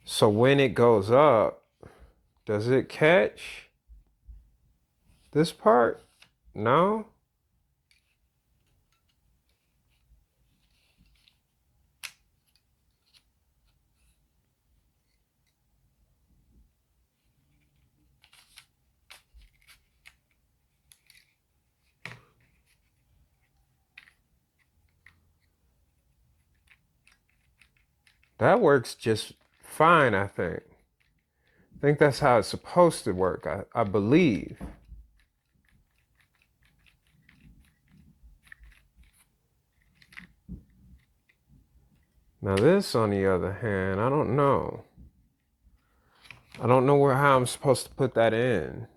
So when it goes up, does it catch this part? No? That works just fine, I think. I think that's how it's supposed to work, I believe. Now this, on the other hand, I don't know. I don't know how I'm supposed to put that in.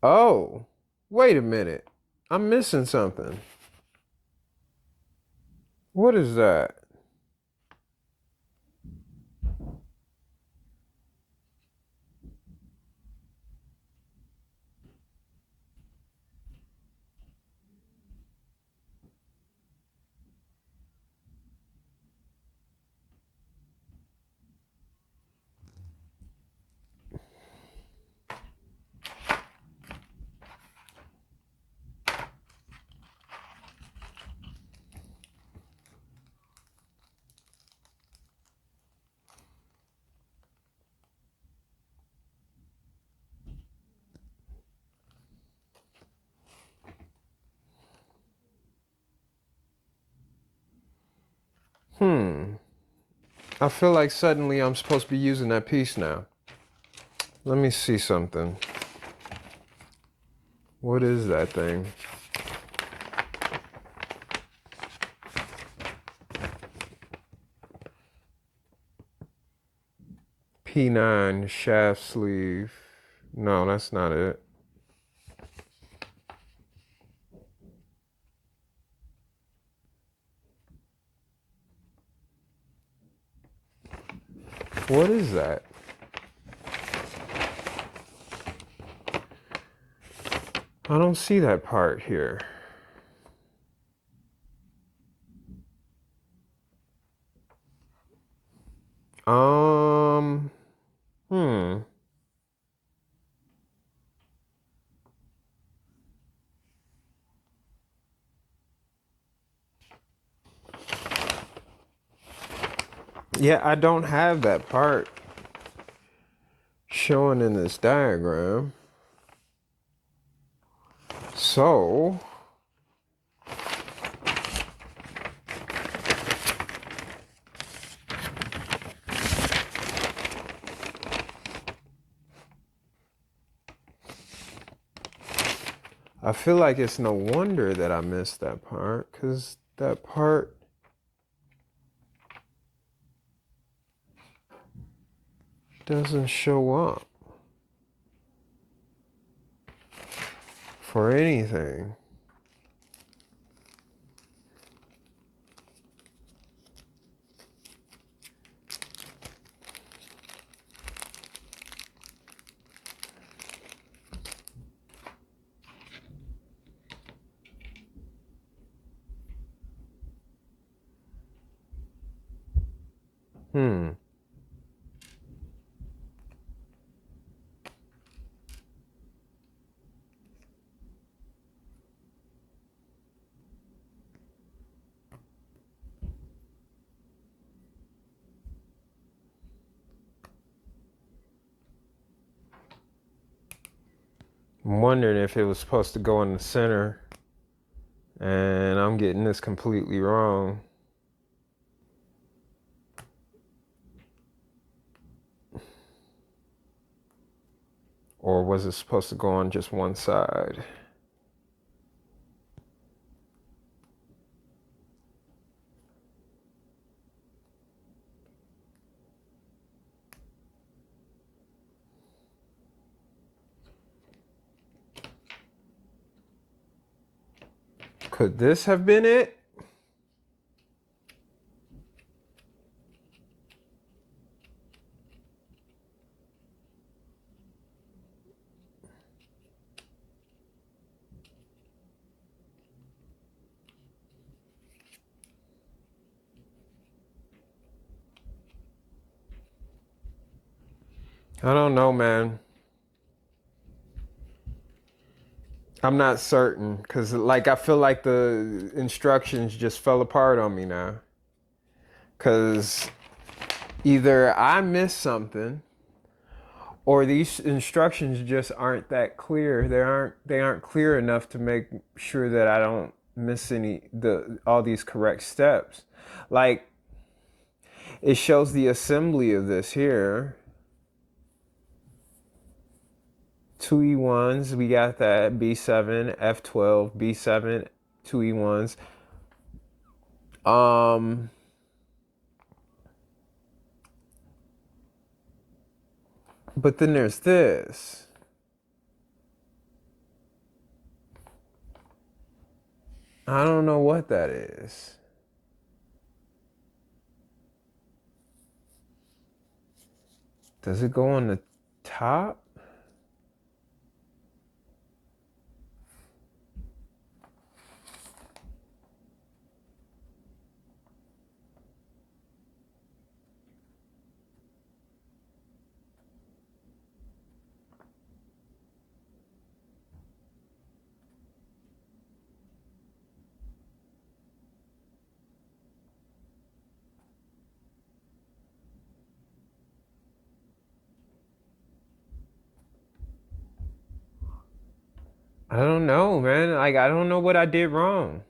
Oh, wait a minute. I'm missing something. What is that? I feel like suddenly I'm supposed to be using that piece now. Let me see something. What is that thing? P9 shaft sleeve. No, that's not it. What is that? I don't see that part here. Hmm. Yeah, I don't have that part showing in this diagram. So, I feel like it's no wonder that I missed that part, because that part doesn't show up for anything. I'm wondering if it was supposed to go in the center, and I'm getting this completely wrong. Or was it supposed to go on just one side? Could this have been it? I don't know, man. I'm not certain because, like, I feel like the instructions just fell apart on me now. Because either I missed something, or these instructions just aren't that clear. They aren't clear enough to make sure that I don't miss all these correct steps. Like, it shows the assembly of this here. 2E1s, we got that. B7, F12, B7, 2E1s. But then there's this. I don't know what that is. Does it go on the top? I don't know, man. Like, I don't know what I did wrong.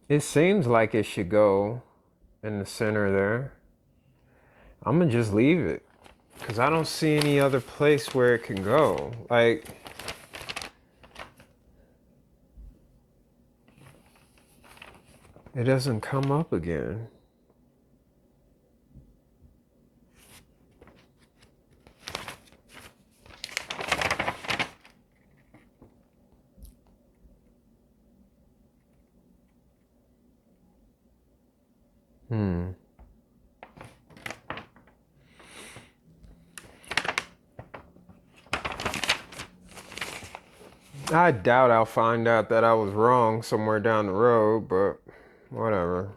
It seems like it should go in the center there. I'm gonna just leave it because I don't see any other place where it can go. Like, it doesn't come up again. I doubt I'll find out that I was wrong somewhere down the road, but whatever.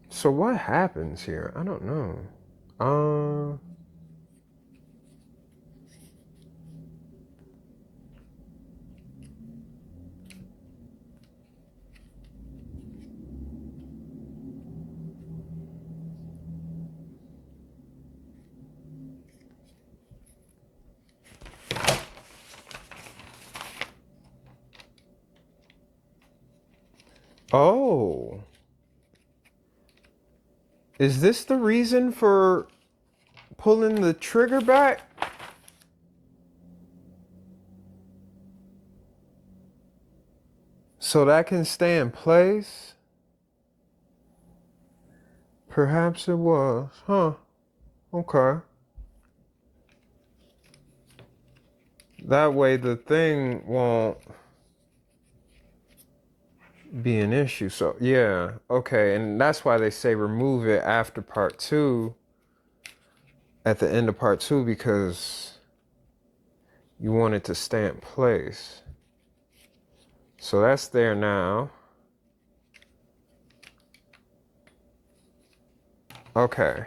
So what happens here? I don't know. Oh. Is this the reason for pulling the trigger back? So that can stay in place? Perhaps it was. Huh. Okay. That way the thing won't be an issue. So, yeah. Okay. And that's why they say remove it after part 2, at the end of part 2, because you want it to stay in place. So that's there now. Okay.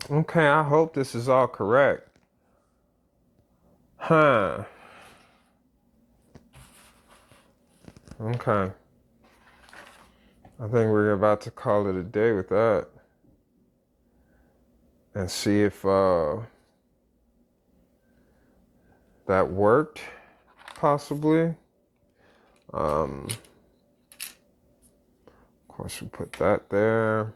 Okay, I hope this is all correct. Huh. Okay. I think we're about to call it a day with that. And see if that worked, possibly. Of course, we put that there.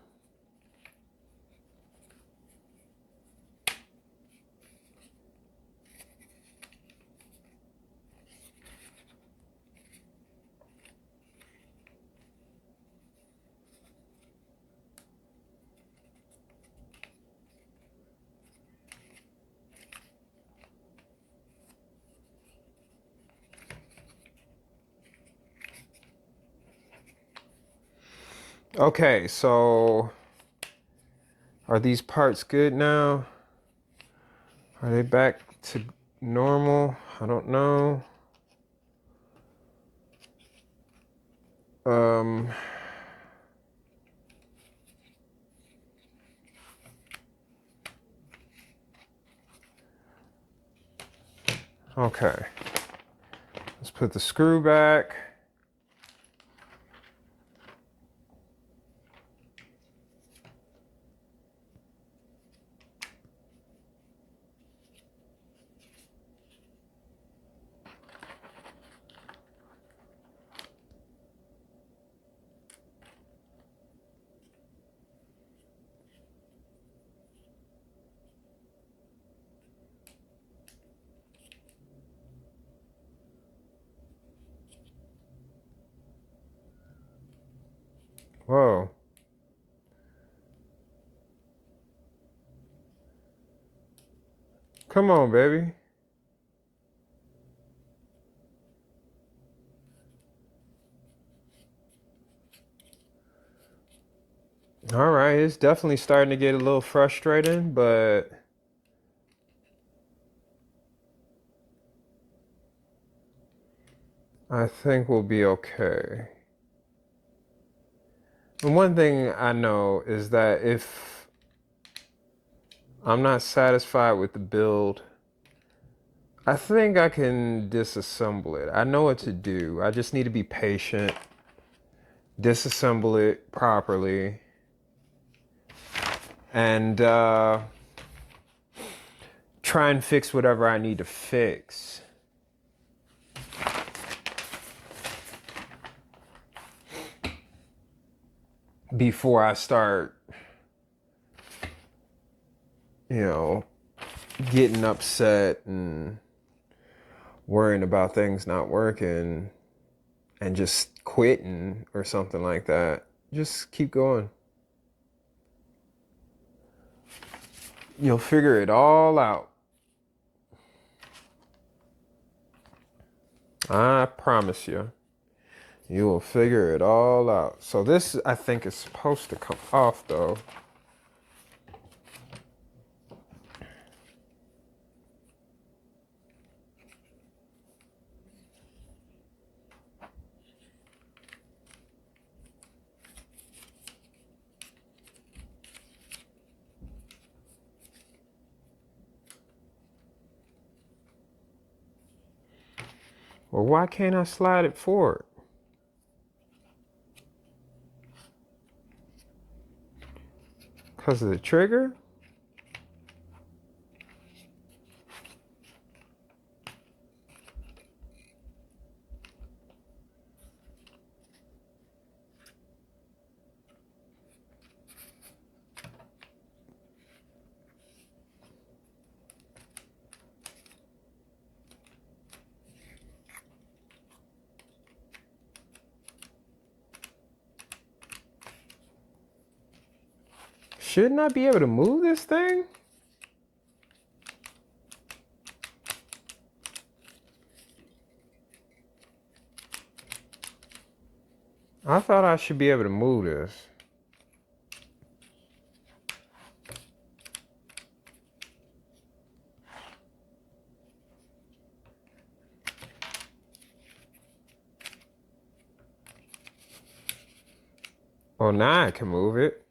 Okay, so are these parts good now? Are they back to normal? I don't know. Um, okay. Let's put the screw back. Whoa. Come on, baby. All right, it's definitely starting to get a little frustrating, but I think we'll be okay. And one thing I know is that if I'm not satisfied with the build, I think I can disassemble it. I know what to do. I just need to be patient, disassemble it properly, and try and fix whatever I need to fix. Before I start, getting upset and worrying about things not working and just quitting or something like that. Just keep going. You'll figure it all out. I promise you. You will figure it all out. So this, I think, is supposed to come off, though. Well, why can't I slide it forward? Because of the trigger? Shouldn't I be able to move this thing? I thought I should be able to move this. Well, now I can move it.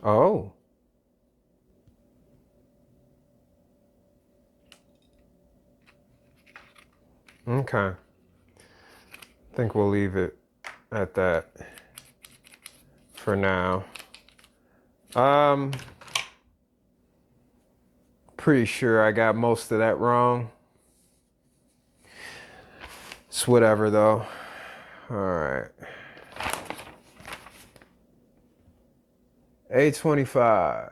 Oh. Okay. I think we'll leave it at that for now. Pretty sure I got most of that wrong. It's whatever though. All right. A25.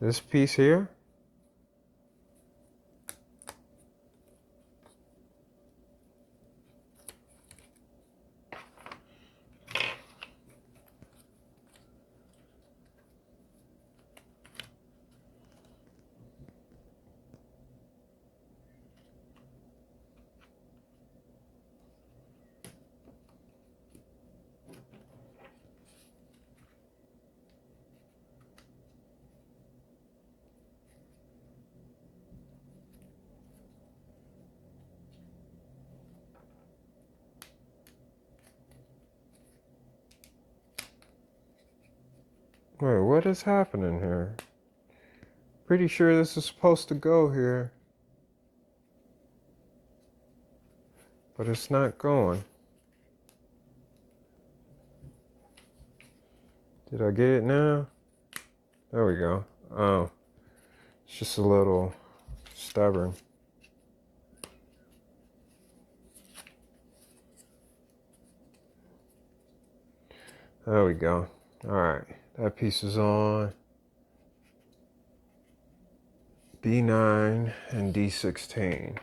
This piece here. Wait, what is happening here? Pretty sure this is supposed to go here. But it's not going. Did I get it now? There we go. Oh, it's just a little stubborn. There we go. All right, that piece is on. B9 and D16.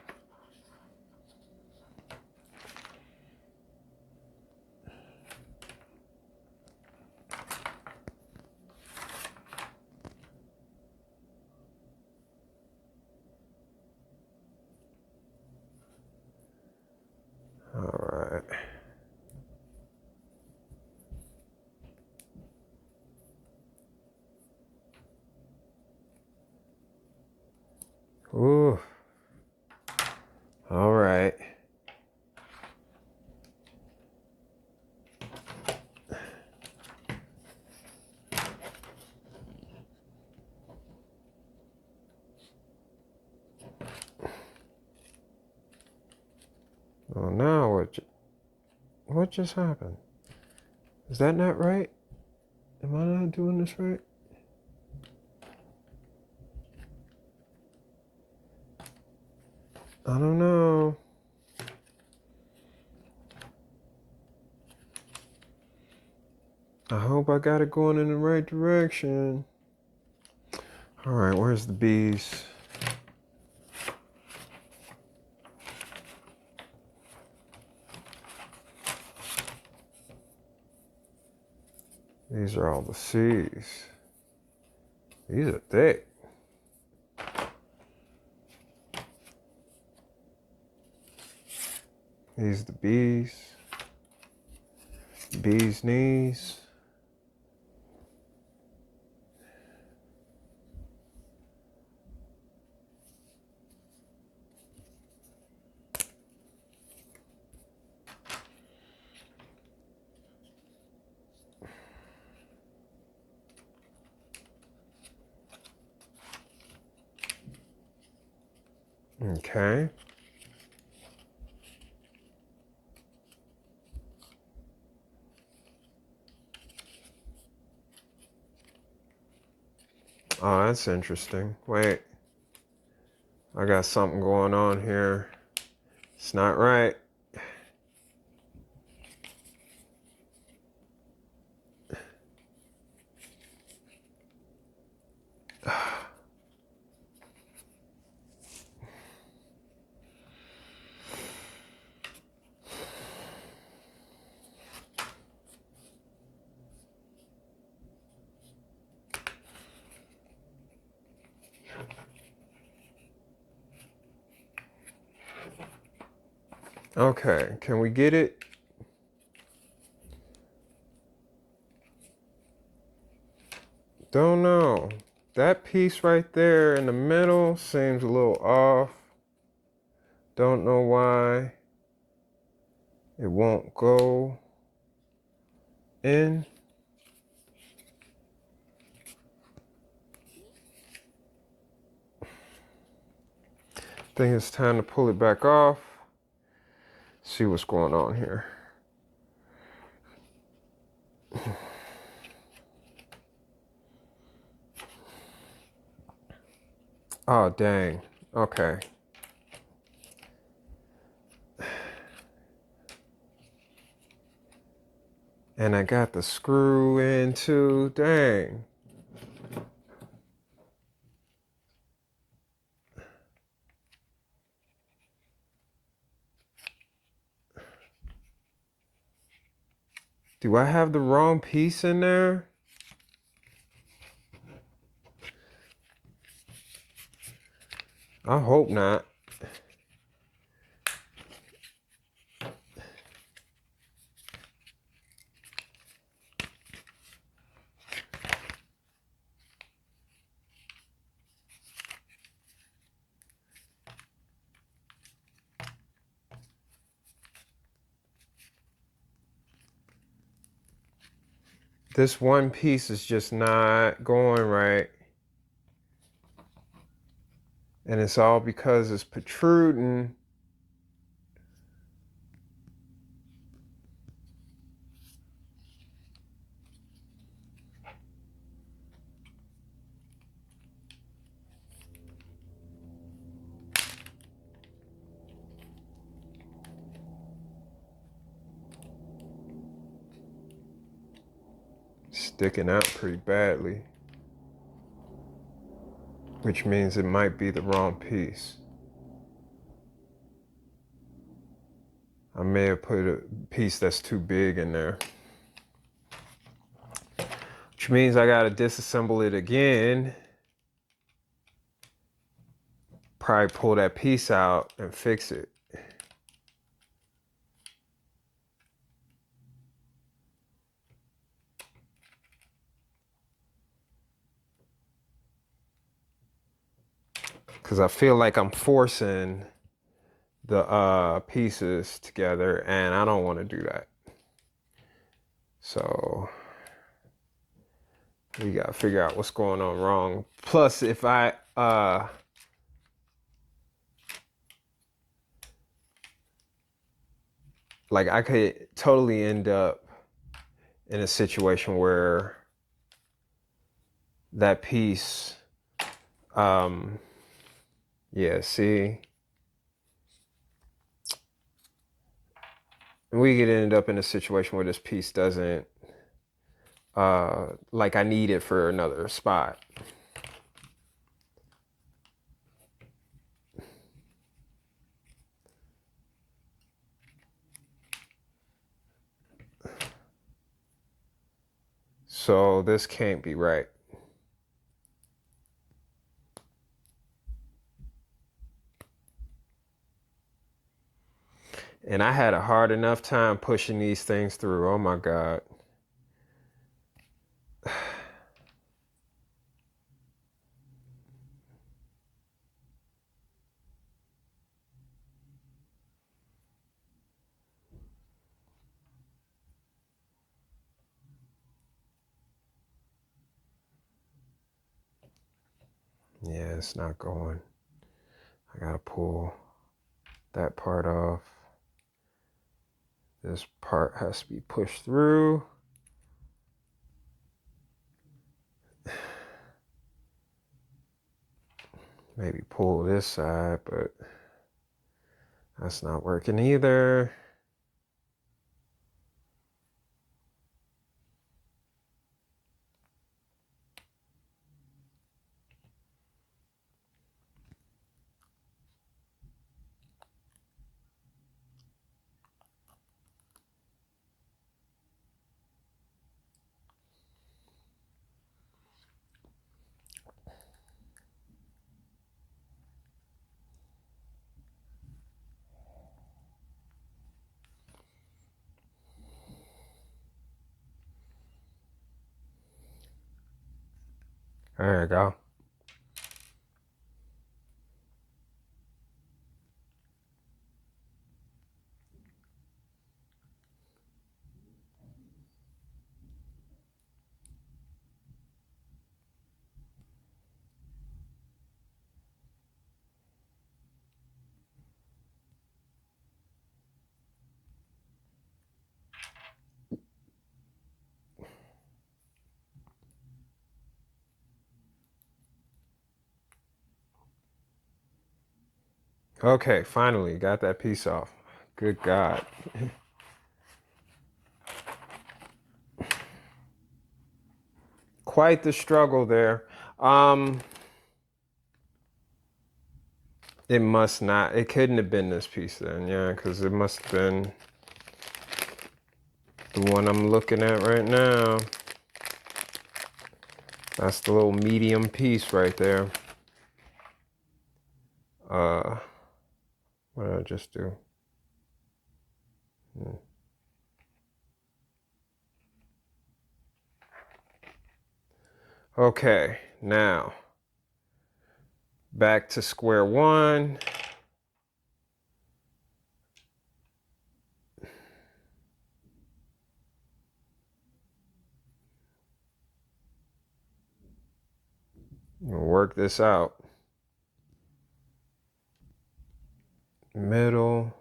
All right. Ooh. All right. Well, now what just happened? Is that not right? Am I not doing this right? I don't know. I hope I got it going in the right direction. All right, where's the bees? These are all the C's. These are thick. These are the B's. B's knees. Okay. Oh, that's interesting. Wait. I got something going on here. It's not right. Okay, can we get it? Don't know. That piece right there in the middle seems a little off. Don't know why it won't go in. I think it's time to pull it back off. See what's going on here. Oh, dang. Okay. And I got the screw in too. Dang. Do I have the wrong piece in there? I hope not. This one piece is just not going right. And it's all because it's protruding. Sticking out pretty badly. Which means it might be the wrong piece. I may have put a piece that's too big in there. Which means I gotta disassemble it again. Probably pull that piece out and fix it. Because I feel like I'm forcing the pieces together, and I don't want to do that. So we got to figure out what's going on wrong. Plus, if I like, I could totally end up in a situation where that piece, yeah, see, we could end up in a situation where this piece doesn't, like, I need it for another spot. So this can't be right. And I had a hard enough time pushing these things through. Oh my God. Yeah, it's not going. I gotta pull that part off. This part has to be pushed through. Maybe pull this side, but that's not working either. There you go. Okay, finally got that piece off. Good God. Quite the struggle there. It must not, it couldn't have been this piece then, yeah, because it must have been the one I'm looking at right now. That's the little medium piece right there. What did I just do? Okay, now back to square one. We'll work this out. Middle.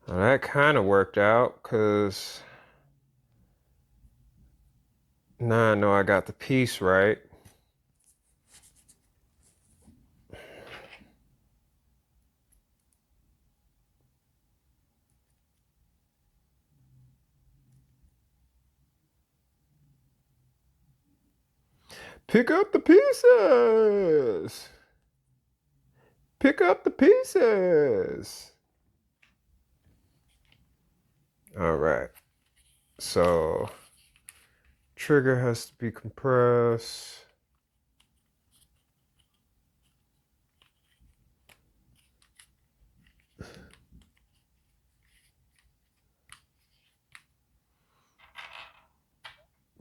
Well, that kind of worked out because now I know I got the piece right. Pick up the pieces. Pick up the pieces. All right. So trigger has to be compressed.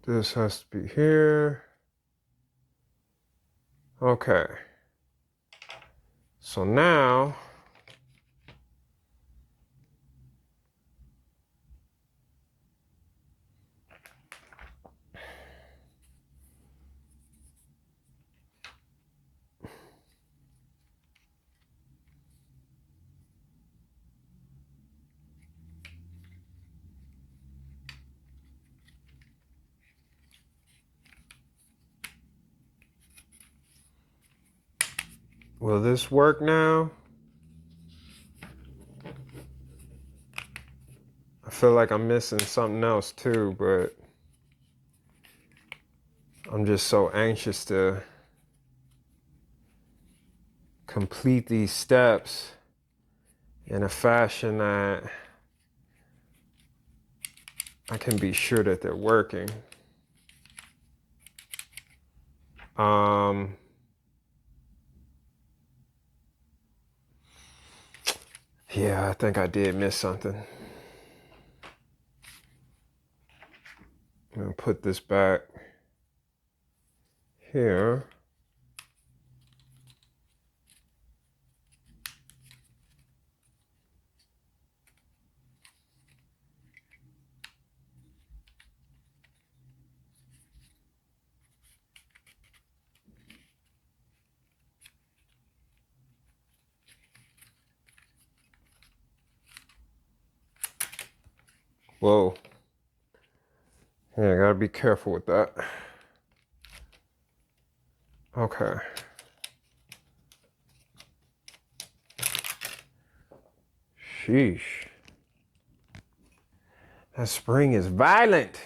This has to be here. Okay. So now will this work now? I feel like I'm missing something else too, but I'm just so anxious to complete these steps in a fashion that I can be sure that they're working. Yeah, I think I did miss something. I'm gonna put this back here. Whoa. Yeah, I gotta be careful with that. Okay. Sheesh. That spring is violent.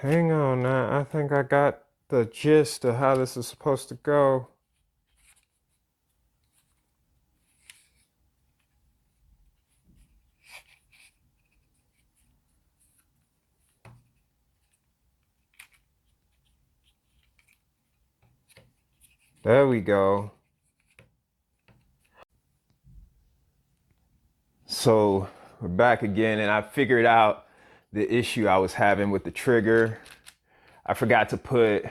Hang on now. I think I got the gist of how this is supposed to go. There we go. So we're back again, and I figured out the issue I was having with the trigger. I forgot to put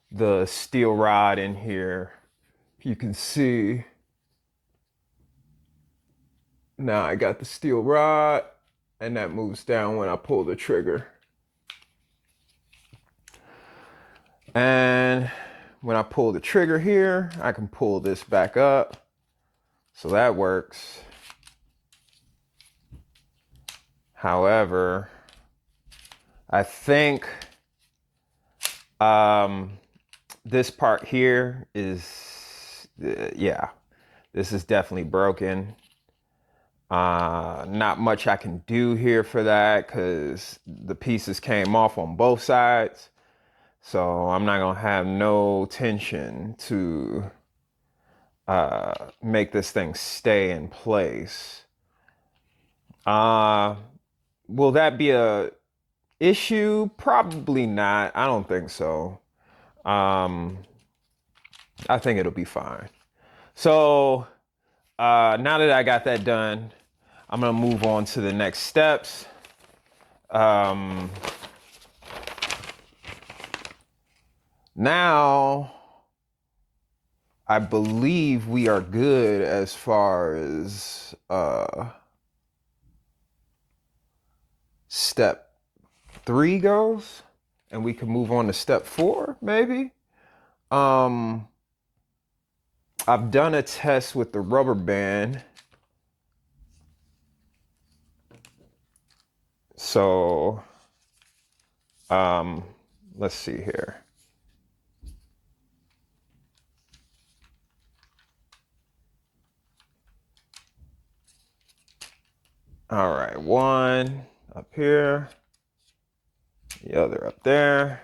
the steel rod in here. You can see now I got the steel rod, and that moves down when I pull the trigger. And when I pull the trigger here, I can pull this back up. So that works. However, I think this part here is, yeah, this is definitely broken. Not much I can do here for that because the pieces came off on both sides. So I'm not gonna have no tension to make this thing stay in place. Will that be a issue? Probably not. I don't think so. I think it'll be fine. So now that I got that done, I'm gonna move on to the next steps. Now I believe we are good as far as step 3 goes, and we can move on to step 4 maybe. I've done a test with the rubber band. So let's see here. All right, one up here, the other up there.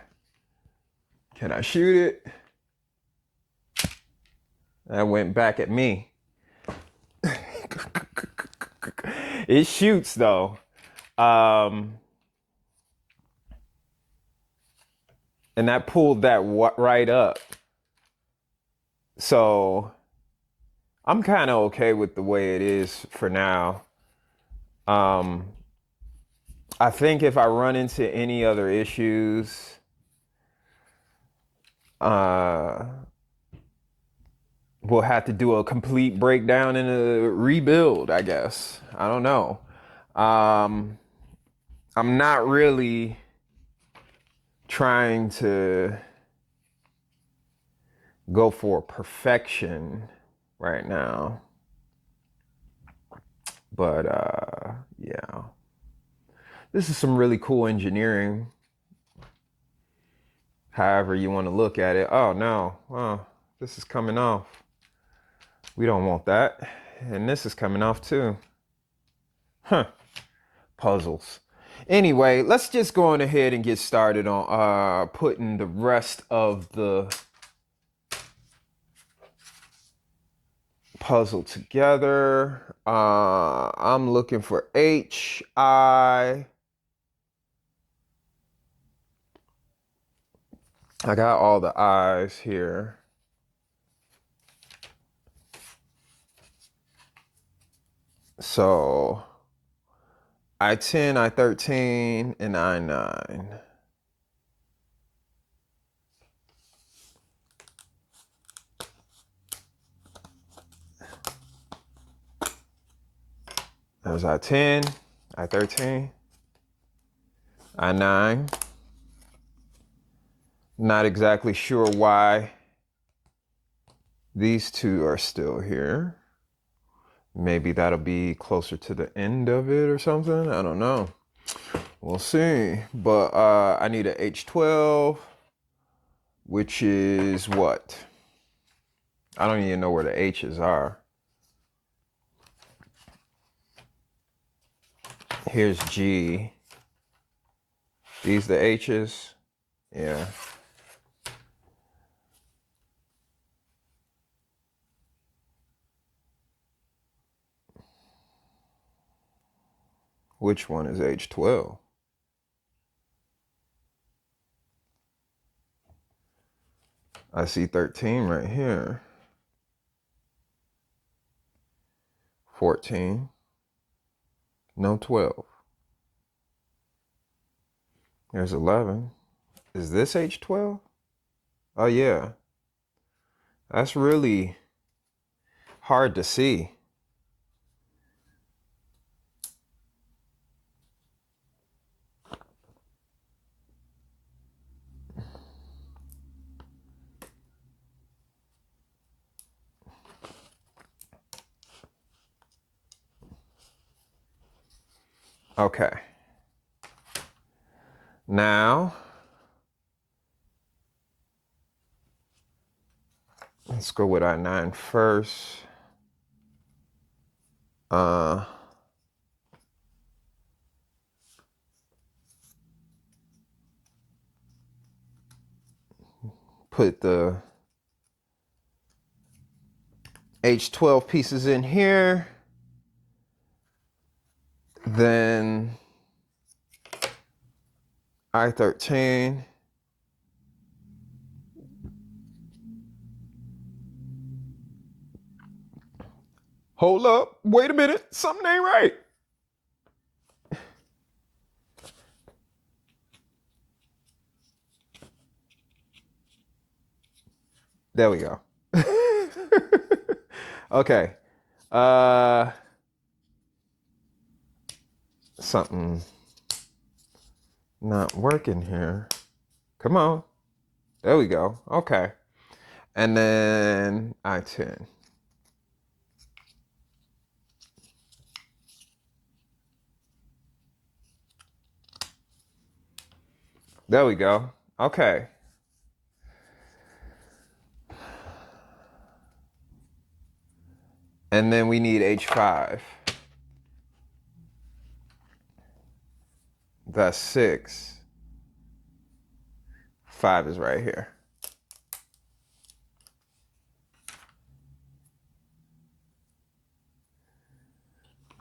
Can I shoot it? That went back at me. It shoots though. And that pulled that right up. So I'm kind of okay with the way it is for now. I think if I run into any other issues, we'll have to do a complete breakdown and a rebuild, I guess. I don't know. I'm not really trying to go for perfection right now. But yeah. This is some really cool engineering. However you want to look at it. Oh no, wow, this is coming off. We don't want that. And this is coming off too. Huh, puzzles. Anyway, let's just go on ahead and get started on putting the rest of the puzzle together. I'm looking for HI. I got all the I's here. So I-10, I-13, and I-9. There's I-10, I-13, I-9. Not exactly sure why these two are still here. Maybe that'll be closer to the end of it or something. I don't know. We'll see. But I need a H12, which is what? I don't even know where the H's are. Here's G. These the H's? Yeah. Which one is H12? I see 13 right here. 14. No 12. There's 11. Is this H12? Oh yeah. That's really hard to see. Okay. Now, let's go with I9 first. Put the H12 pieces in here. Then I13. Hold up, wait a minute, something ain't right. There we go. Okay. Something not working here. Come on. There we go. Okay. And then I10. There we go. Okay. And then we need H5. That's 6. 5 is right here.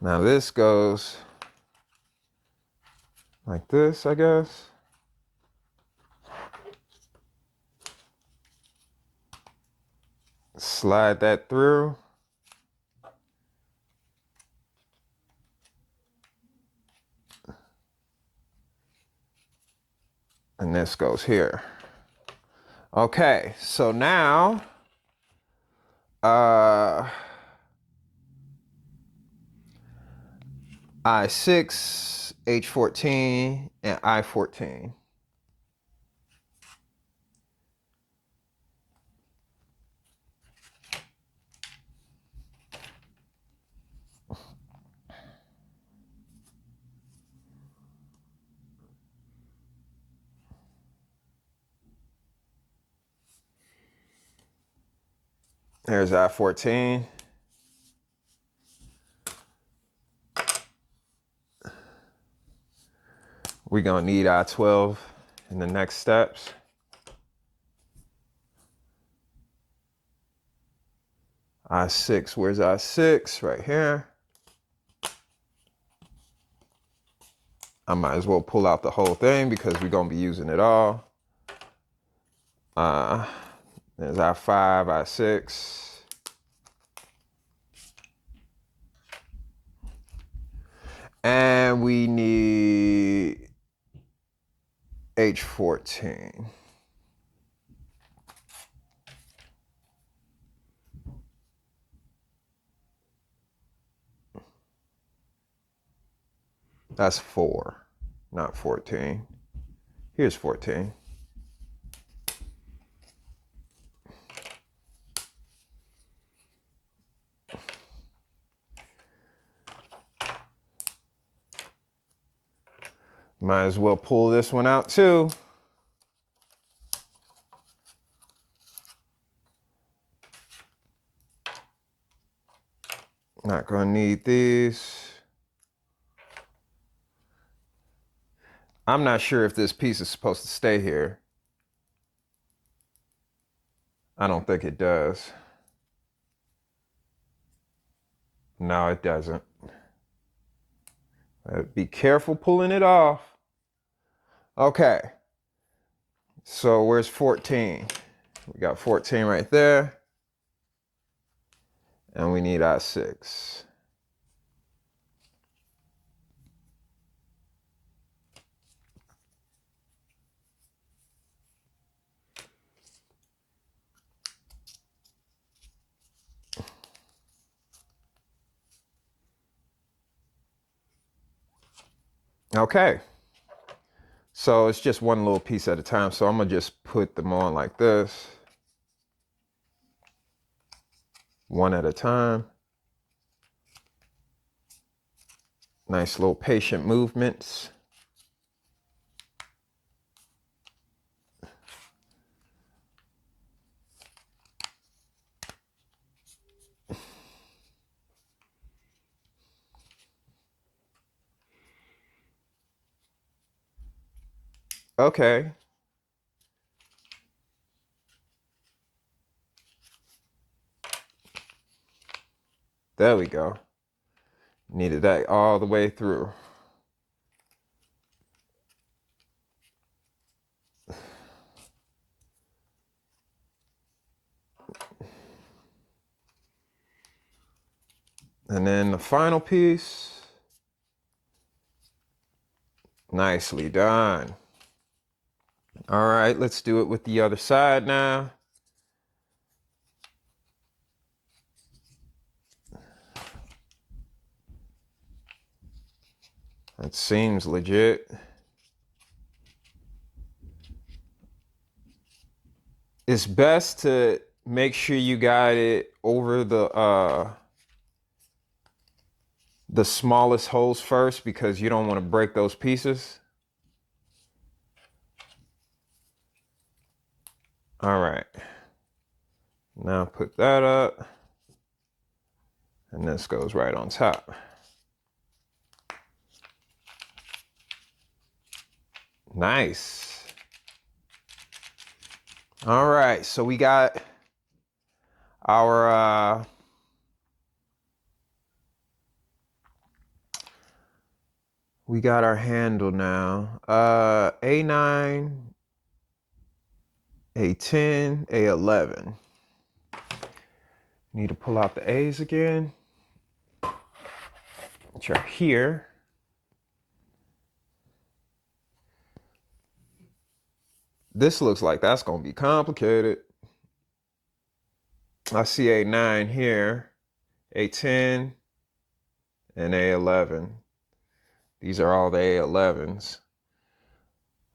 Now this goes like this, I guess. Slide that through. And this goes here. Okay, so now I6, H14, and I14. There's I14. We're gonna need I12 in the next steps. I6, where's I6? Right here. I might as well pull out the whole thing because we're gonna be using it all. There's I5, I6. And we need H14. That's 4, not 14. Here's 14. Might as well pull this one out too. Not gonna need these. I'm not sure if this piece is supposed to stay here. I don't think it does. No, it doesn't. Be careful pulling it off. Okay. So where's 14? We got 14 right there. And we need I6. Okay. So it's just one little piece at a time. So I'm gonna just put them on like this. One at a time. Nice little patient movements. Okay. There we go. Needed that all the way through. And then the final piece. Nicely done. All right, let's do it with the other side now. That seems legit. It's best to make sure you got it over the smallest holes first, because you don't want to break those pieces. All right. Now put that up. And this goes right on top. Nice. All right, so we got our handle now. A9, A10, A11. Need to pull out the A's again, which are here. This looks like that's gonna be complicated. I see A9 here, A10, and A11. These are all the A11s.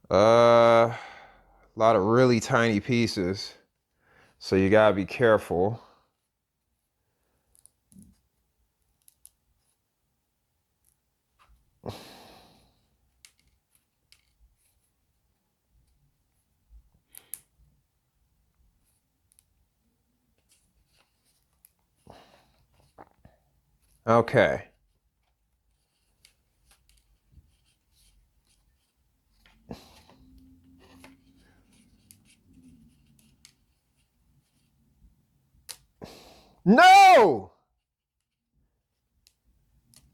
A lot of really tiny pieces, so you gotta be careful. Okay. No!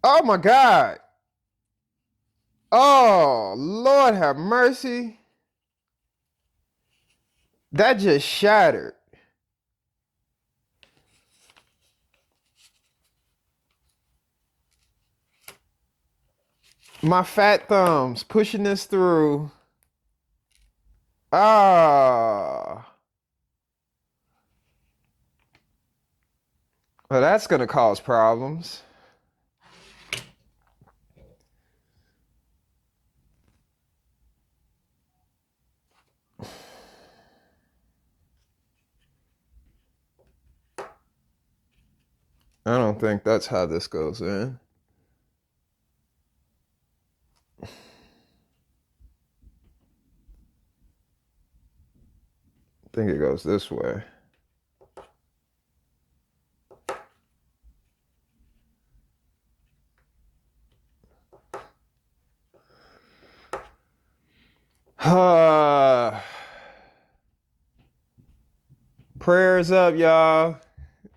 Oh my God. Oh, Lord have mercy. That just shattered. My fat thumbs pushing this through. Ah. Well, that's gonna cause problems. I don't think that's how this goes in. I think it goes this way. Prayers up, y'all.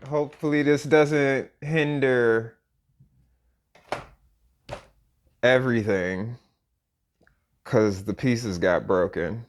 Hopefully this doesn't hinder everything, because the pieces got broken.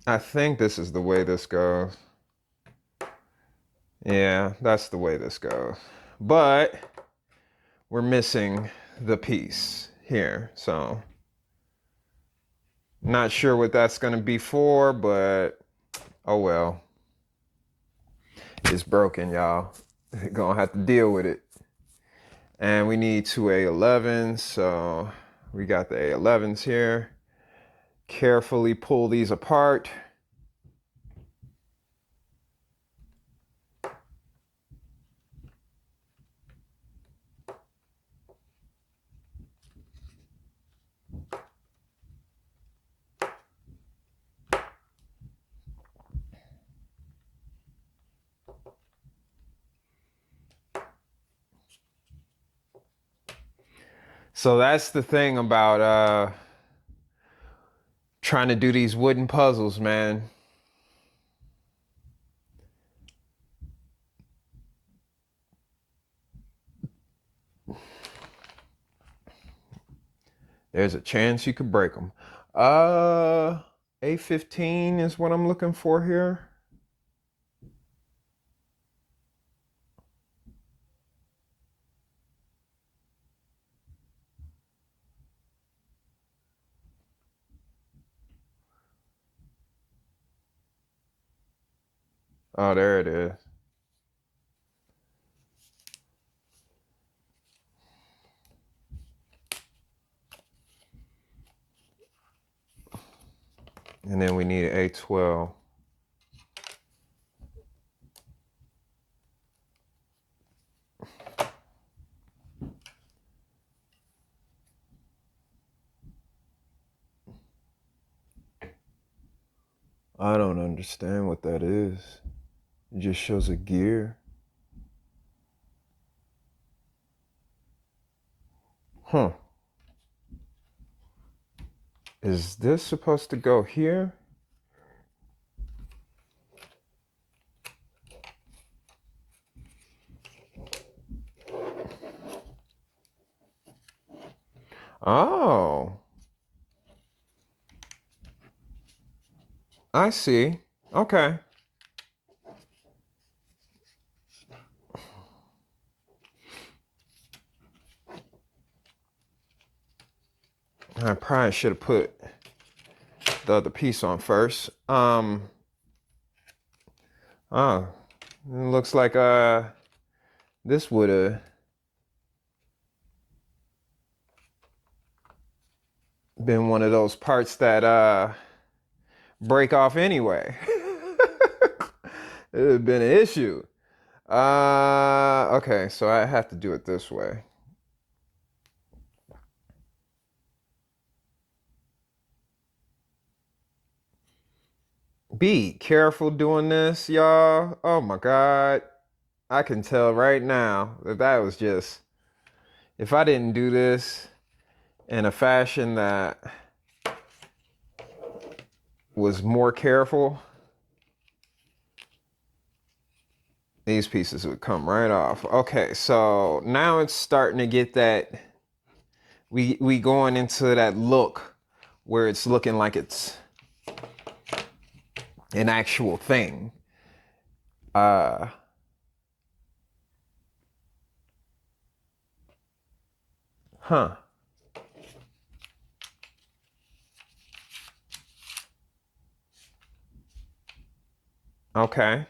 I think this is the way this goes. Yeah, that's the way this goes. But we're missing the piece here, so not sure what that's gonna be for, but oh well. It's broken, y'all. Gonna have to deal with it. And we need two A11s, so we got the A11s here. Carefully pull these apart. So that's the thing about trying to do these wooden puzzles, man. There's a chance you could break them. A15 is what I'm looking for here. Oh, there it is. And then we need an A12. I don't understand what that is. It just shows a gear. Huh. Is this supposed to go here? Oh. I see. Okay. I probably should have put the other piece on first. Oh, it looks like this would have been one of those parts that break off anyway. It would have been an issue. Okay, so I have to do it this way. Be careful doing this, y'all. Oh my God. I can tell right now that that was just, if I didn't do this in a fashion that was more careful, these pieces would come right off. Okay, so now it's starting to get that, we going into that look where it's looking like it's an actual thing. Huh. Okay.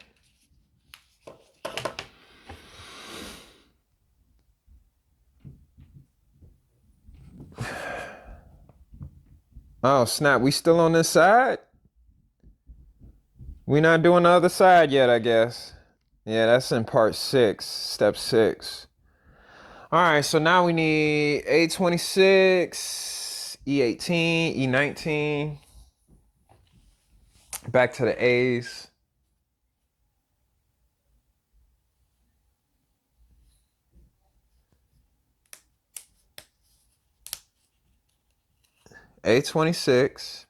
Oh snap, we still on this side? We not doing the other side yet, I guess. Yeah, that's in part 6, step 6. All right, so now we need A26, E18, E19. Back to the A's. A26.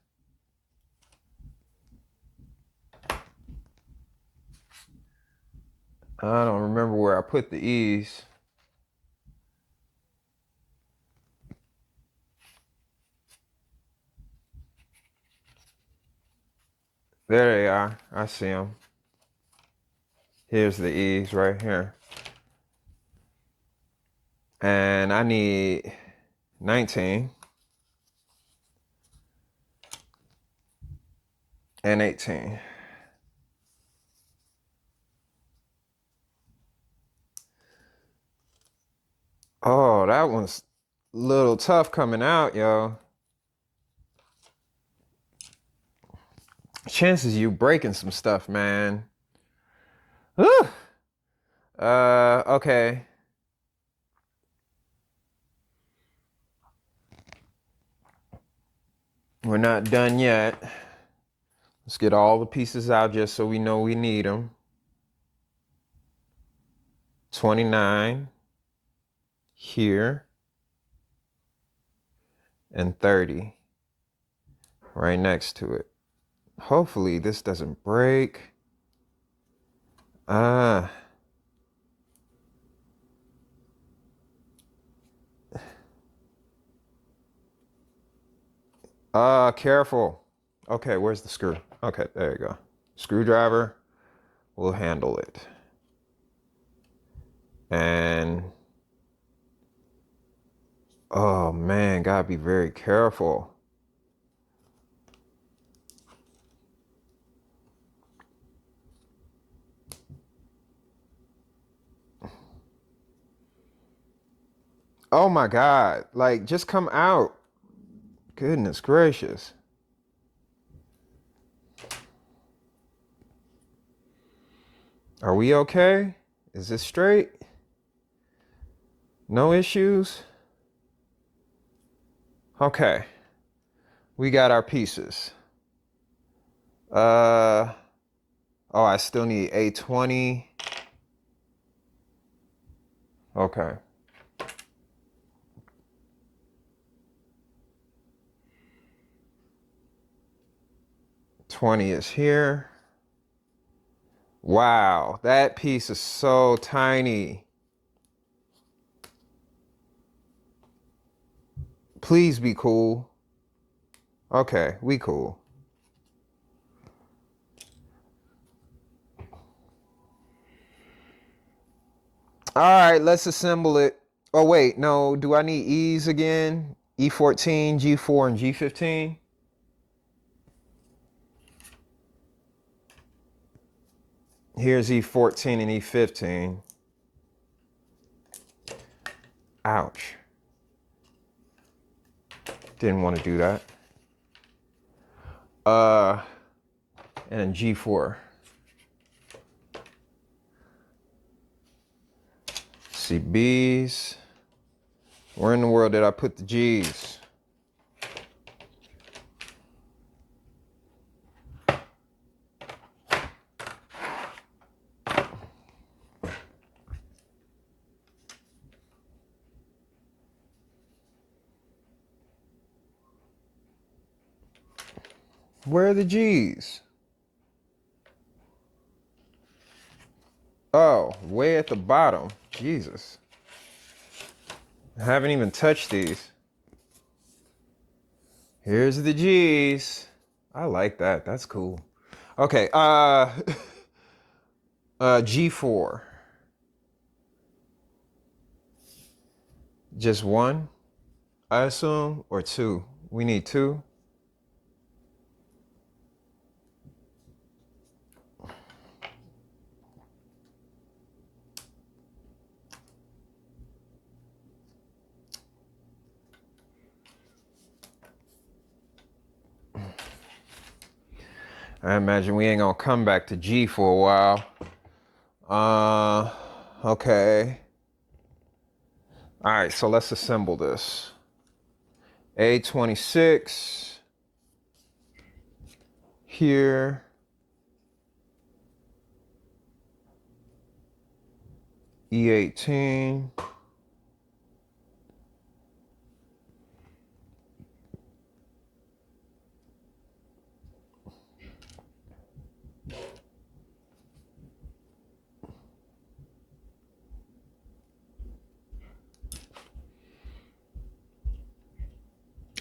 I don't remember where I put the E's. There they are. I see them. Here's the E's right here. And I need 19 and 18. Oh, that one's a little tough coming out, yo. Chances you breaking some stuff, man. Whew. Okay. We're not done yet. Let's get all the pieces out just so we know we need them. 29 here and 30 right next to it. Hopefully this doesn't break. Careful. Okay, where's the screw? Okay, there you go. Screwdriver will handle it. And oh man, gotta be very careful. Oh my God, like just come out. Goodness gracious. Are we okay? Is this straight? No issues? Okay. We got our pieces. Oh, I still need A20. Okay. $20 is here. Wow, that piece is so tiny. Please be cool. Okay, we cool. All right, let's assemble it. Oh wait, no, do I need E's again? E14, G4, and G15? Here's E14 and E15. Ouch. Didn't want to do that. And G4. See B's. Where in the world did I put the G's? Where are the G's? Oh, way at the bottom. Jesus. I haven't even touched these. Here's the G's. I like that. That's cool. Okay, G4. Just one, I assume, or two. We need two. I imagine we ain't gonna come back to G for a while. Okay. All right, so let's assemble this. A26 here. E18.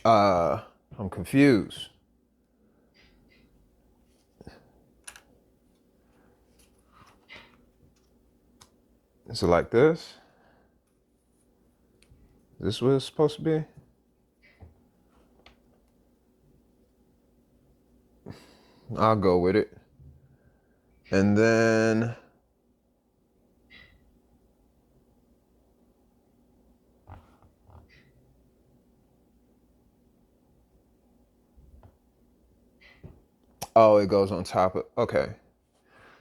I'm confused. Is it like this? Is this what it's supposed to be? I'll go with it. And then oh, it goes on top of, okay.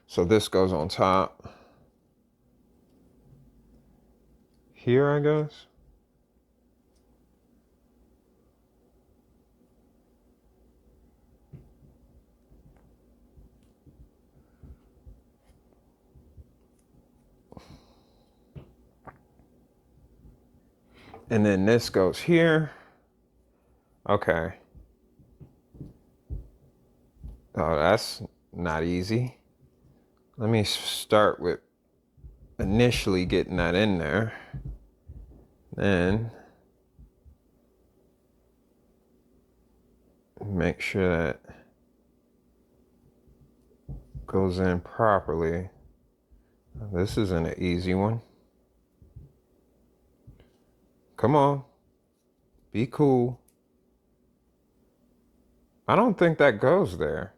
So this goes on top here, I guess. And then this goes here. Okay. Oh, that's not easy. Let me start with initially getting that in there. Then make sure that goes in properly. This isn't an easy one. Come on. Be cool. I don't think that goes there.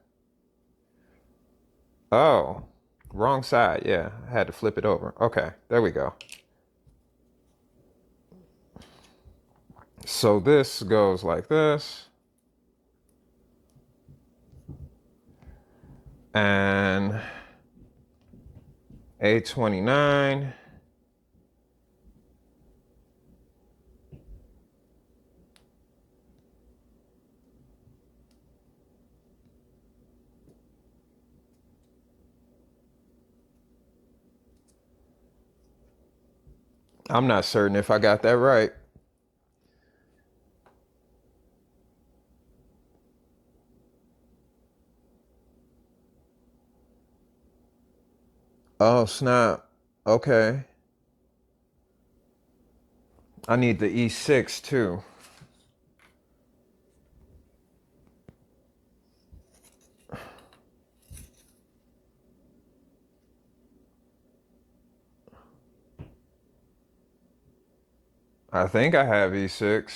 Oh, wrong side. Yeah, I had to flip it over. Okay, there we go. So this goes like this. And A29. I'm not certain if I got that right. Oh, snap. Okay. I need the E6 too. I think I have E6.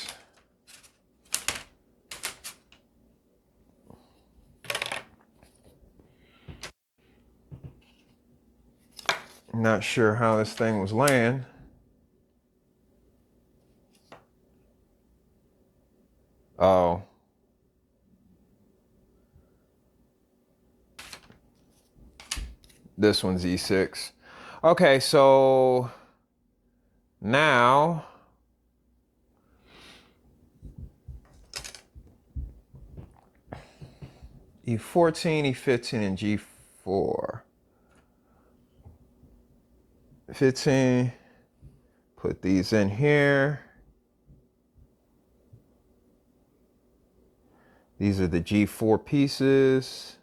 Not sure how this thing was laying. Oh. This one's E6. Okay, so now E14, E15, and G4. 15, put these in here. These are the G4 pieces.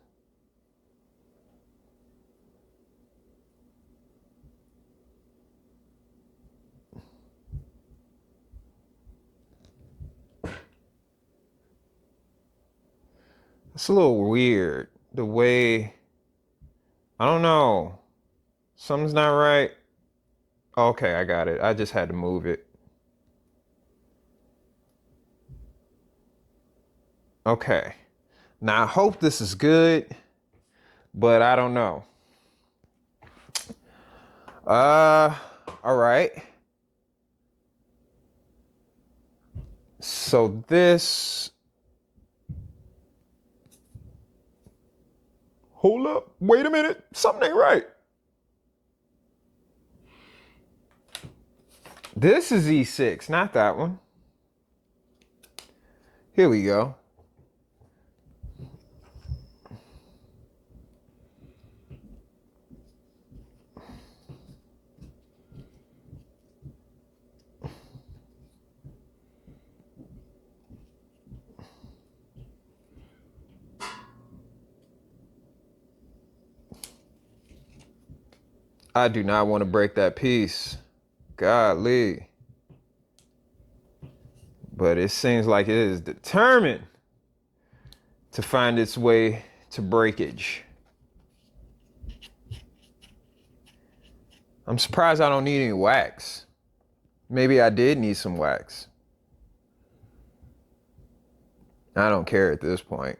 It's a little weird, the way, I don't know, something's not right. Okay, I got it. I just had to move it. Okay. Now I hope this is good, but I don't know. All right. So this, hold up, wait a minute, something ain't right. This is E6, not that one. Here we go. I do not want to break that piece. Golly. But it seems like it is determined to find its way to breakage. I'm surprised I don't need any wax. Maybe I did need some wax. I don't care at this point.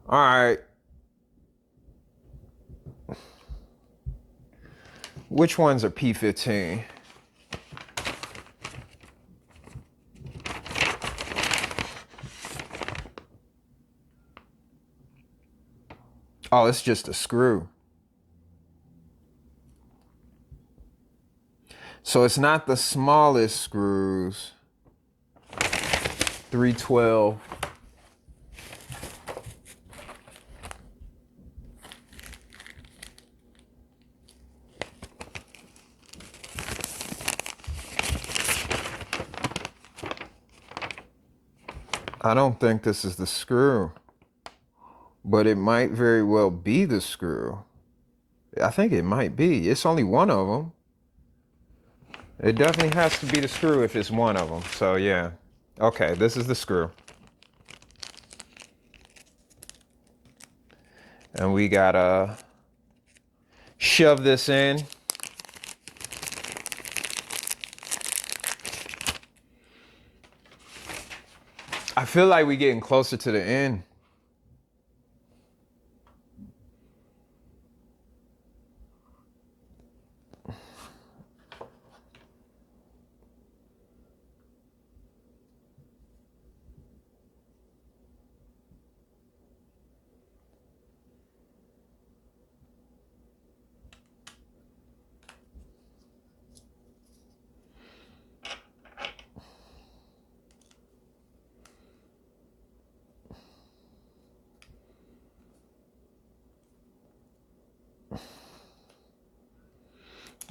All right. Which ones are P15? Oh, it's just a screw. So it's not the smallest screws. 312. I don't think this is the screw, but it might very well be the screw. I think it might be. It's only one of them. It definitely has to be the screw if it's one of them. So yeah. Okay, this is the screw. And we gotta shove this in. I feel like we're getting closer to the end.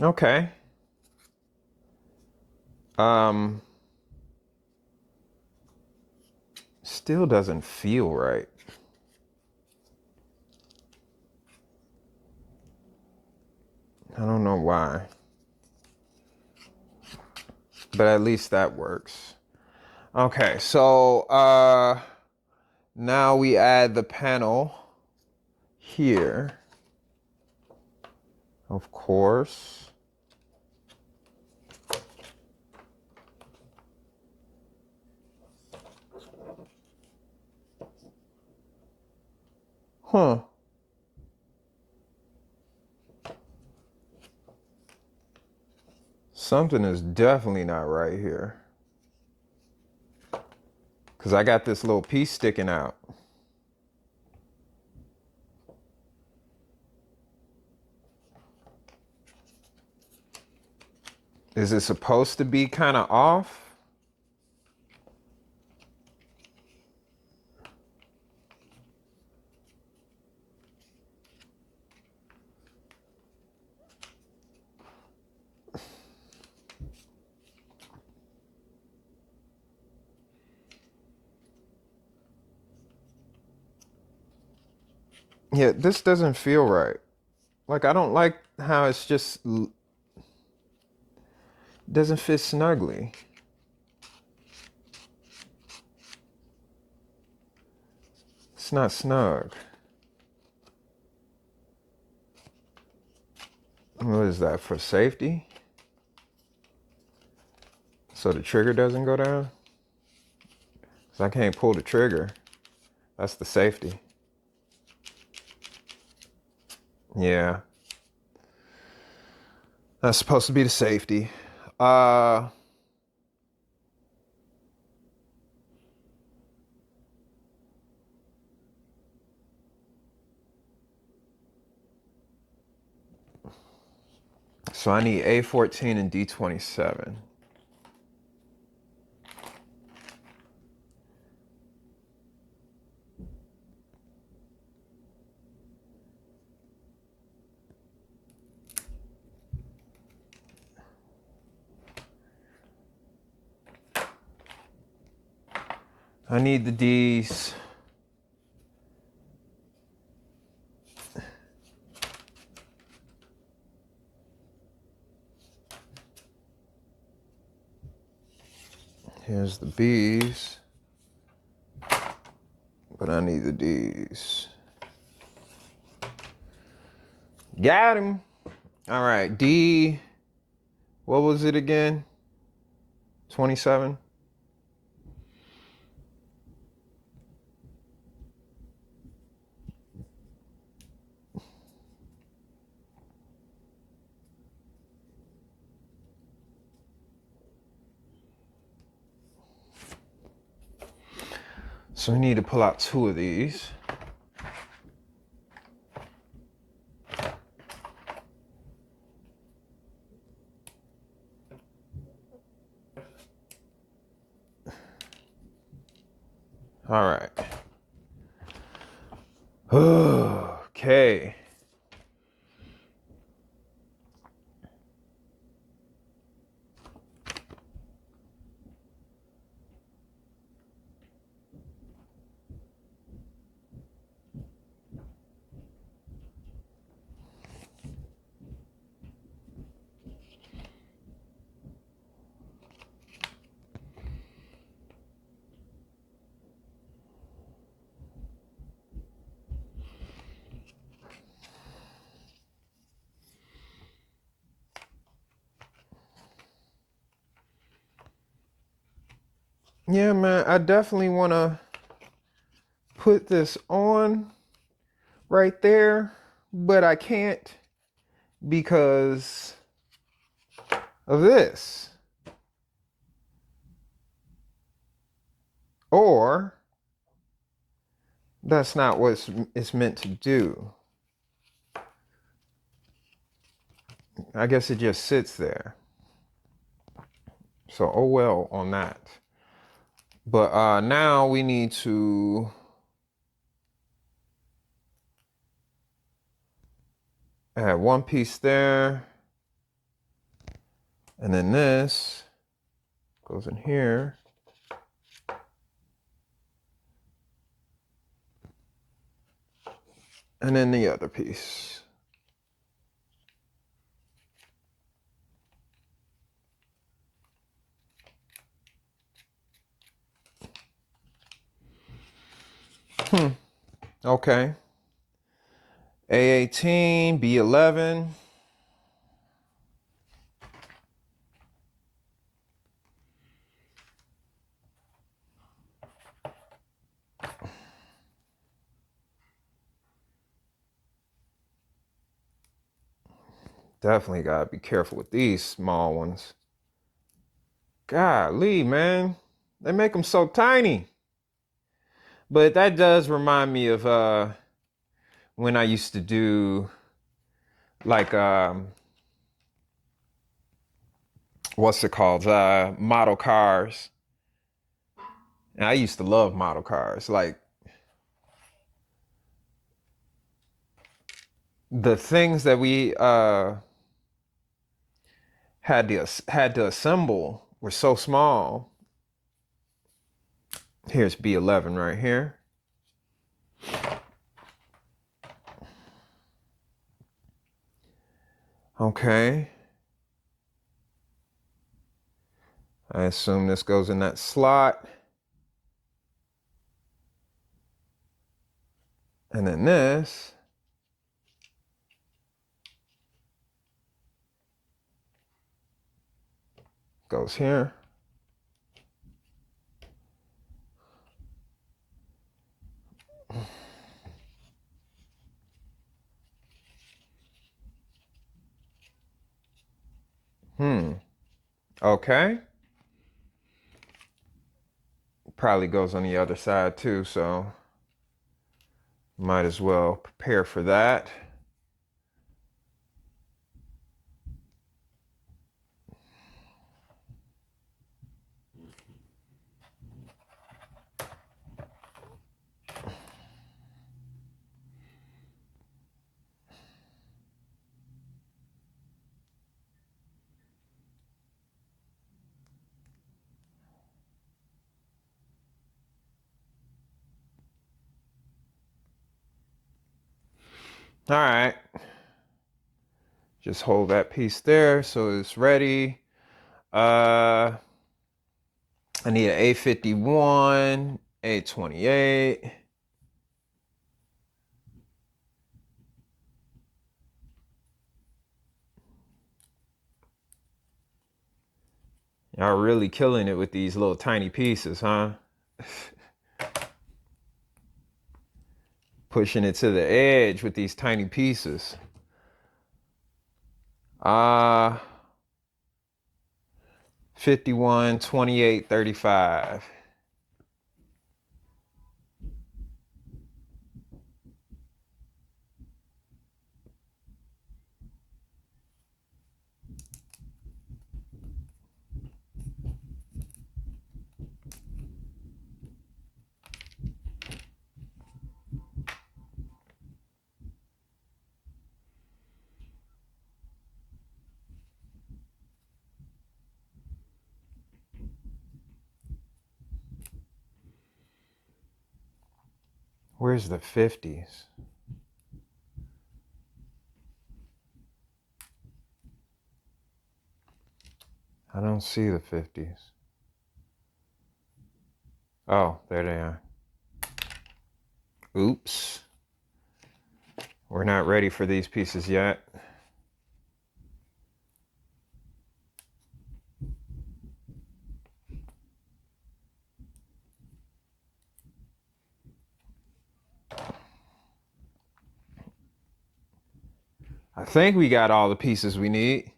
Okay. Still doesn't feel right. I don't know why. But at least that works. Okay, so now we add the panel here. Of course. Huh. Something is definitely not right here. Because I got this little piece sticking out. Is it supposed to be kind of off? Yeah, this doesn't feel right. Like, I don't like how it's just doesn't fit snugly. It's not snug. What is that, for safety? So the trigger doesn't go down? So I can't pull the trigger. That's the safety. Yeah. That's supposed to be the safety. So I need A14 and D27. I need the D's. Here's the B's. But but I needed these. Got him. All right, D, what was it again? 27? So we need to pull out 2 of these. All right. Okay. Yeah, man, I definitely want to put this on right there, but I can't because of this. Or that's not what it's meant to do. I guess it just sits there. So, oh well on that. But now we need to add 1 piece there. And then this goes in here. And then the other piece. Okay. A18, B11. Definitely gotta be careful with these small ones. Golly, man. They make them so tiny. But that does remind me of when I used to do like what's it called? Model cars. And I used to love model cars. Like the things that we had to assemble were so small. Here's B11 right here. Okay. I assume this goes in that slot. And then this goes here. Okay. Probably goes on the other side too, so might as well prepare for that. All right. Just hold that piece there so it's ready. I need an A51, A28. Y'all really killing it with these little tiny pieces, huh? Pushing it to the edge with these tiny pieces. 51, 28, 35. Where's the 50s? I don't see the 50s. Oh, there they are. Oops. We're not ready for these pieces yet. I think we got all the pieces we need.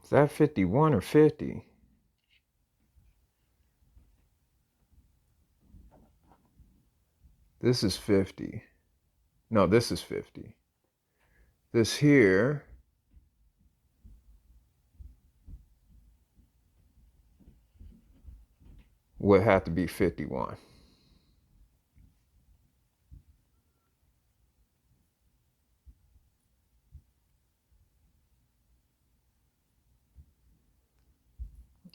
Is that 51 or 50? This is 50. No, this is 50. This here would have to be 51.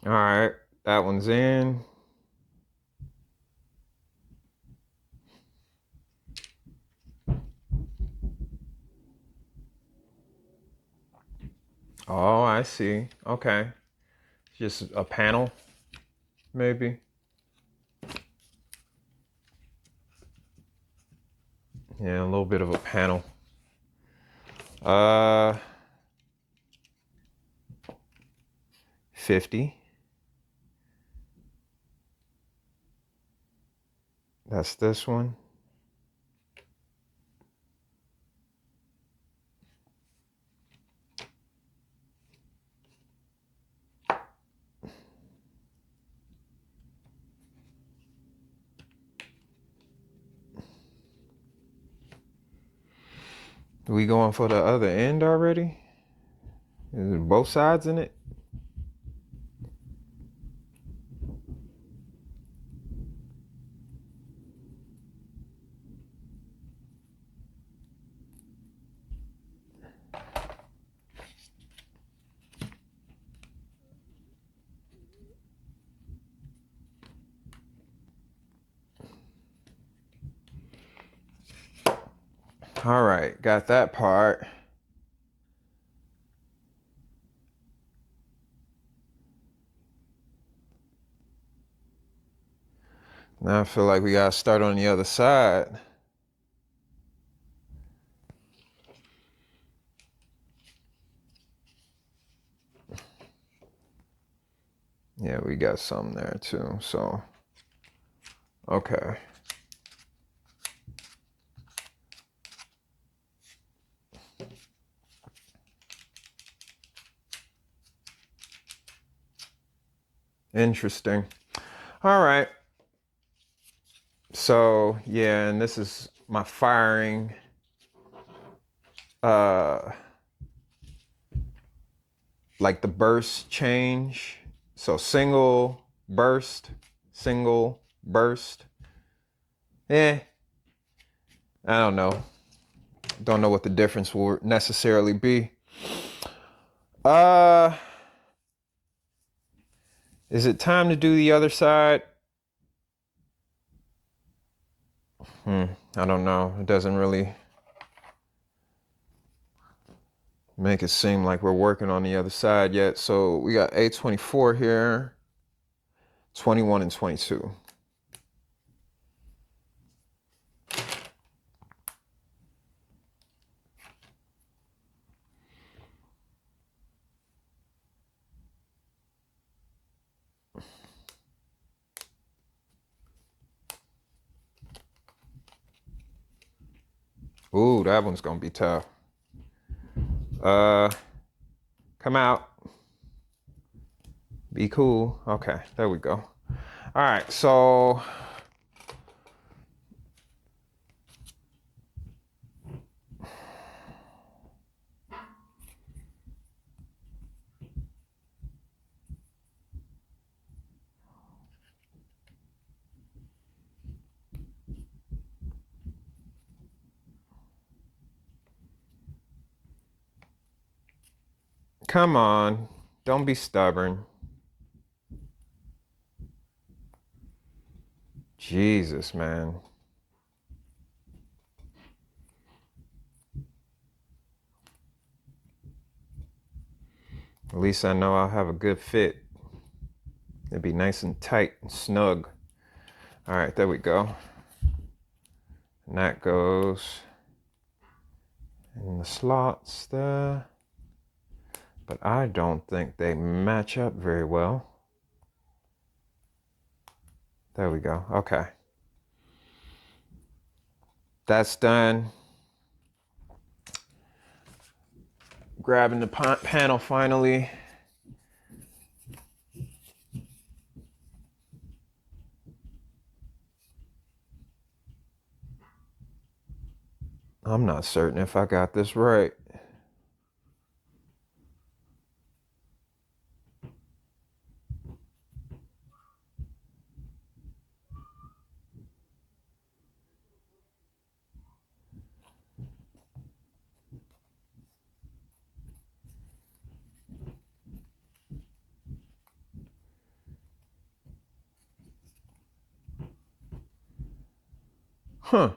All right, that one's in. Oh, I see. Okay. Just a panel, maybe. Yeah, a little bit of a panel. 50. That's this one. We going for the other end already? Is it both sides in it? All right, got that part. Now I feel like we gotta start on the other side. Yeah, we got some there too, so. Okay. Interesting. All right. So, yeah, and this is my firing like the burst change. So single burst. I don't know. Don't know what the difference will necessarily be. Is it time to do the other side? I don't know. It doesn't really make it seem like we're working on the other side yet. So we got A24 here, 21 and 22. Ooh, that one's gonna be tough. Come out. Be cool. Okay, there we go. All right, so come on. Don't be stubborn. Jesus, man. At least I know I'll have a good fit. It'd be nice and tight and snug. All right, there we go. And that goes in the slots there. But I don't think they match up very well. There we go. Okay. That's done. Grabbing the panel finally. I'm not certain if I got this right. Huh.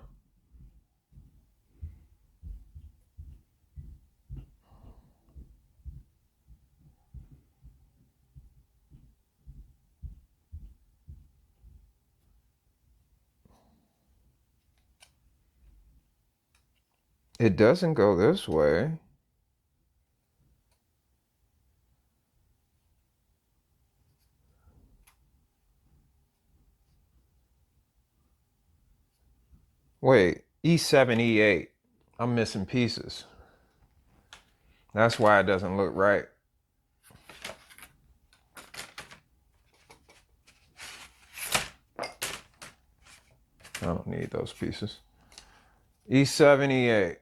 It doesn't go this way. Wait, E7, E8. I'm missing pieces. That's why it doesn't look right. I don't need those pieces. E7, E8.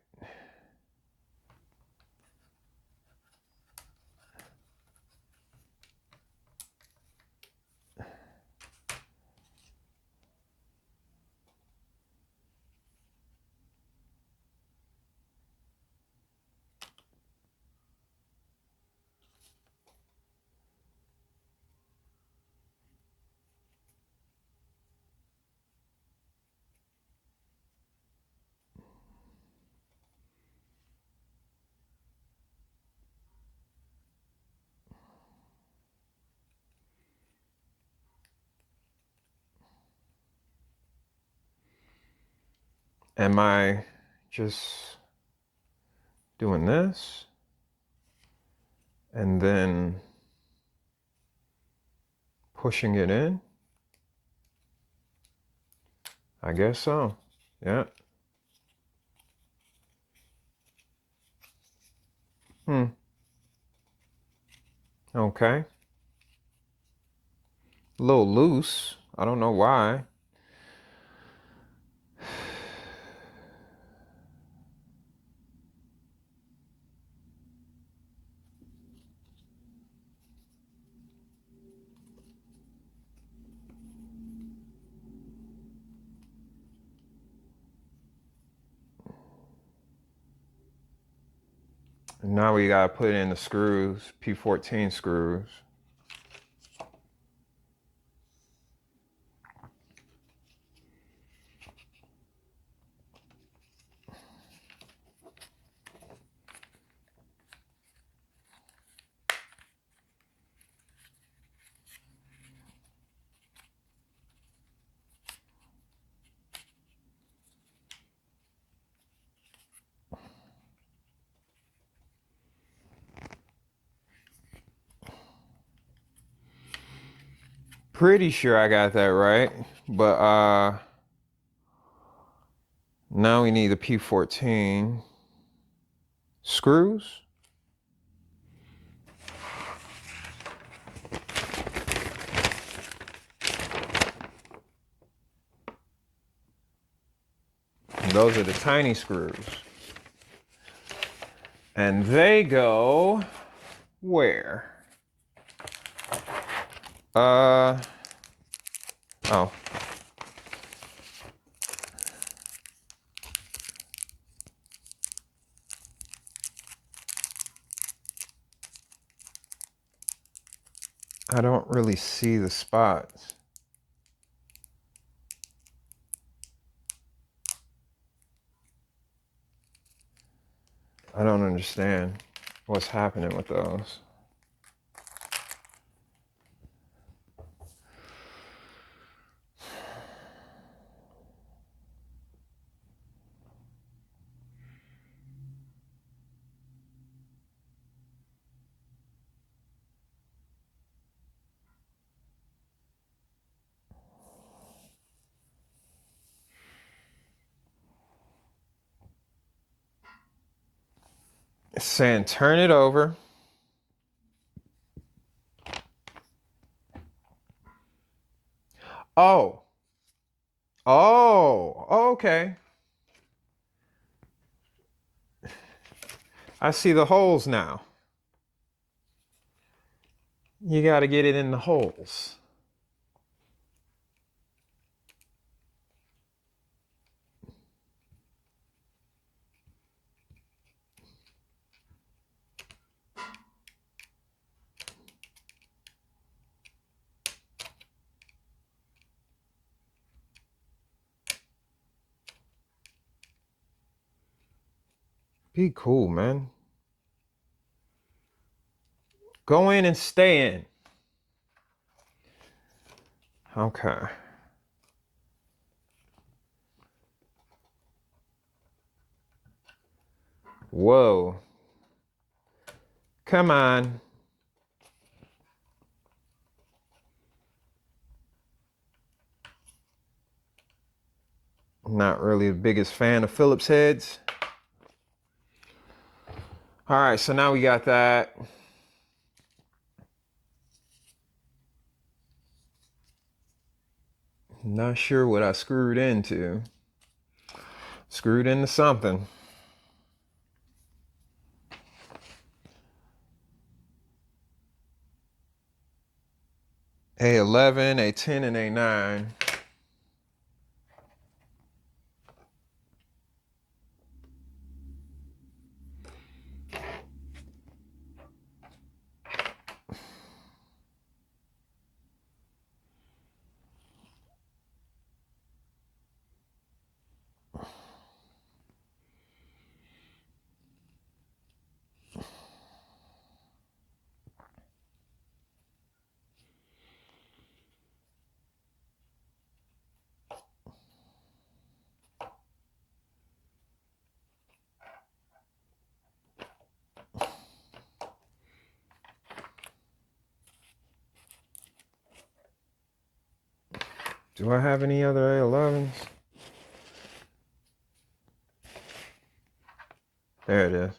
Am I just doing this and then pushing it in? I guess so. Yeah. Okay. A little loose. I don't know why. And now we gotta put in the screws, P14 screws. Pretty sure I got that right. But now we need the P14 screws. And those are the tiny screws. And they go where? Oh. I don't really see the spots. I don't understand what's happening with those. It's saying turn it over. Oh. Oh, okay. I see the holes now. You got to get it in the holes. Be cool, man. Go in and stay in. Okay. Whoa. Come on. I'm not really the biggest fan of Phillips heads. All right, so now we got that. Not sure what I screwed into. Screwed into something. A11, A10, and A9. Do I have any other A11s? There it is.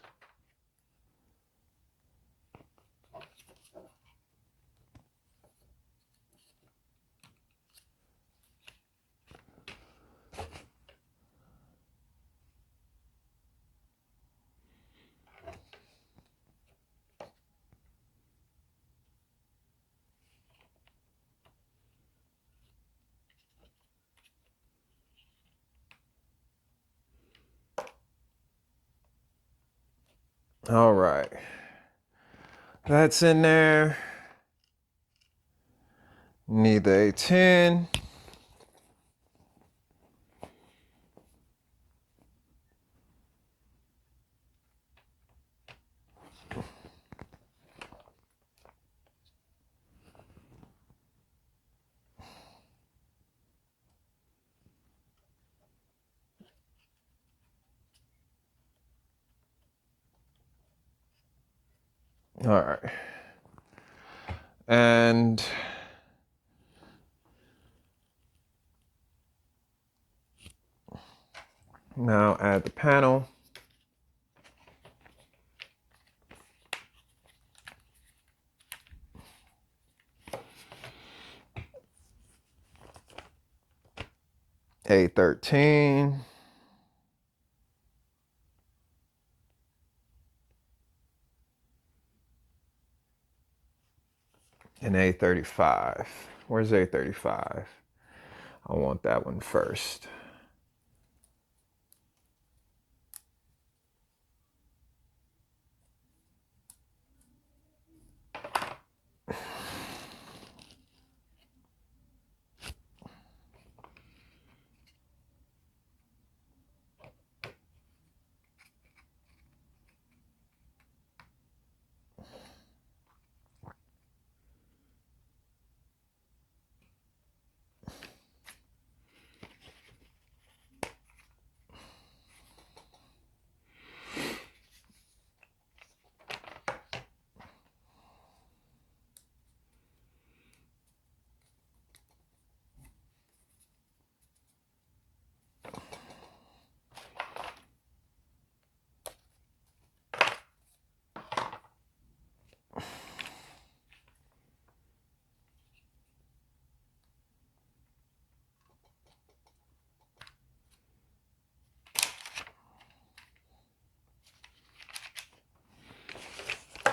All right. That's in there. Need the A10. All right. And Now add the panel. A13. And A35. Where's A35? I want that one first.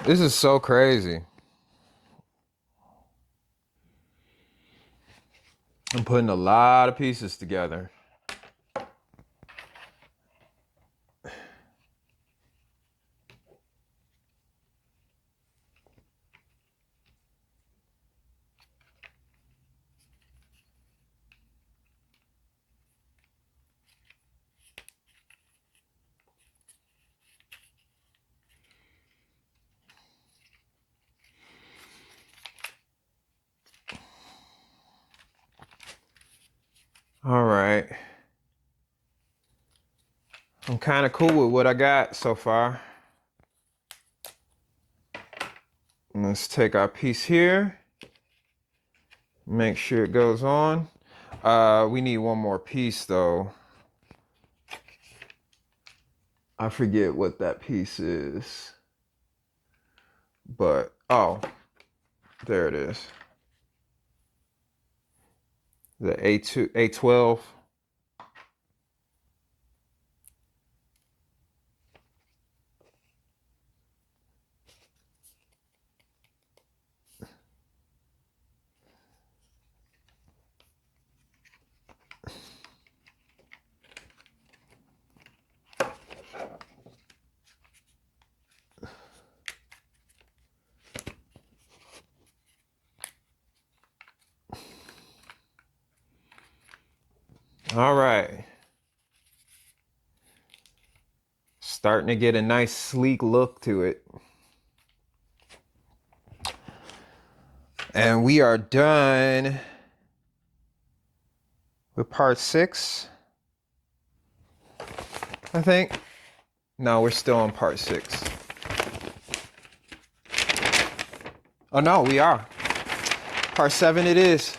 This is so crazy. I'm putting a lot of pieces together. All right. I'm kind of cool with what I got so far. Let's take our piece here. Make sure it goes on. We need one more piece though. I forget what that piece is. But, oh, there it is. The A12. All right. Starting to get a nice sleek look to it. And we are done with part 6, I think. No, we're still on part 6. Oh no, we are. Part 7 it is.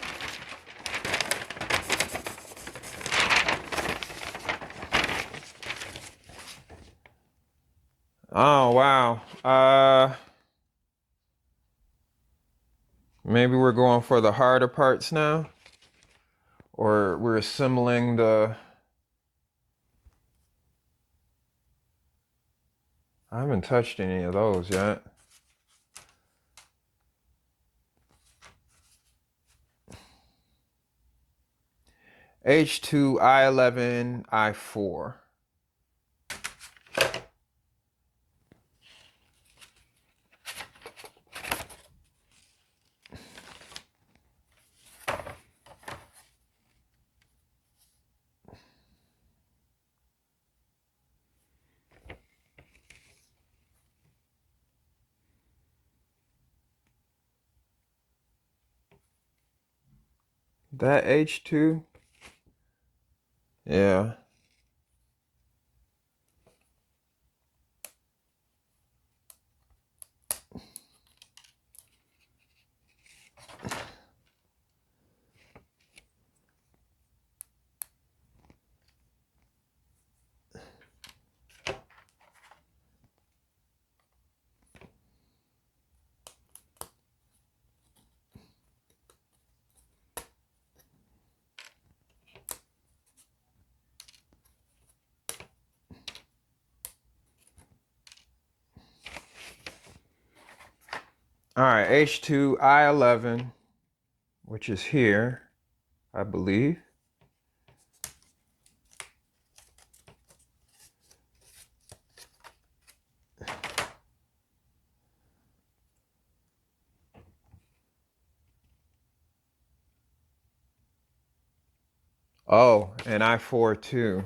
Oh, wow. Maybe we're going for the harder parts now. Or we're assembling the... I haven't touched any of those yet. H2, I11, I4. That H2? Yeah. All right, H2I11, which is here, I believe. Oh, and I4 too.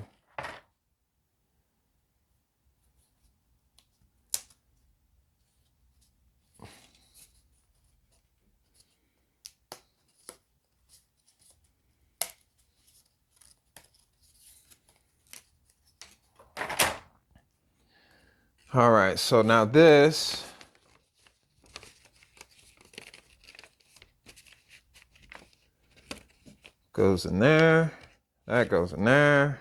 All right, so now this goes in there, that goes in there,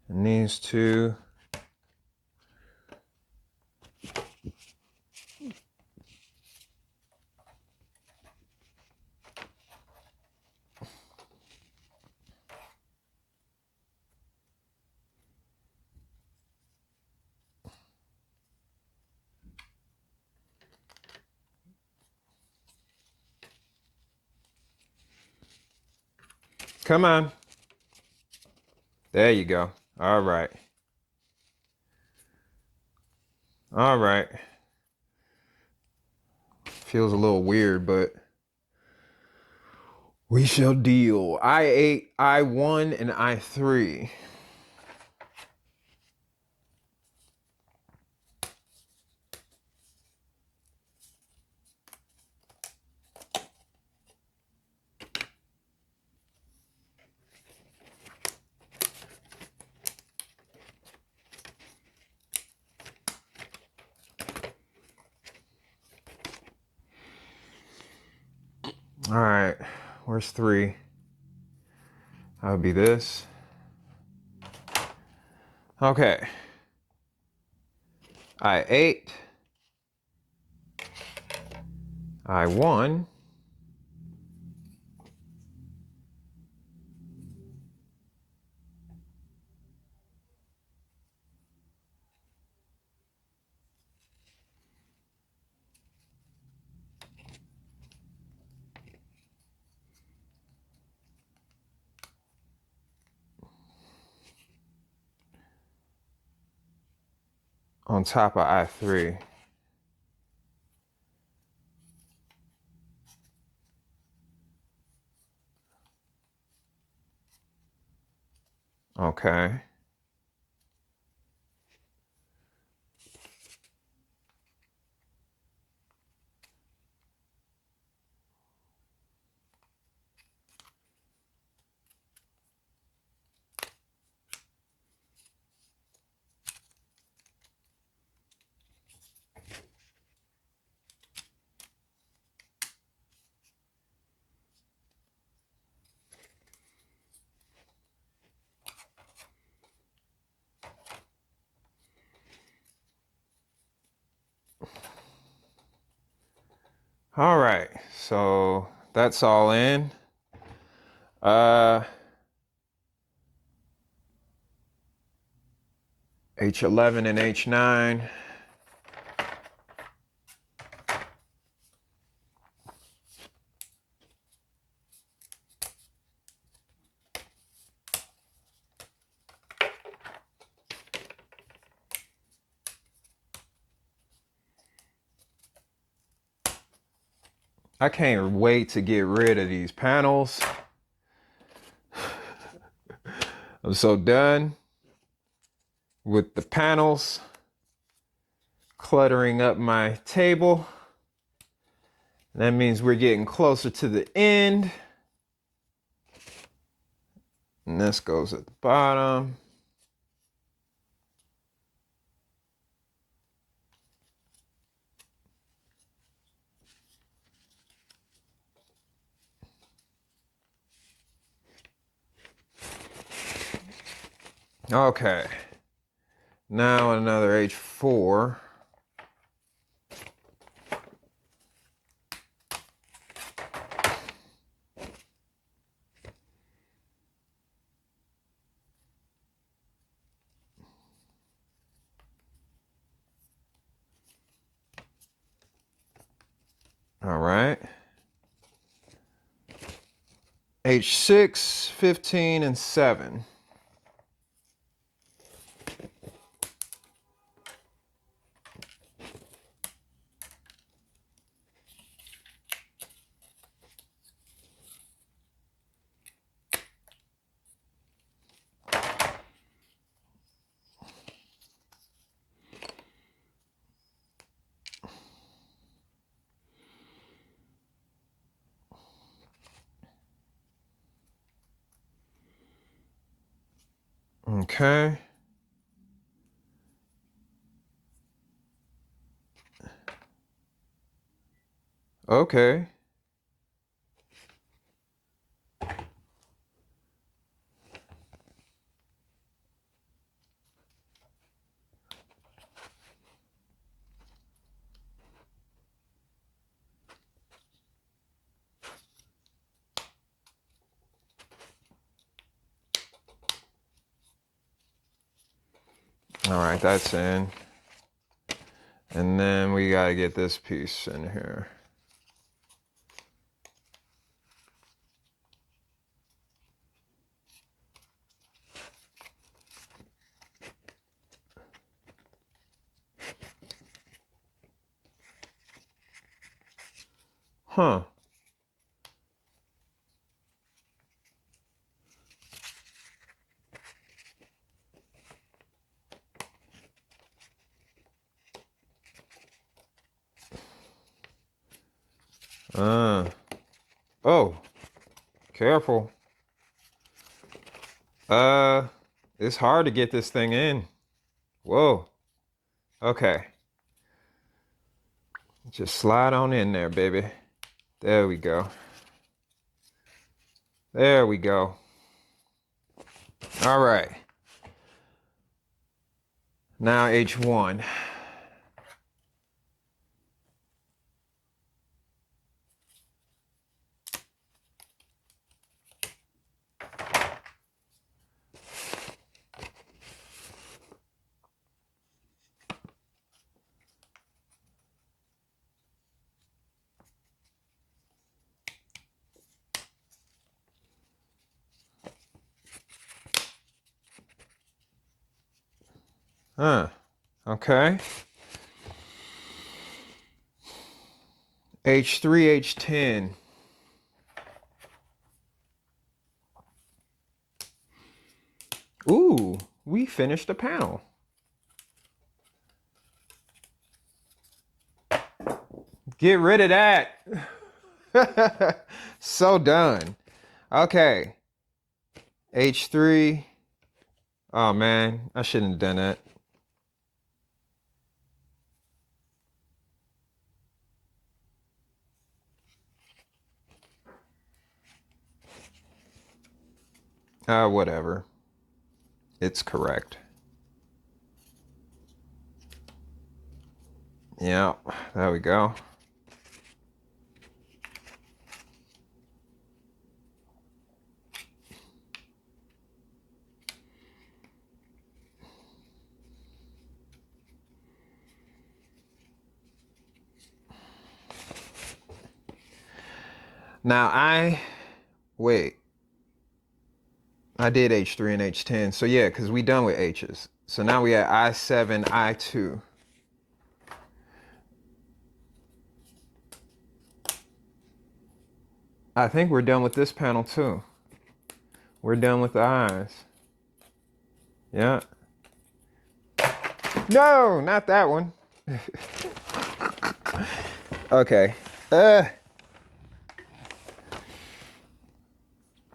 and these two come on. There you go. All right. All right. Feels a little weird, but we shall deal. I8, I1, and I3. All right, where's 3? That would be this. Okay. I8, I1, on top of I3. Okay. All right, so that's all in. H11 and H9. I can't wait to get rid of these panels. I'm so done with the panels cluttering up my table. That means we're getting closer to the end. And this goes at the bottom. Okay. Now another H4. All right. H6, 15, and 7. Okay. Okay. All right, that's in. And then we gotta get this piece in here. Huh. Oh, careful. It's hard to get this thing in. Whoa. Okay. Just slide on in there, baby. There we go. There we go. All right. Now H1. Okay. H3, H10. Ooh, we finished the panel. Get rid of that. So done. Okay. H3. Oh man, I shouldn't have done that. Whatever. It's correct. Yeah, there we go. Now wait. I did H3 and H10. So yeah, because we done with H's. So now we at I7, I2. I think we're done with this panel too. We're done with the eyes. Yeah. No, not that one. Okay.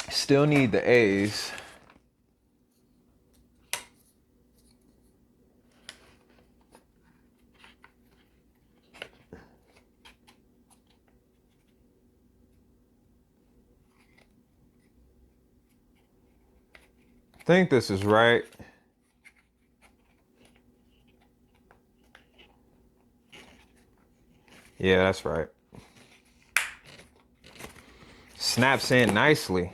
Still need the A's. I think this is right. Yeah, that's right. Snaps in nicely.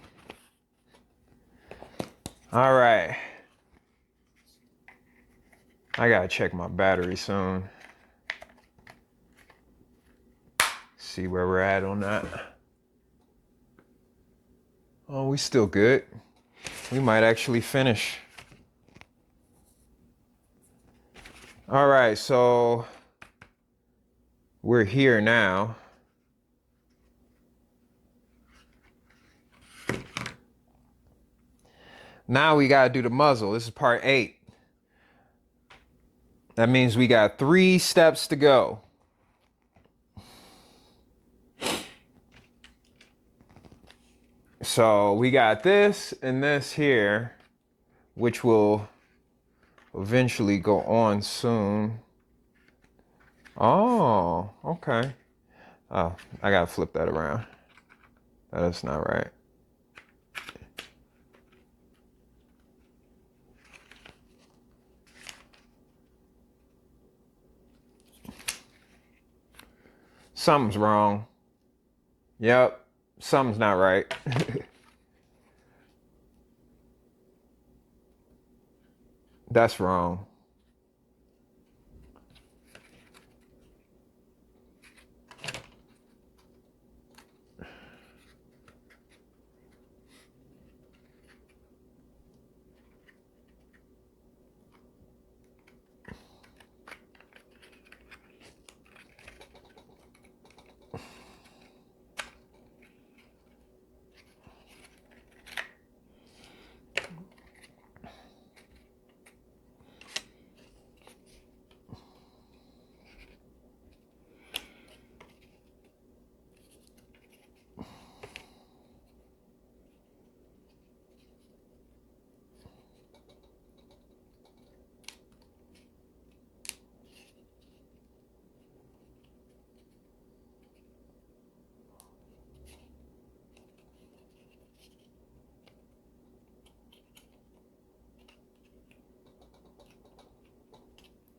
All right. I gotta check my battery soon. see where we're at on that. Oh, we still good. We might actually finish. All right, so we're here now. Now we gotta do the muzzle. This is part 8. That means we got 3 steps to go. So we got this and this here, which will eventually go on soon. Oh, okay. Oh, I gotta flip that around. That's not right. Something's wrong. Yep, something's not right. That's wrong.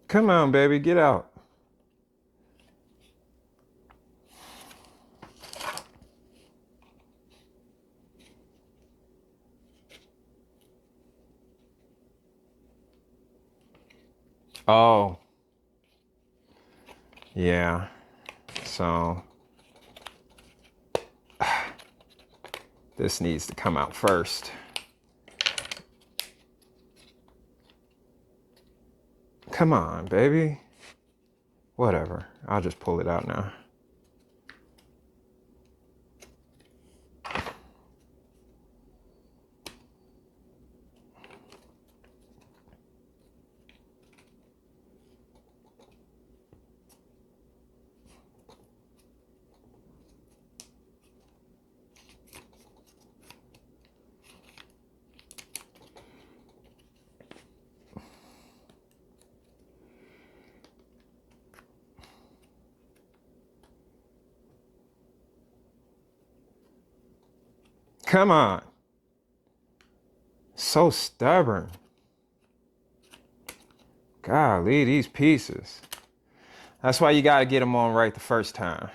Come on, baby, get out. Oh. Yeah. So this needs to come out first. Come on, baby. Whatever. I'll just pull it out now. Come on. So stubborn. Golly, these pieces. That's why you gotta get them on right the first time.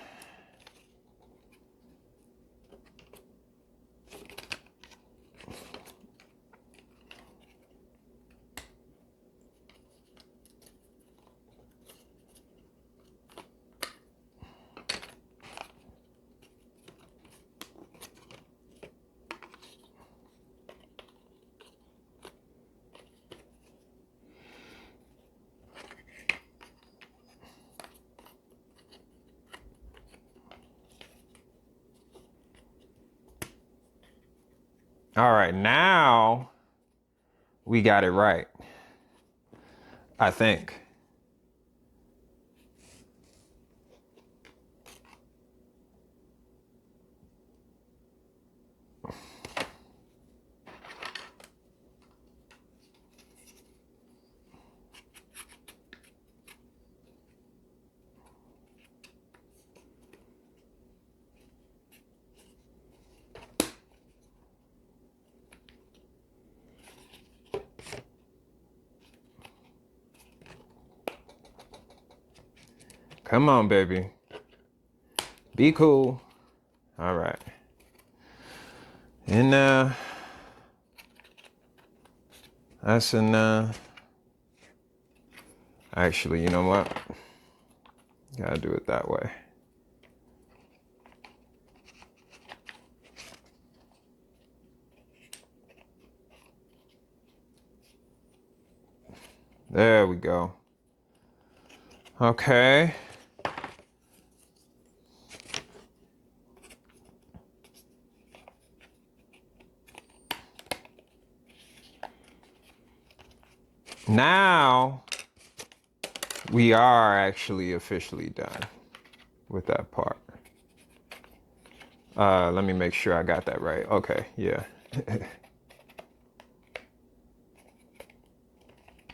All right, now we got it right, I think. Come on, baby. Be cool. All right. And that's in actually, you know what? Gotta do it that way. There we go. Okay. Now we are actually officially done with that part. Let me make sure I got that right. Okay, yeah.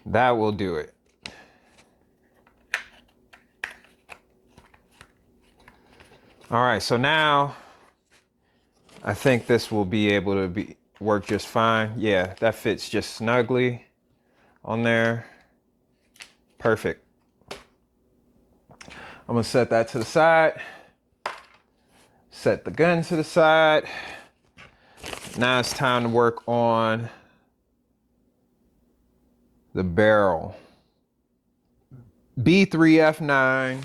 That will do it. All right, so now I think this will be able to work just fine. Yeah, that fits just snugly on there. Perfect. I'm gonna set that to the side. Set the gun to the side. Now it's time to work on the barrel. B3F9.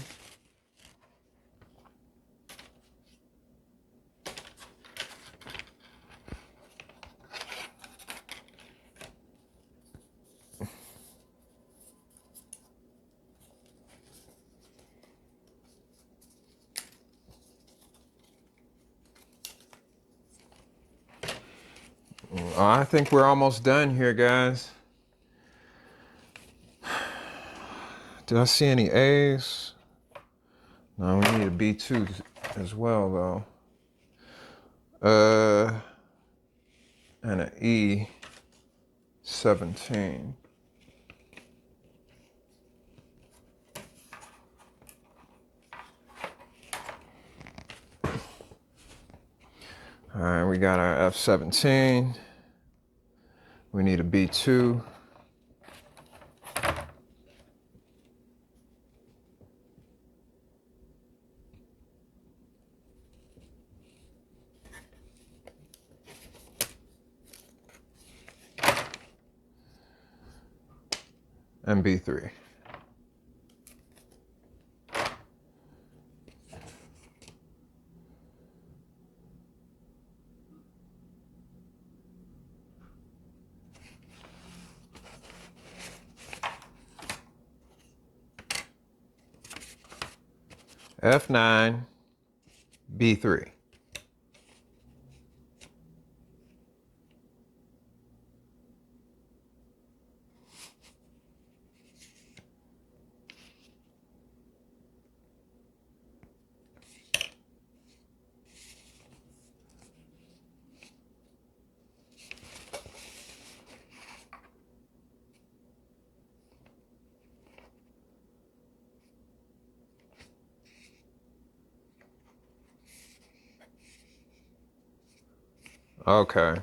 I think we're almost done here, guys. Did I see any A's? No, we need a B2 as well, though. And an E17. All right, we got our F17. We need a B2. And B3. F9, B3. Okay.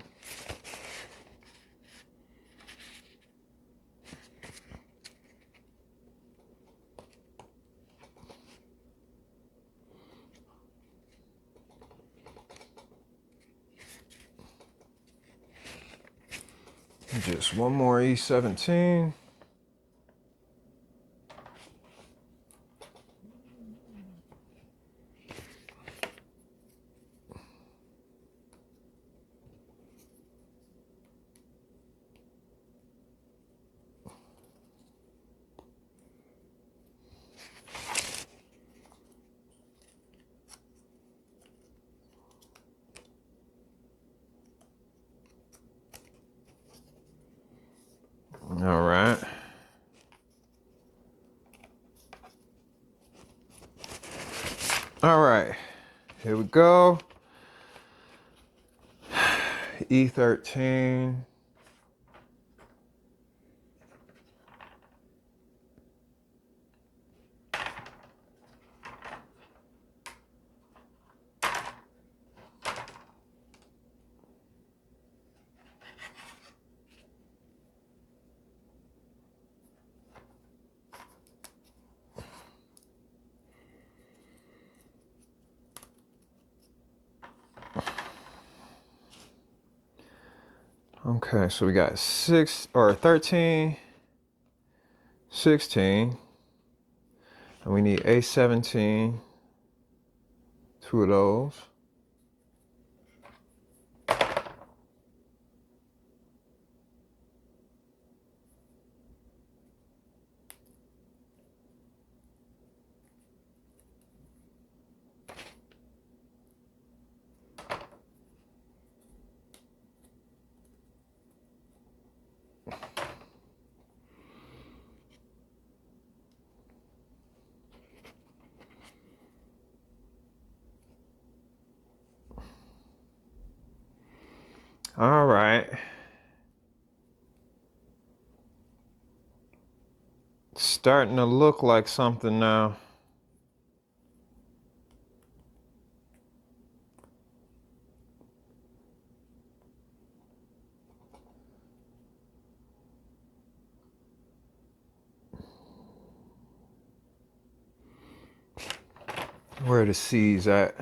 Just one more E17. All right. All right. Here we go. E13. Okay, so we got 13, 16, and we need A17, two of those. It's starting to look like something now. Where are the C's at?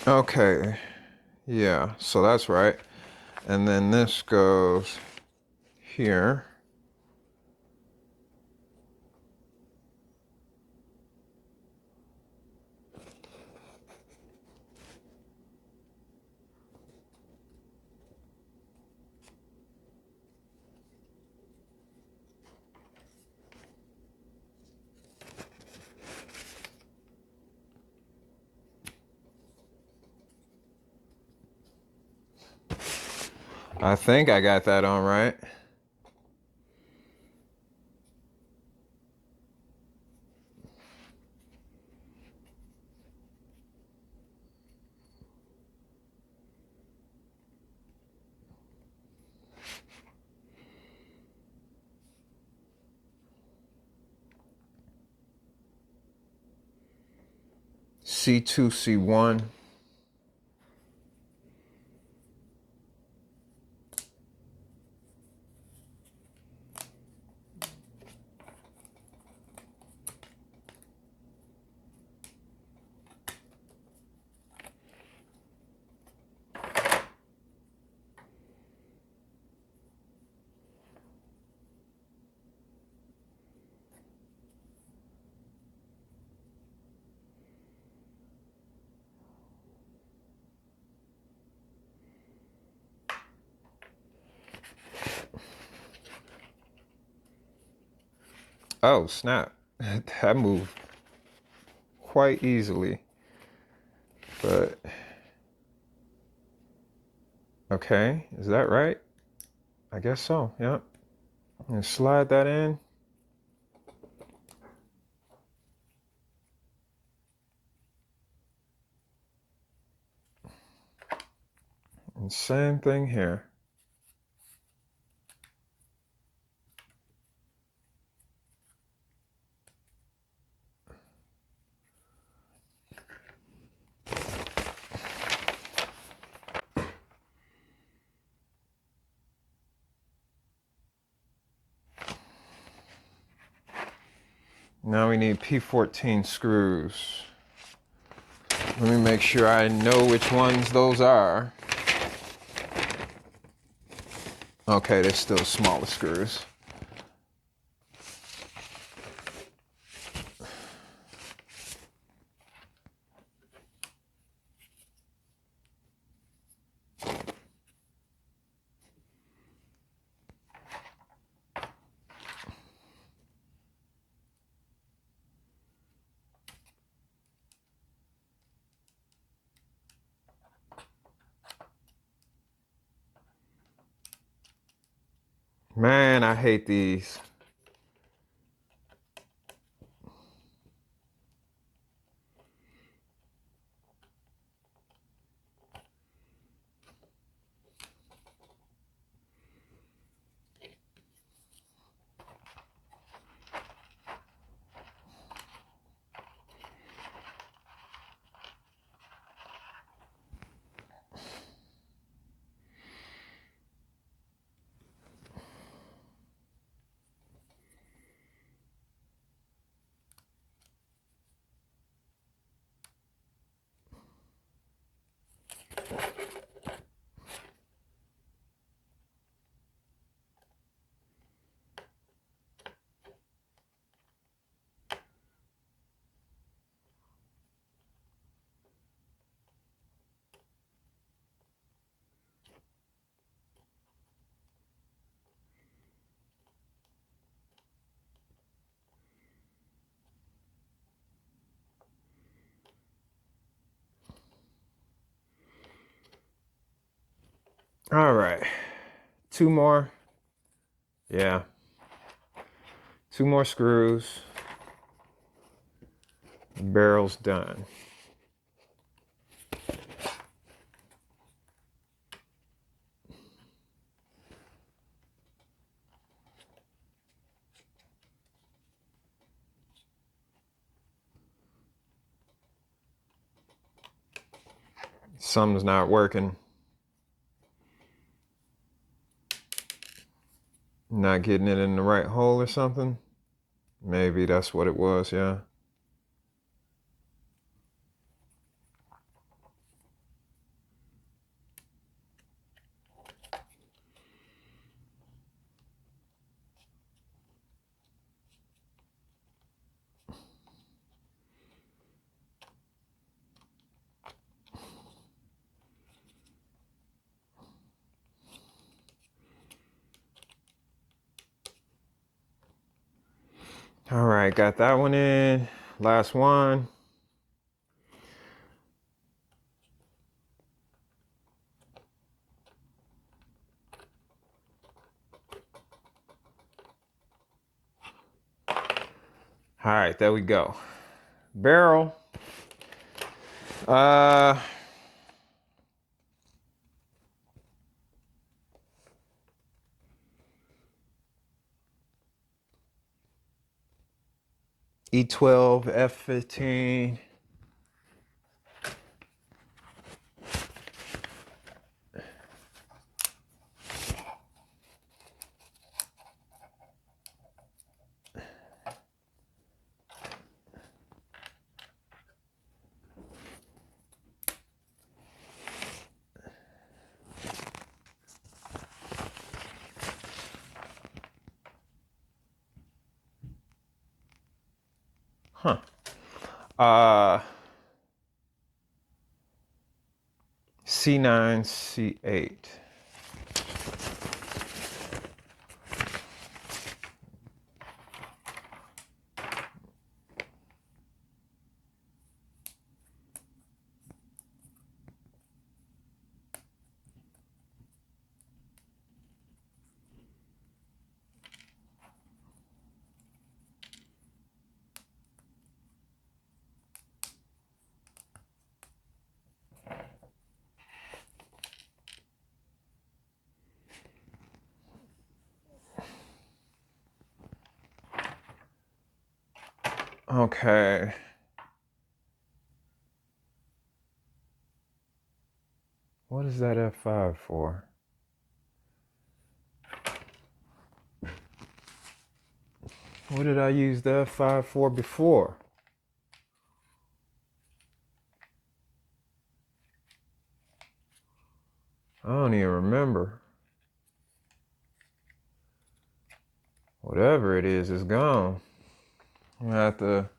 Okay, yeah, so that's right. And then this goes here. I think I got that on right. C2, C1. Oh, snap. That moved quite easily. But, okay, is that right? I guess so, yep. And slide that in. And same thing here. Now we need P14 screws. Let me make sure I know which ones those are. Okay, they're still smaller screws. Man, I hate these. All right, 2 more. Yeah, 2 more screws. Barrel's done. Something's not working. Not getting it in the right hole or something. Maybe that's what it was, yeah. All right, got that one in. Last one. All right, there we go. Barrel. E12 F15. Huh. C9, C8. Okay. What is that F5 for? What did I use the F5 for before? I don't even remember. Whatever it is gone. I'm gonna have to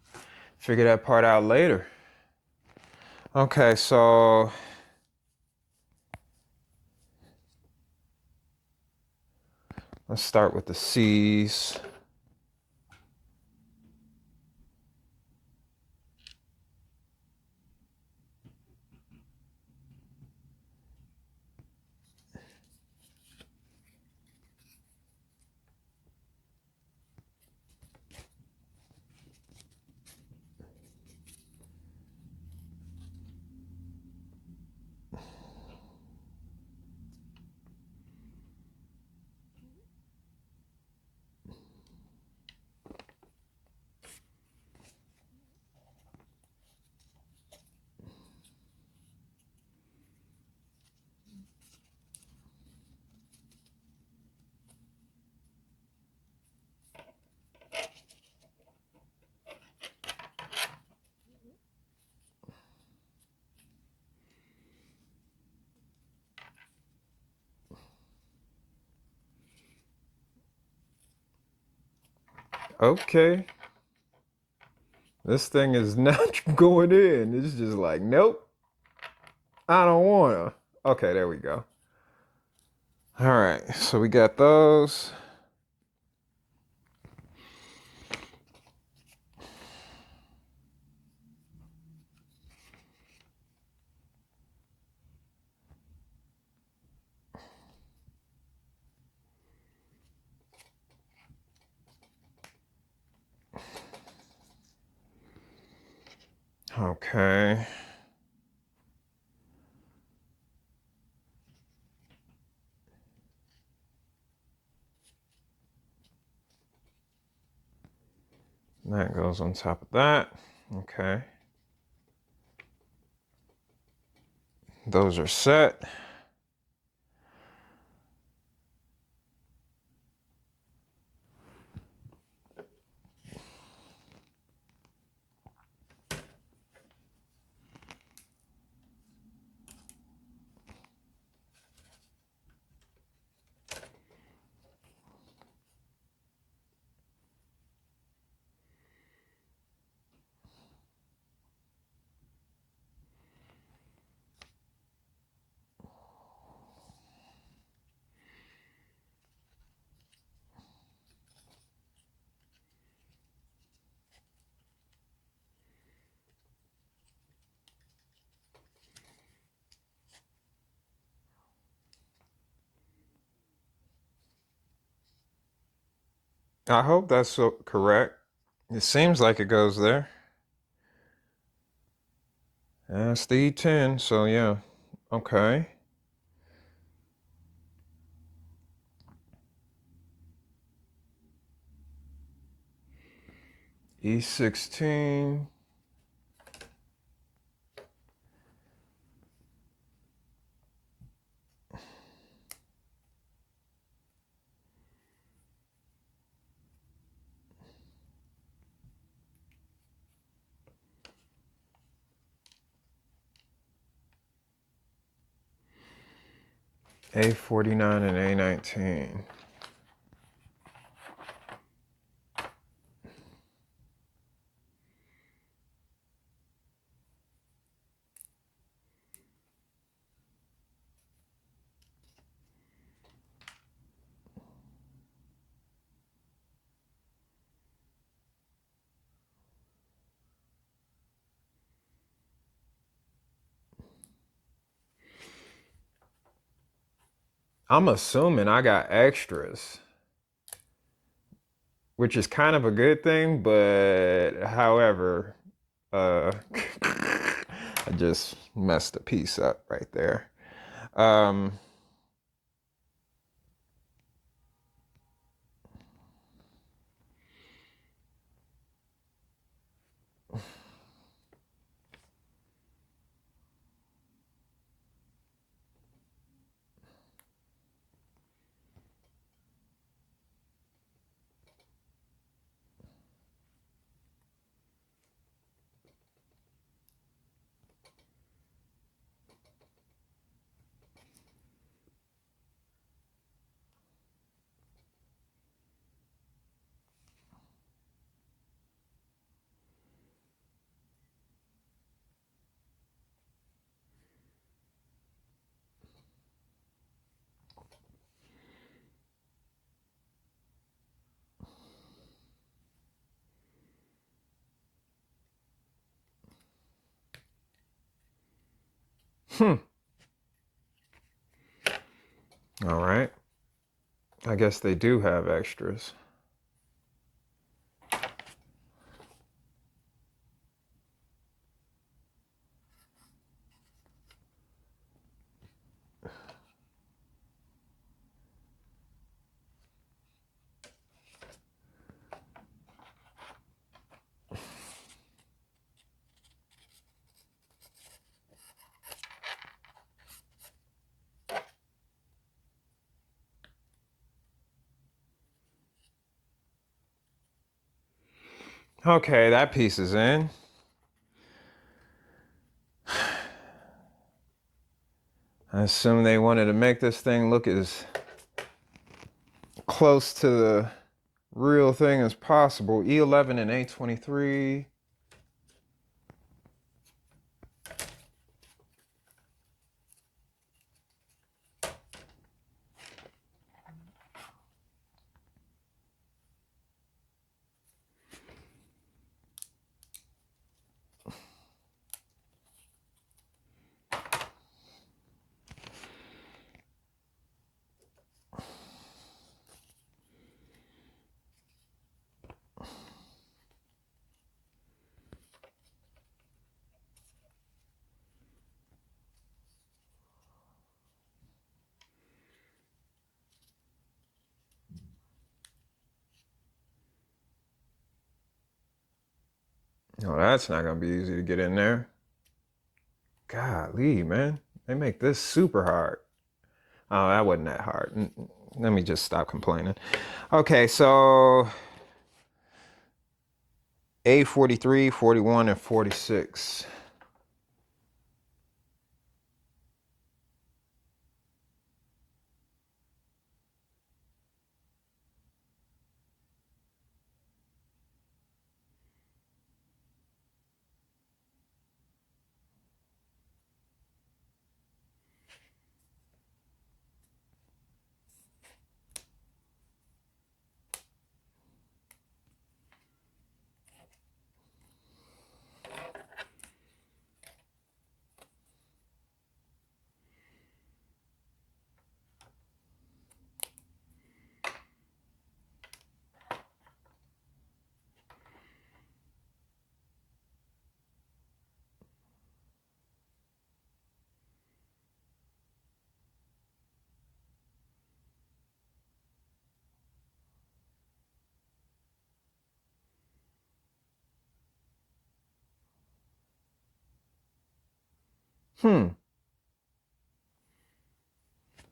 figure that part out later. Okay, so let's start with the C's. Okay. This thing is not going in. It's just like, nope, I don't wanna. Okay, there we go. All right, so we got those. Okay. That goes on top of that. Okay. Those are set. I hope that's so correct. It seems like it goes there. That's the E10, so yeah. Okay. E16. A49 and A19. I'm assuming I got extras, which is kind of a good thing, but however, I just messed a piece up right there. Um, all right. I guess they do have extras. Okay, that piece is in. I assume they wanted to make this thing look as close to the real thing as possible. E11 and A23. Oh, that's not gonna be easy to get in there. Golly, man. They make this super hard. Oh, that wasn't that hard. Let me just stop complaining. Okay, so A43, 41, and 46.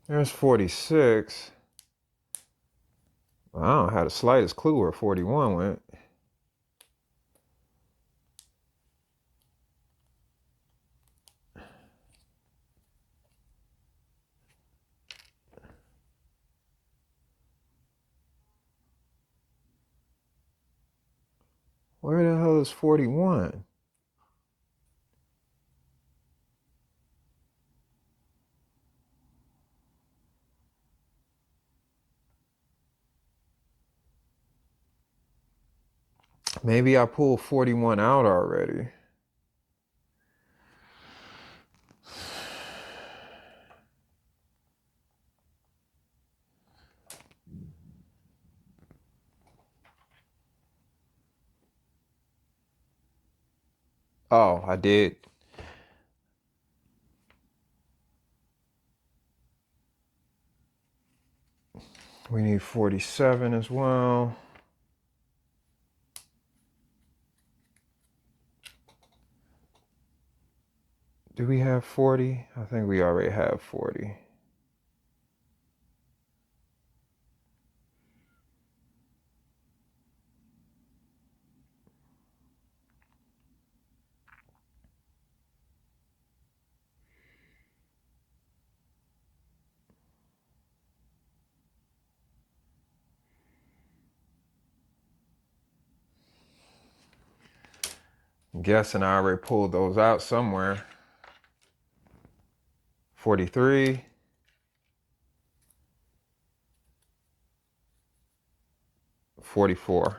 There's 46. Well, I don't have the slightest clue where 41 went. Where the hell is 41? Maybe I pulled 41 out already. Oh, I did. We need 47 as well. Do we have 40? I think we already have 40. I'm guessing I already pulled those out somewhere. 43. 44.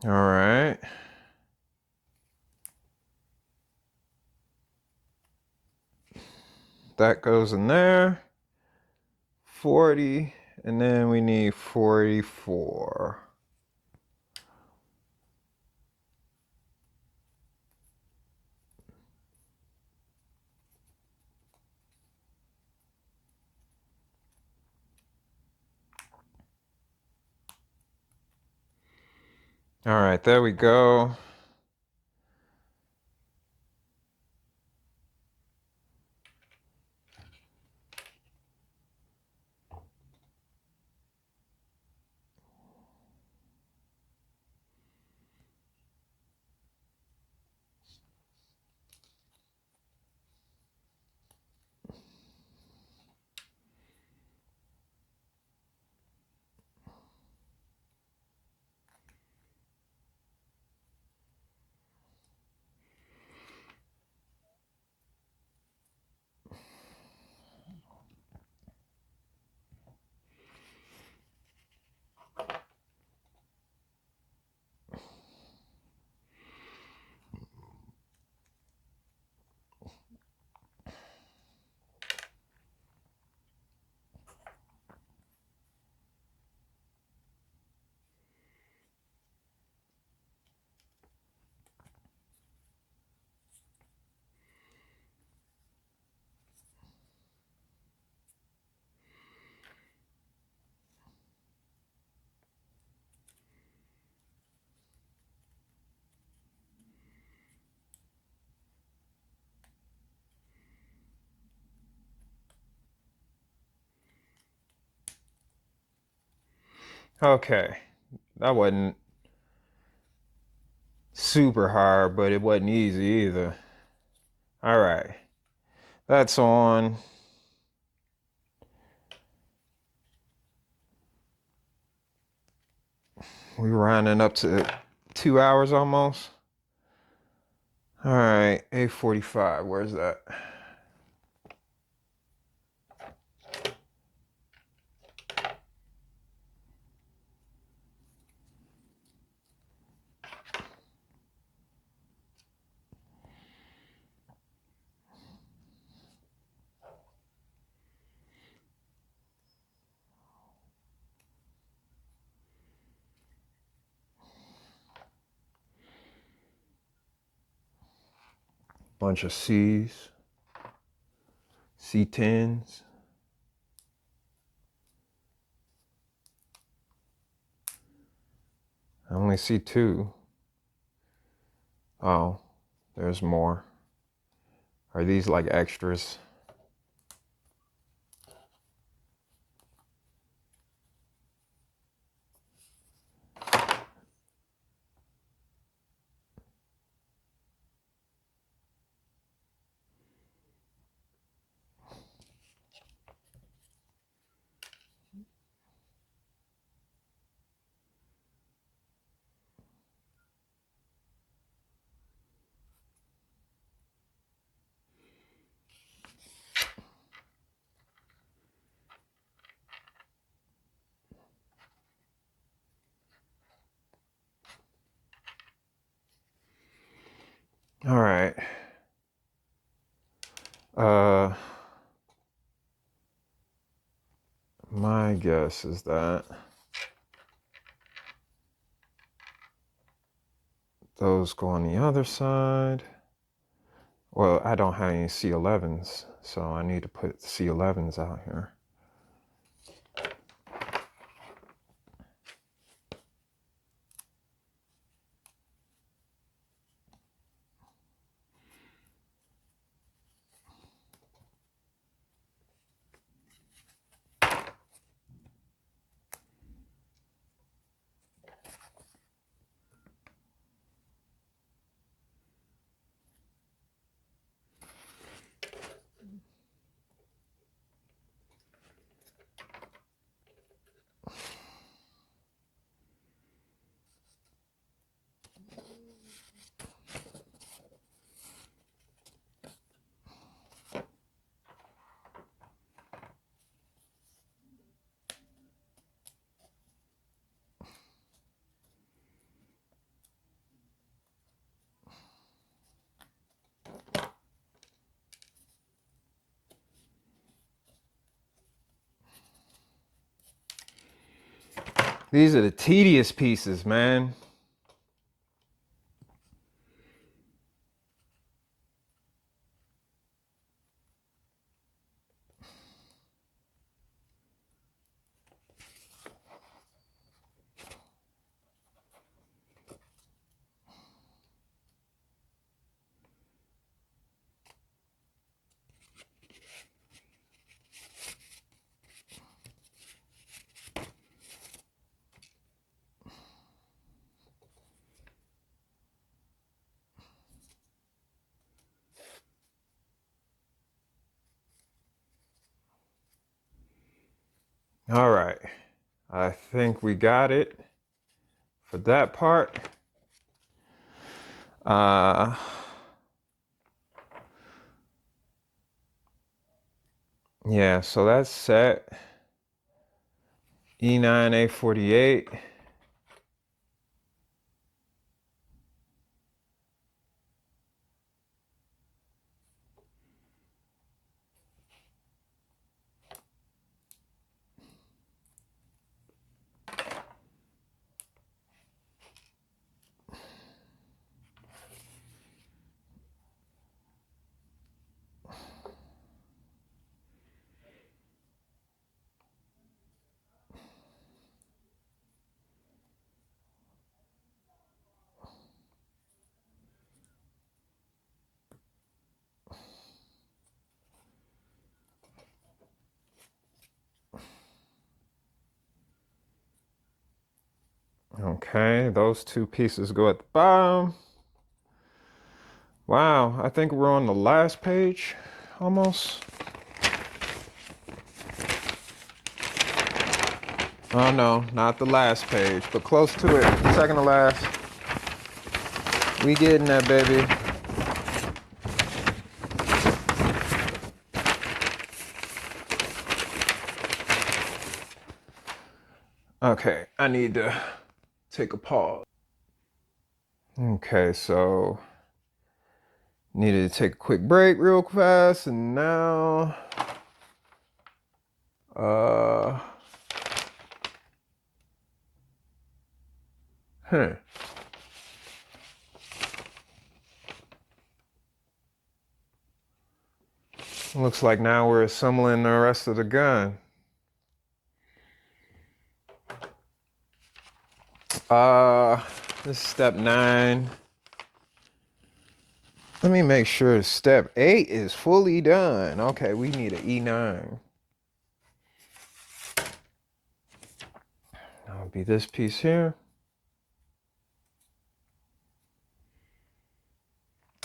All right. That goes in there. 40. And then we need 44. All right, there we go. Okay, that wasn't super hard, but it wasn't easy either. All right, that's on. We're rounding up to 2 hours almost. All right, 8:45. Where's that? Bunch of C's, C10s. I only see 2. Oh, there's more. Are these like extras? All right. My guess is that those go on the other side. Well, I don't have any C11s, so I need to put C11s out here. These are the tedious pieces, man. All right. I think we got it for that part. Yeah, so that's set. E9A48. Okay, those two pieces go at the bottom. Wow, I think we're on the last page almost. Oh no, not the last page, but close to it. Second to last. We getting that, baby. Okay, I need to take a pause. Okay, so needed to take a quick break real fast, and now looks like now we're assembling the rest of the gun. This is step 9. Let me make sure step 8 is fully done. Okay, we need an E9. That'll be this piece here.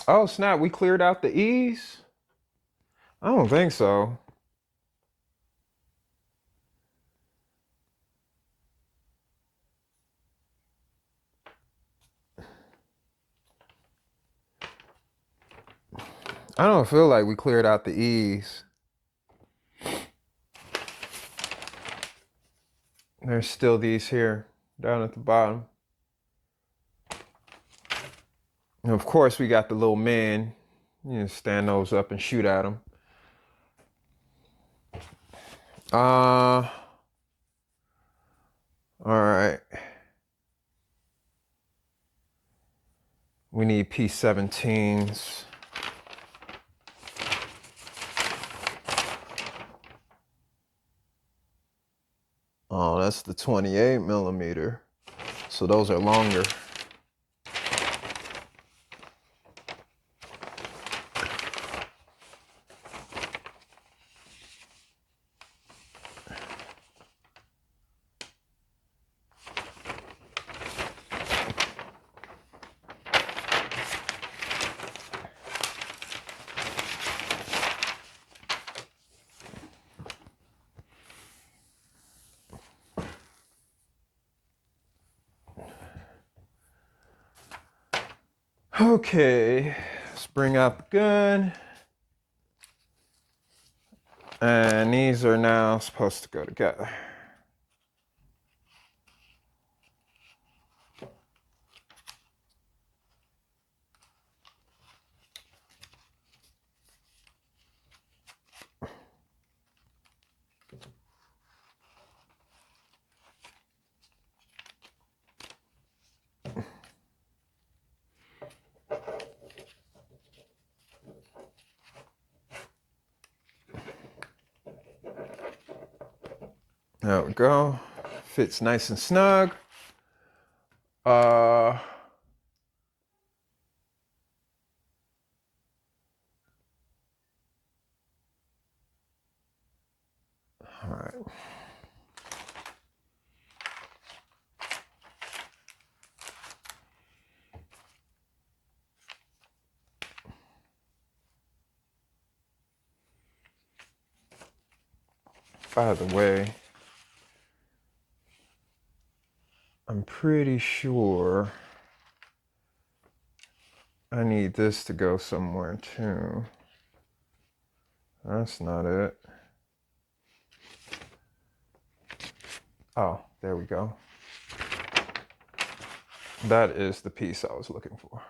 Oh snap, we cleared out the E's? I don't think so. I don't feel like we cleared out the E's. There's still these here, down at the bottom. And of course, we got the little men. You know, stand those up and shoot at them. All right. We need P17s. Oh, that's the 28 millimeter. So those are longer. Okay, let's bring out the gun. And these are now supposed to go together. There we go. Fits nice and snug. All right. By the way, I'm pretty sure I need this to go somewhere too. That's not it. Oh, there we go. That is the piece I was looking for.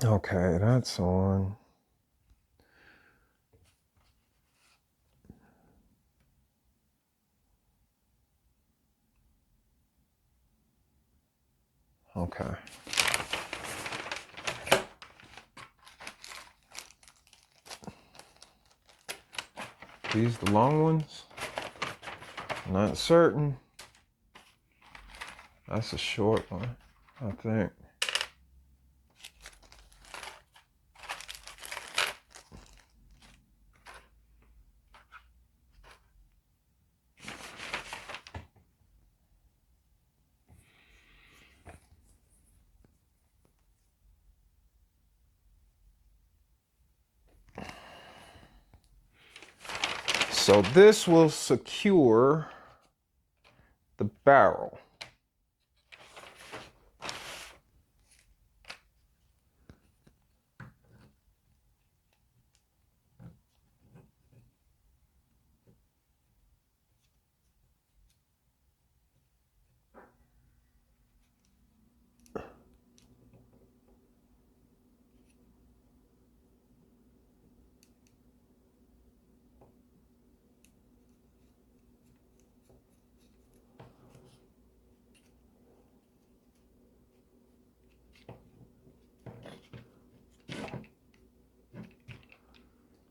Okay, that's on. Okay. These the long ones? Not certain. That's a short one, I think. So this will secure the barrel.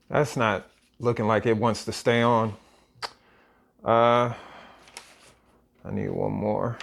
That's not looking like it wants to stay on. I need one more.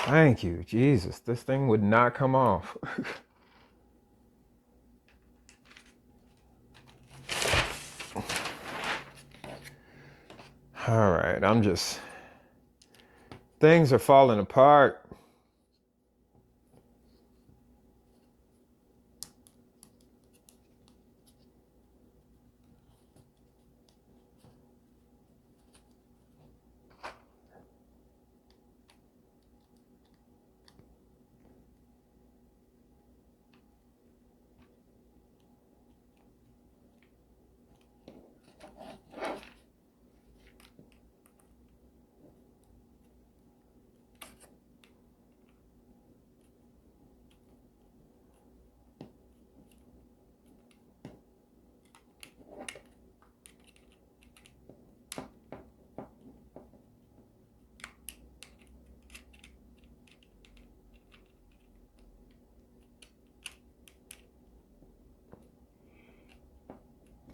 Thank you, Jesus. This thing would not come off. All right, things are falling apart.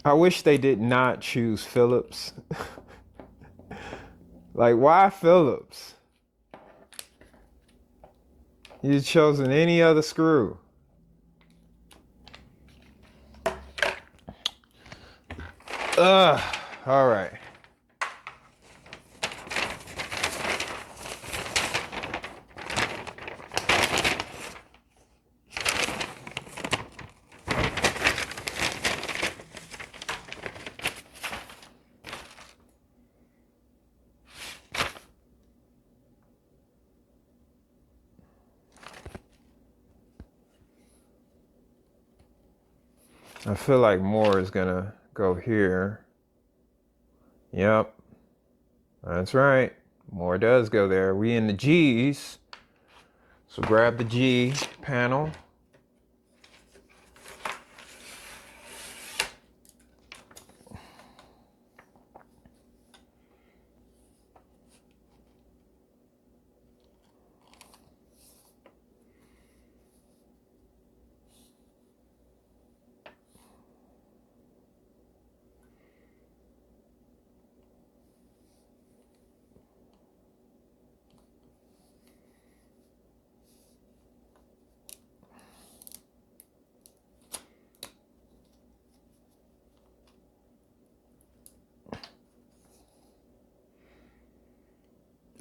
I wish they did not choose Phillips. Like, why Phillips? You'd chosen any other screw. Ugh. All right. I feel like more is gonna go here. Yep, that's right. More does go there. We in the G's. So grab the G panel.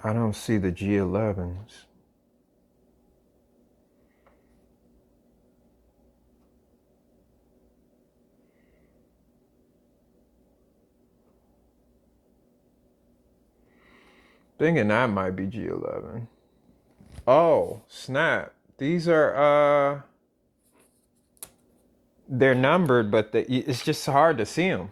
I don't see the G11s. Thinking that might be G11. Oh, snap. These are, they're numbered, but it's just hard to see them.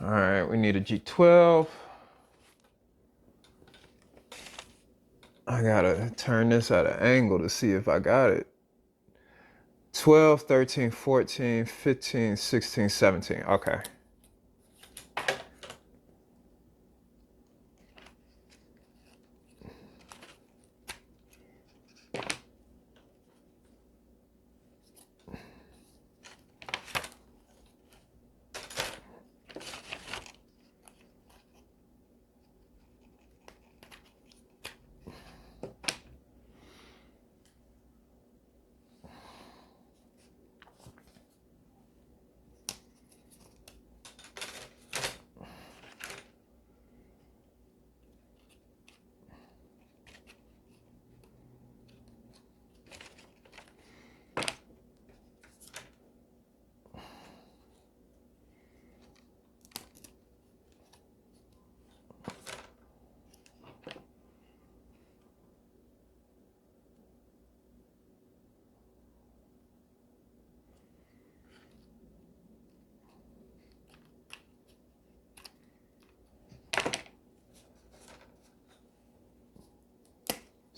All right, we need a G12. I gotta turn this at an angle to see if I got it. 12, 13, 14, 15, 16, 17. Okay.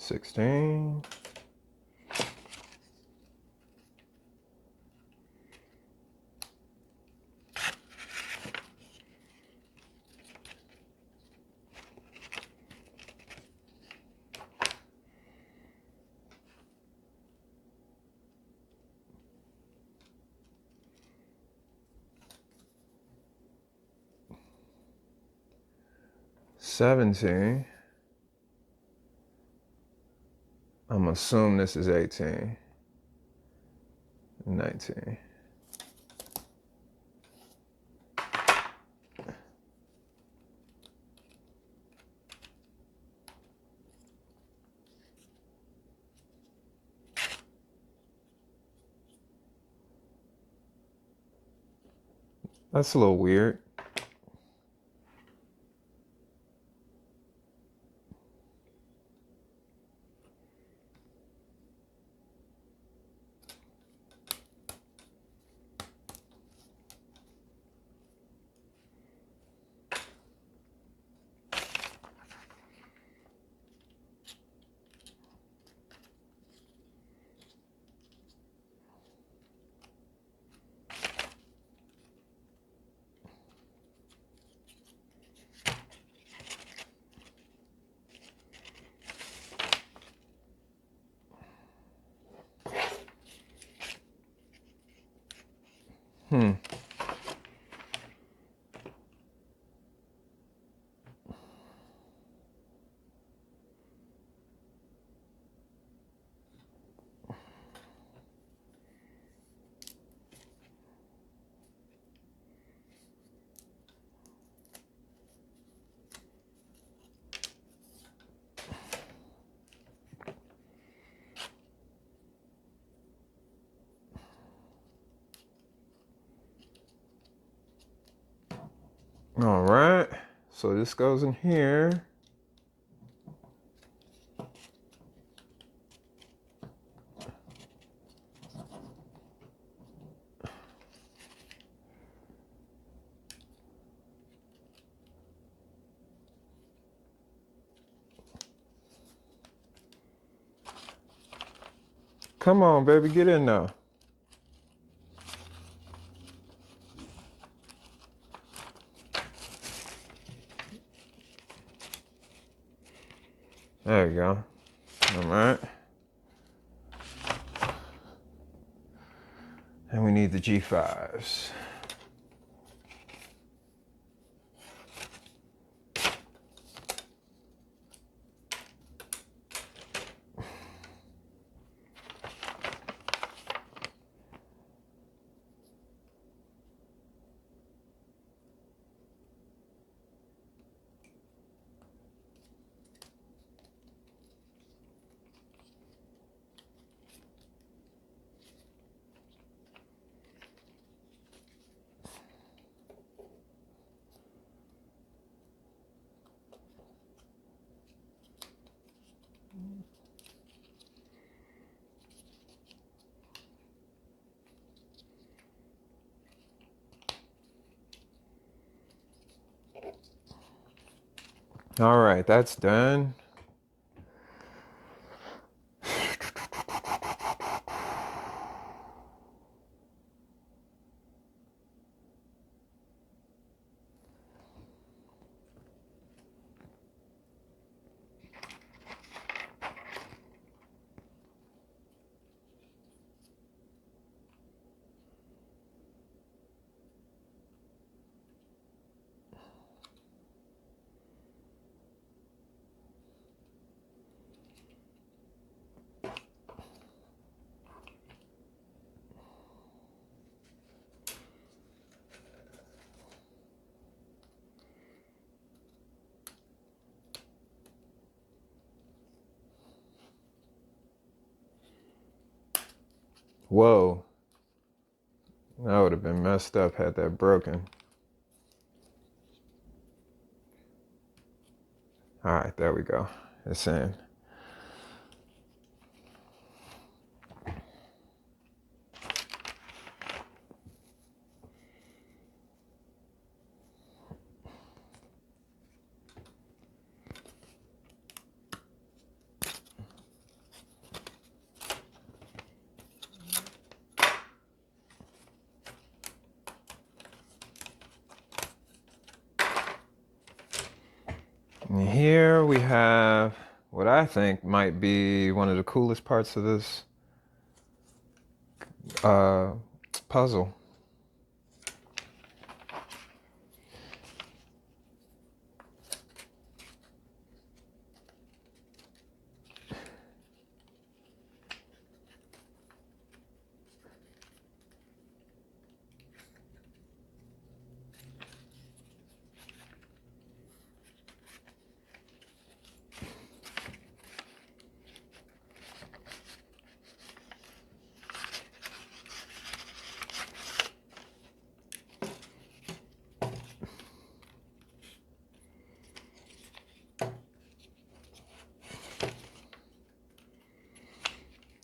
$16. $17. I'm gonna assume this is 18. 19. That's a little weird. All right, so this goes in here. Come on, baby, get in there. There you go. All right. And we need the G5s. All right, that's done. Whoa. That would have been messed up had that broken. All right, there we go. It's in. And here we have what I think might be one of the coolest parts of this puzzle.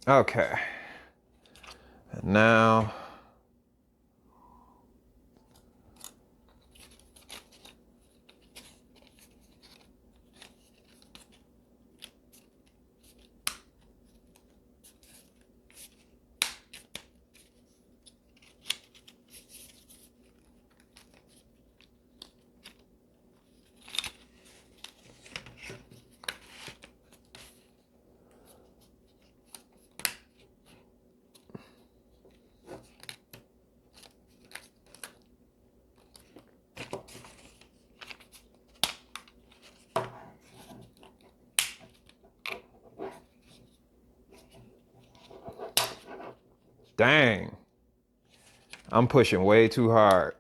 Okay. And now dang. I'm pushing way too hard.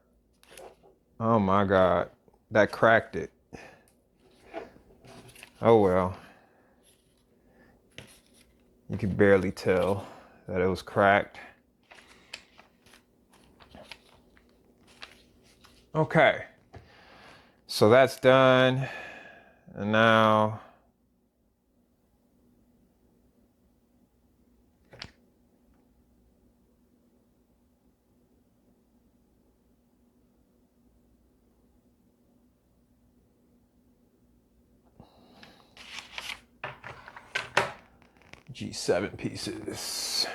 Oh my God. That cracked it. Oh well. You can barely tell that it was cracked. Okay. So that's done. And now G7 pieces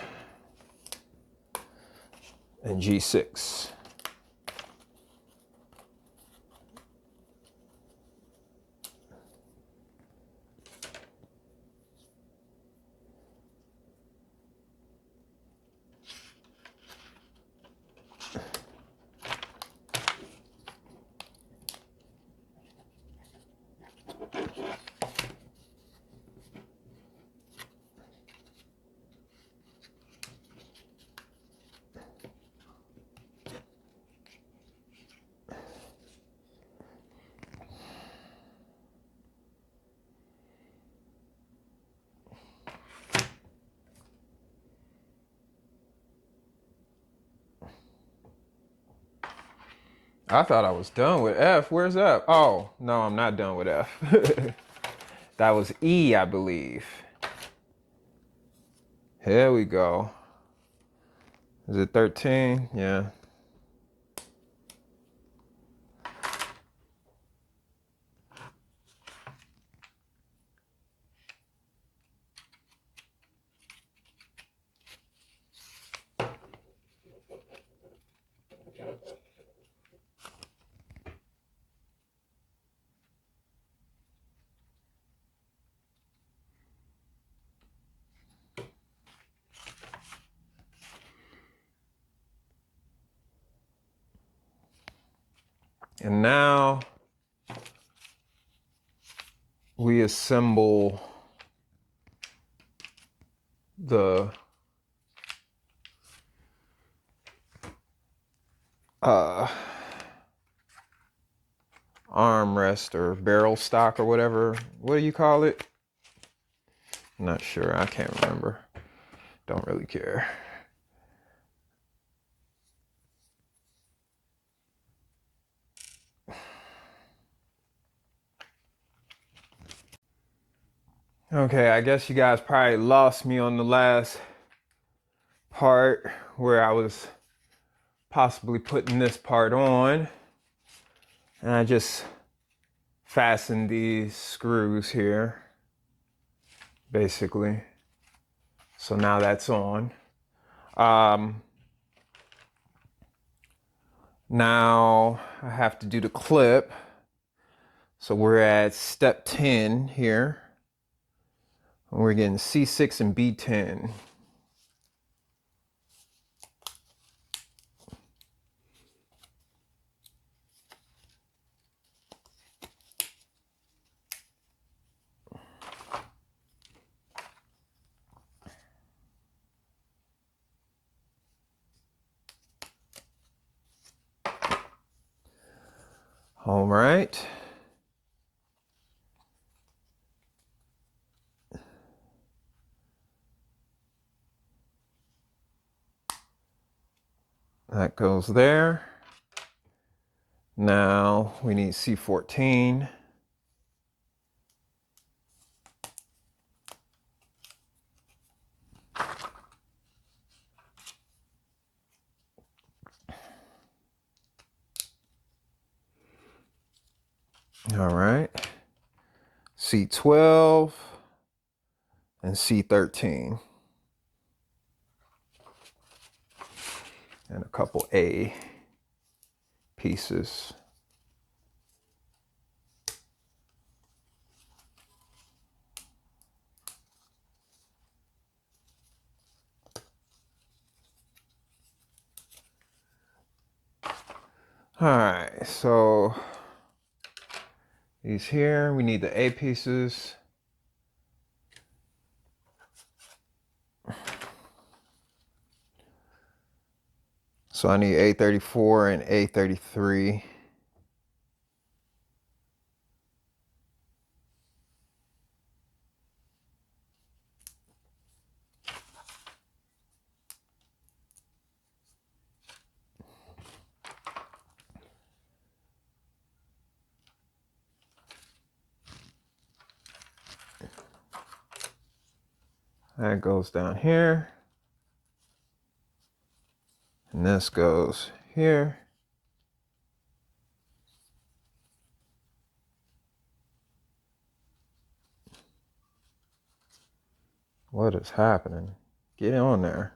and G6. I thought I was done with F. Where's F? Oh, no, I'm not done with F. That was E, I believe. Here we go. Is it 13? Yeah. And now we assemble the armrest or barrel stock or whatever. What do you call it? I'm not sure. I can't remember. Don't really care. Okay, I guess you guys probably lost me on the last part where I was possibly putting this part on. And I just fastened these screws here, basically. So now that's on. Now I have to do the clip. So we're at step 10 here. And we're getting C6 and B10. All right. That goes there. Now we need C14. All right. C12 and C13. And a couple A pieces. All right, so these here, we need the A pieces. So I need A34 and A33. That goes down here. And this goes here. What is happening? Get on there.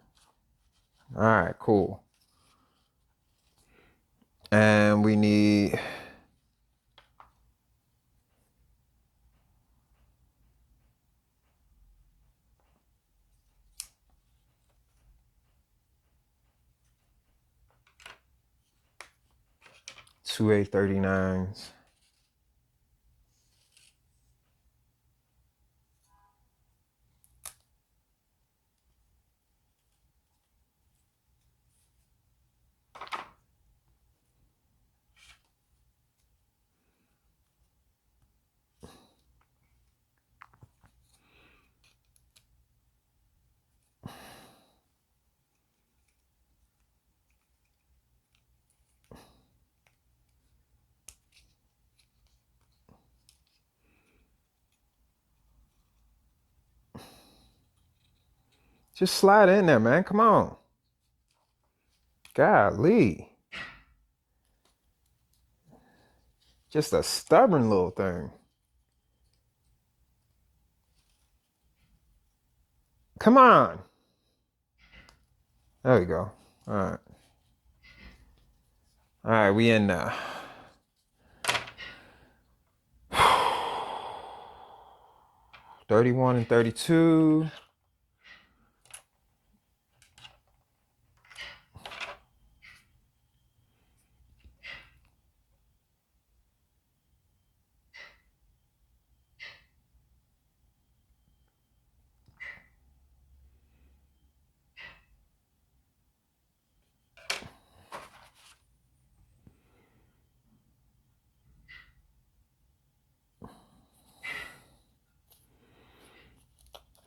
All right, cool. And we need 2A39s. Just slide in there, man. Come on. Golly. Just a stubborn little thing. Come on. There we go. All right. All right, we in now. $31 and $32.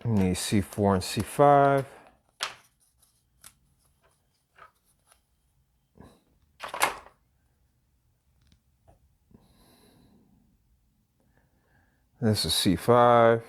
We need C4 and C5. This is C5.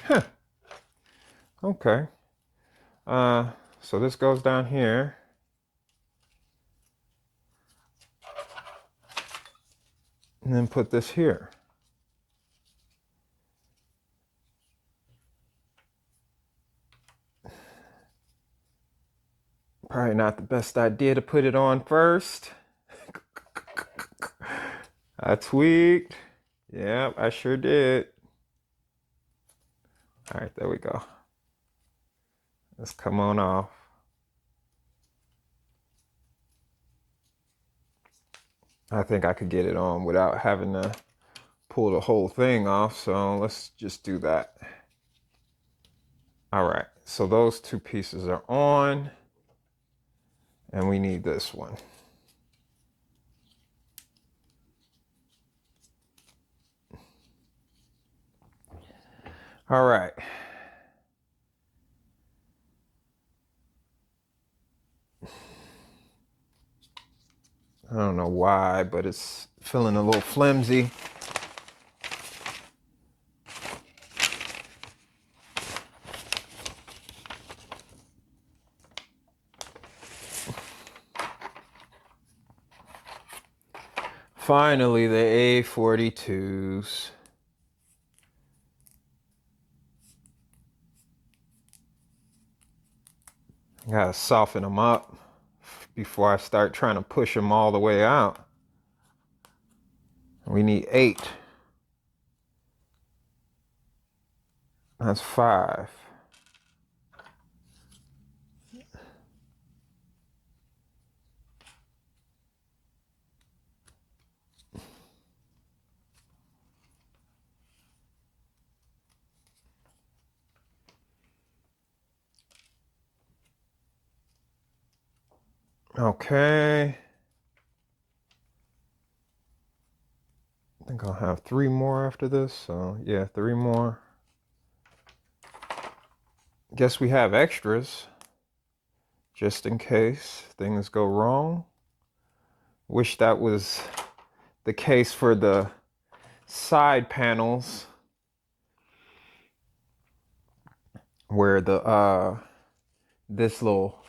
Huh. Okay. So this goes down here. And then put this here. Probably not the best idea to put it on first. I tweaked. Yep, I sure did. All right, there we go. Let's come on off. I think I could get it on without having to pull the whole thing off. So let's just do that. All right, so those two pieces are on. And we need this one. All right. I don't know why, but it's feeling a little flimsy. Finally, the A-42s. I gotta soften them up before I start trying to push them all the way out. We need 8. That's 5. Okay. I think I'll have 3 more after this. So yeah, 3 more. Guess we have extras just in case things go wrong. Wish that was the case for the side panels where the this little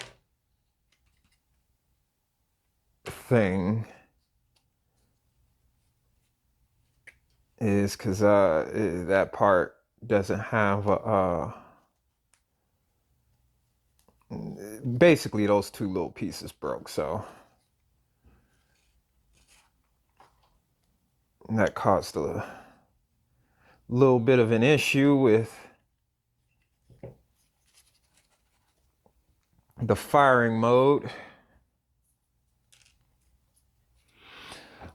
thing is, because that part doesn't have a basically those two little pieces broke, so that caused a little bit of an issue with the firing mode.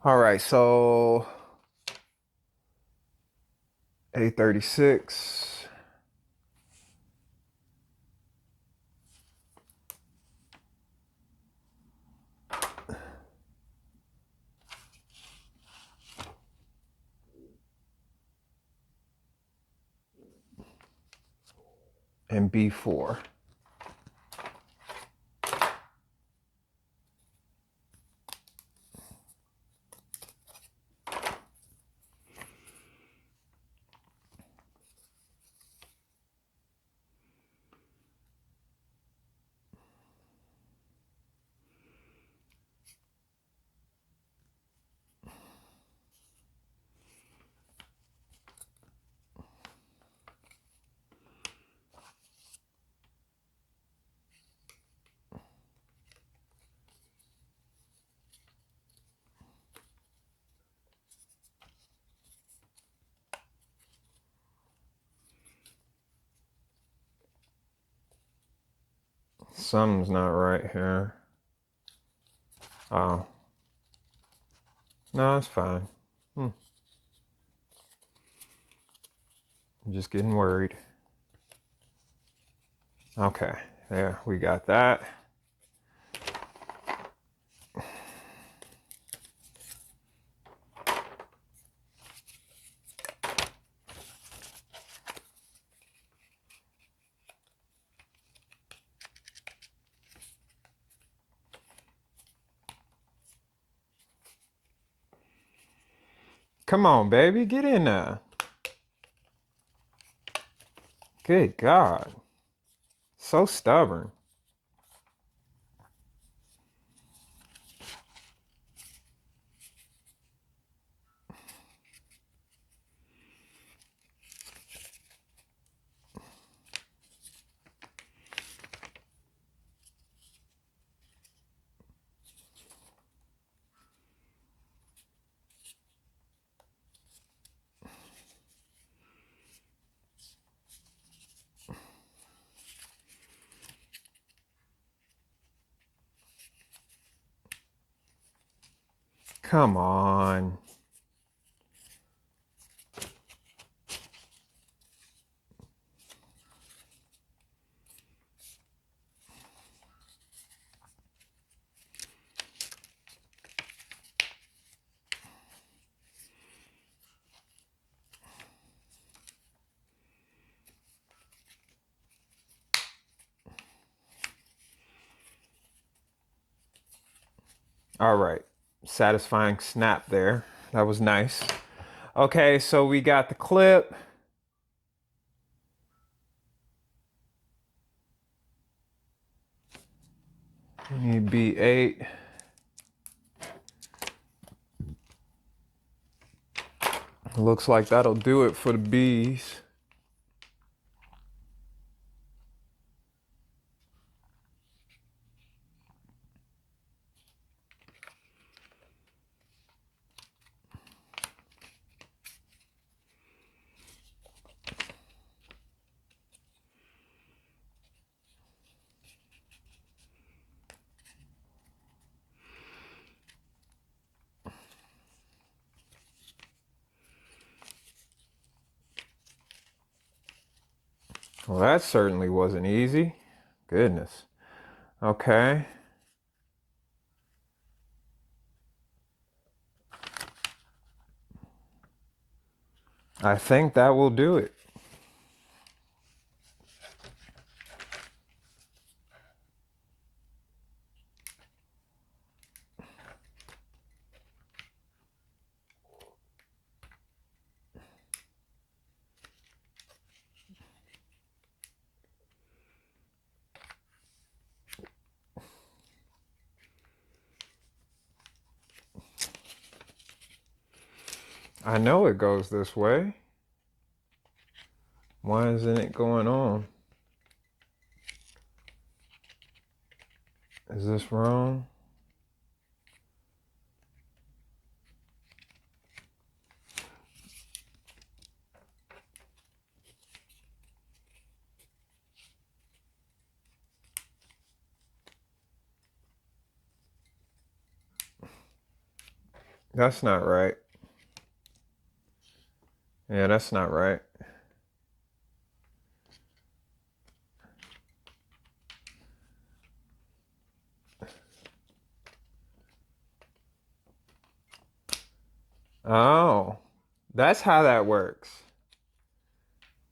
All right, so A36. And B4. Something's not right here. Oh. No, it's fine. I'm just getting worried. Okay, there, we got that. Come on, baby, get in there. Good God. So stubborn. Come on. All right, satisfying snap there. That was nice. Okay, so we got the clip. We need B8. Looks like that'll do it for the B's. Well, that certainly wasn't easy. Goodness. Okay. I think that will do it. I know it goes this way. Why isn't it going on? Is this wrong? That's not right. Yeah, that's not right. Oh, that's how that works.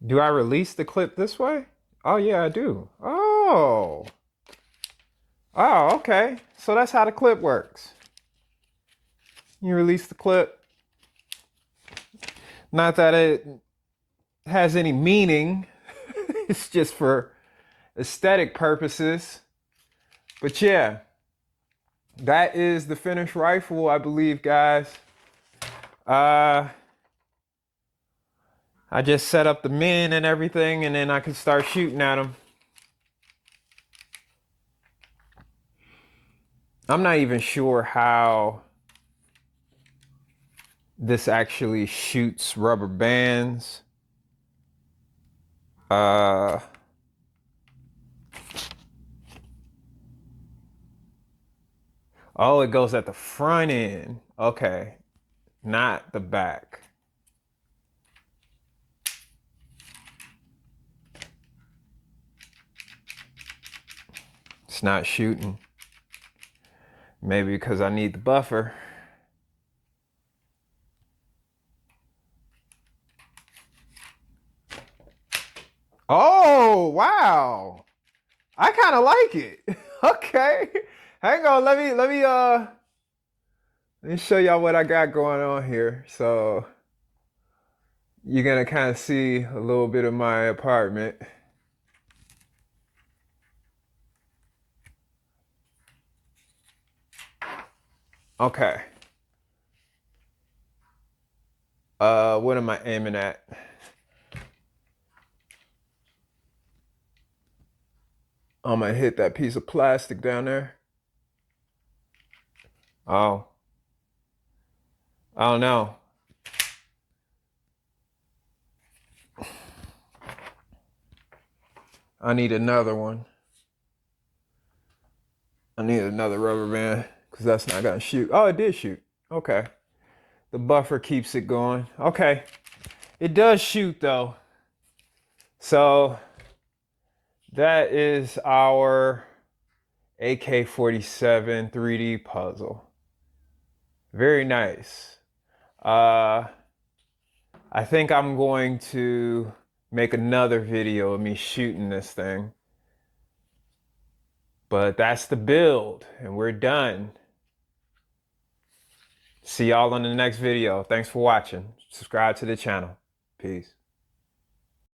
Do I release the clip this way? Oh, yeah, I do. Oh. Oh, okay. So that's how the clip works. You release the clip. Not that it has any meaning. It's just for aesthetic purposes. But yeah, that is the finished rifle, I believe, guys. I just set up the men and everything, and then I can start shooting at them. I'm not even sure how this actually shoots rubber bands. Oh, it goes at the front end. Okay, not the back. It's not shooting. Maybe because I need the buffer. Oh, wow. I kind of like it. Okay. Hang on, let me show y'all what I got going on here. So you're gonna kind of see a little bit of my apartment. Okay. What am I aiming at? I'm gonna hit that piece of plastic down there. Oh. I don't know. I need another one. I need another rubber band because that's not gonna shoot. Oh, it did shoot. Okay. The buffer keeps it going. Okay. It does shoot though. So that is our AK-47 3D puzzle. Very nice. I think I'm going to make another video of me shooting this thing. But that's the build, and we're done. See y'all on the next video. Thanks for watching. Subscribe to the channel. Peace.